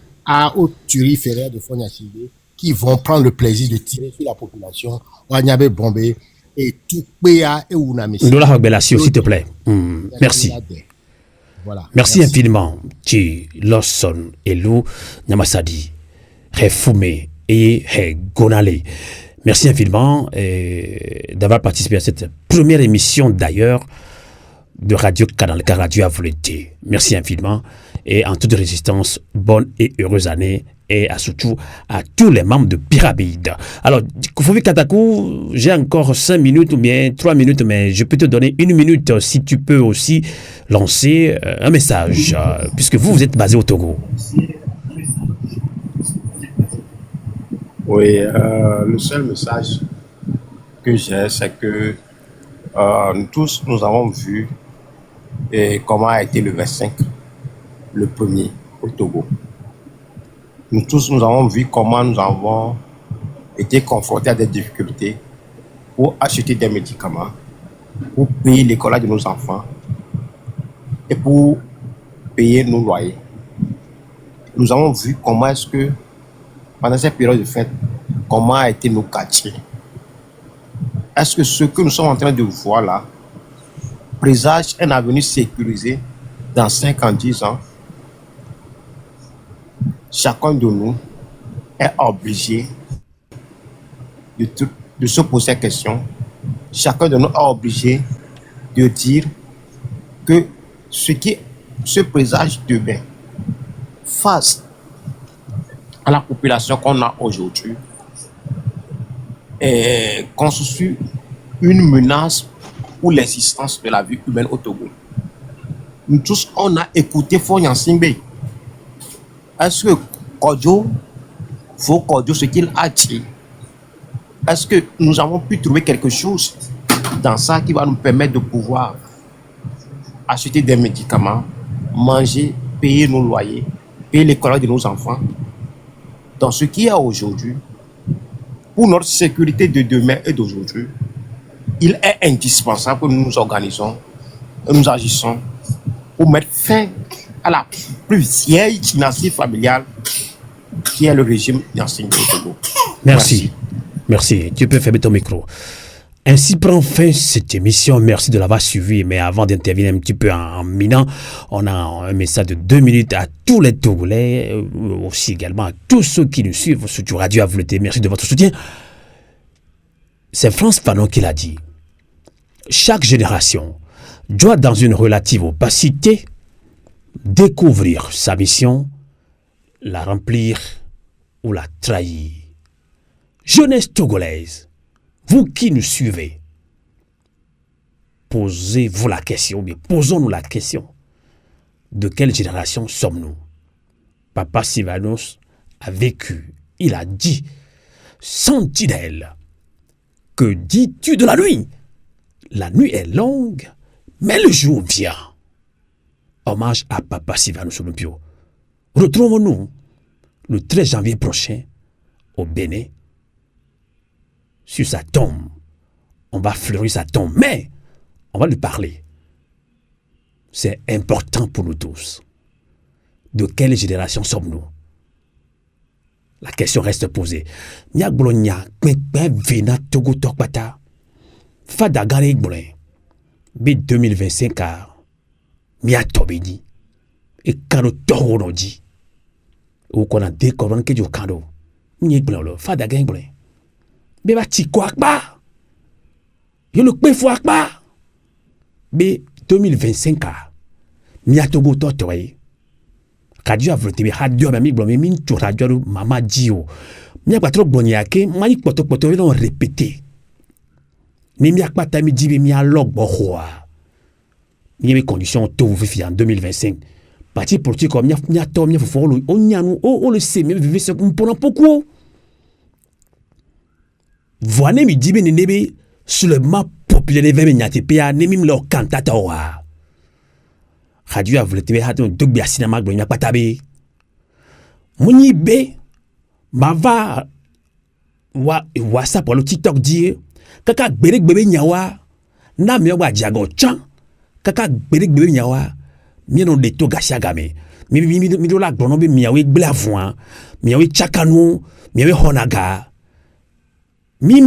Speaker 3: aux turiféraires de Fonia-Sibé qui vont prendre le plaisir de tirer sur la population, Wanyabe Bombé et tout Péa et Ounamessi.
Speaker 2: Ndola Hagbelasi, s'il te plaît. Merci.
Speaker 3: Voilà.
Speaker 2: Merci infiniment. Ti Lawson Elu Nyamasadi, Refume et Gonale. Merci infiniment d'avoir participé à cette première émission d'ailleurs de Radio Canal K Radio Envolété. Merci infiniment et en toute résistance, bonne et heureuse année et surtout à tous les membres de Pyramide. Alors, Koufovi Katakou, j'ai encore 5 minutes ou bien 3 minutes, mais je peux te donner 1 minute si tu peux aussi lancer un message, puisque vous êtes basé au Togo.
Speaker 9: Oui, le seul message que j'ai, c'est que nous tous, nous avons vu comment a été le 25, le premier au Togo. Nous tous, nous avons vu comment nous avons été confrontés à des difficultés pour acheter des médicaments, pour payer l'école de nos enfants et pour payer nos loyers. Nous avons vu comment est-ce que, pendant cette période de fête, comment a été nos quartiers. Est-ce que ce que nous sommes en train de voir là présage un avenir sécurisé dans 5 ans, 10 ans? Chacun de nous est obligé de se poser la question. Chacun de nous est obligé de dire que ce qui se présage demain face à la population qu'on a aujourd'hui constitue une menace pour l'existence de la vie humaine au Togo. Nous tous, on a écouté Fonia Singbe. Est-ce que Kodjo, faut Kodjo ce qu'il a dit, est-ce que nous avons pu trouver quelque chose dans ça qui va nous permettre de pouvoir acheter des médicaments, manger, payer nos loyers, payer l'école de nos enfants? Dans ce qu'il y a aujourd'hui, pour notre sécurité de demain et d'aujourd'hui, il est indispensable que nous nous organisons et nous agissons pour mettre fin à la plus vieille dynastie familiale qui est le régime d'Yassine Togo.
Speaker 2: Merci. Merci. Tu peux fermer ton micro. Ainsi prend fin cette émission. Merci de l'avoir suivi. Mais avant d'intervenir un petit peu en minant, on a un message de 2 minutes à tous les Togolais, aussi également à tous ceux qui nous suivent sur Radio Envolété. Merci de votre soutien. C'est Frantz Fanon qui l'a dit. Chaque génération doit, dans une relative opacité, découvrir sa mission, la remplir ou la trahir. Jeunesse togolaise, vous qui nous suivez, posez-vous la question, mais posons-nous la question. De quelle génération sommes-nous? Papa Sylvanus a vécu, il a dit, sentinelle, que dis-tu de la nuit? La nuit est longue, Mais le jour vient, hommage à Papa Sylvanus Olympio. Retrouvons-nous le 13 janvier prochain au Bénin. Sur sa tombe, on va fleurir sa tombe, mais on va lui parler. C'est important pour nous tous. De quelle génération sommes-nous? La question reste posée. Nya gblonya kpekpe vena togo tokpata. Fada gare gbloin. Bi 2025 a mia tobedi. E kano togo no di. Ou kona de koron ke jo kano. Nye gbloin lo. Fada gare gbloin. Be ba ti kwa akpa. Yo le kpe fo akpa. Bi 2025 a mia togo to toye. Radio a voté radio mais mi blomé min to radio mama dio mi akpa tro gbonya ke mani poto non répété ni mi akpa ta mi di mi a log bo khoa mi mes conditions to vous fi en 2025 parti politique comme mi a to mi fo lo onyanu o le se mi vivre ce pour pourquoi voine mi di bi nebe sur le map populaire de nyate pa ne mi lo cantata wa Radio a voulu hatu dugbi a cinéma glonya patabe. Muni be mava WhatsApp ou TikTok die kaka berek bebe nyawa na mi wa jago chan kaka berek bebe nyawa mi non de to gasiagame mi do la glono be mi awe gblavon mi awe chakanu mi awe honaga mi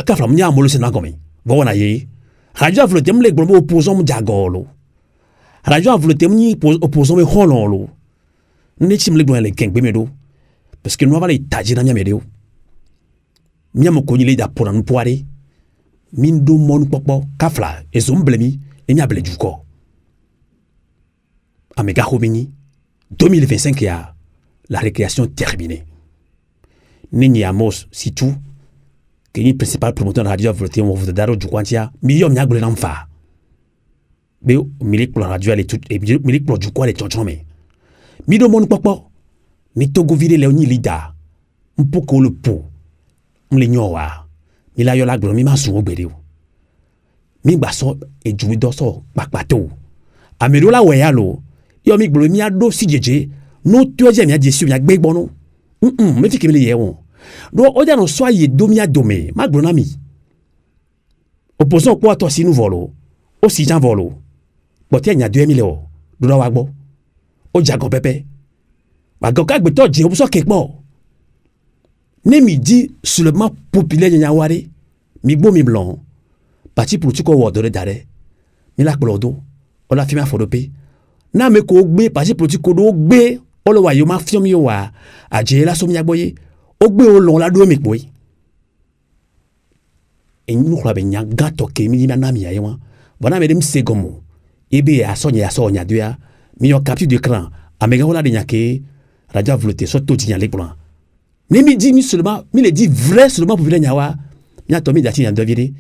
Speaker 2: ka flam nya molo sena gomi vona ye radio a voulu le glono opposant mu jagolo Radio a voulu témoigner opposant me hololo. Nous chim le le keng bemedo parce que nous avons les tajina nya medeo. Mia mo konyi da pour nous poire. Min do mon popo kafla et zomblemi et mia ble juko. Amega Homini 2025 ya la récréation terminée. Nini Amos situ que ni principal promoteur de radio a voulu on vous daro jukwantia million nya gle namfa. Be milik pour la radio elle tout et milik pour du quoi les tonton mais mi do mon popo ni togo vire le oni lida mpoko le po mle nyowa mi la yo la glo mi ma sun ogbere o mi gba so e juwi do so papato amero la we ya lo yo mi glo mi ado si jeje no to je mi ajesu mi agbe gbonu me fi kemi le ye won do o ja no so aye do mi adome ma glo na mi opposant quoi to si nous volo o si jan volo but il y a 2000 euros do la wagbo o jago pepe wa go ka gbe to je o so kepo ne mi di sur le map populaire nya ware mi gbo mi blanc parti politique o wodore dare mi la plodo o la fi ma fodope na me ko gbe parti politique do gbe o lo wa yo ma fi mi wa aje la so mi agboye o gbe o lon la do mi poyi e ñu xla be nya gato ke mi na mi ya wa bona me dem segomo ebe asonya doya mi yo capture d'écran amega wala de nyake radio volonté so to tinya le plan ne mi di mi seulement mi le dit vrai seulement pour venir nyawa mi atomi dati nya devire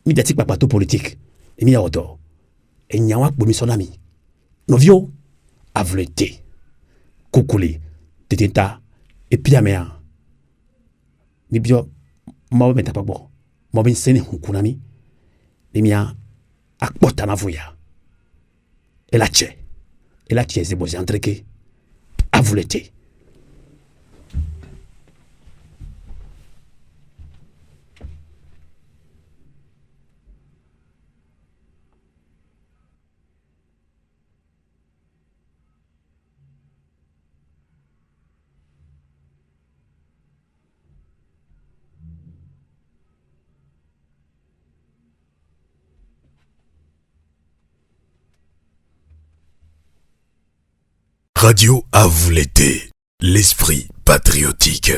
Speaker 2: mi dati papato politique et mi ya odo e nyawa po mi sonami novio a volonté kokole tetenta et puis amea mi bio mo meta pa bo mo bin sene hunkunami le mia akpota na voya et la tche c'est beau entreke à vous l'été.
Speaker 1: Radio à vous l'été, l'esprit patriotique.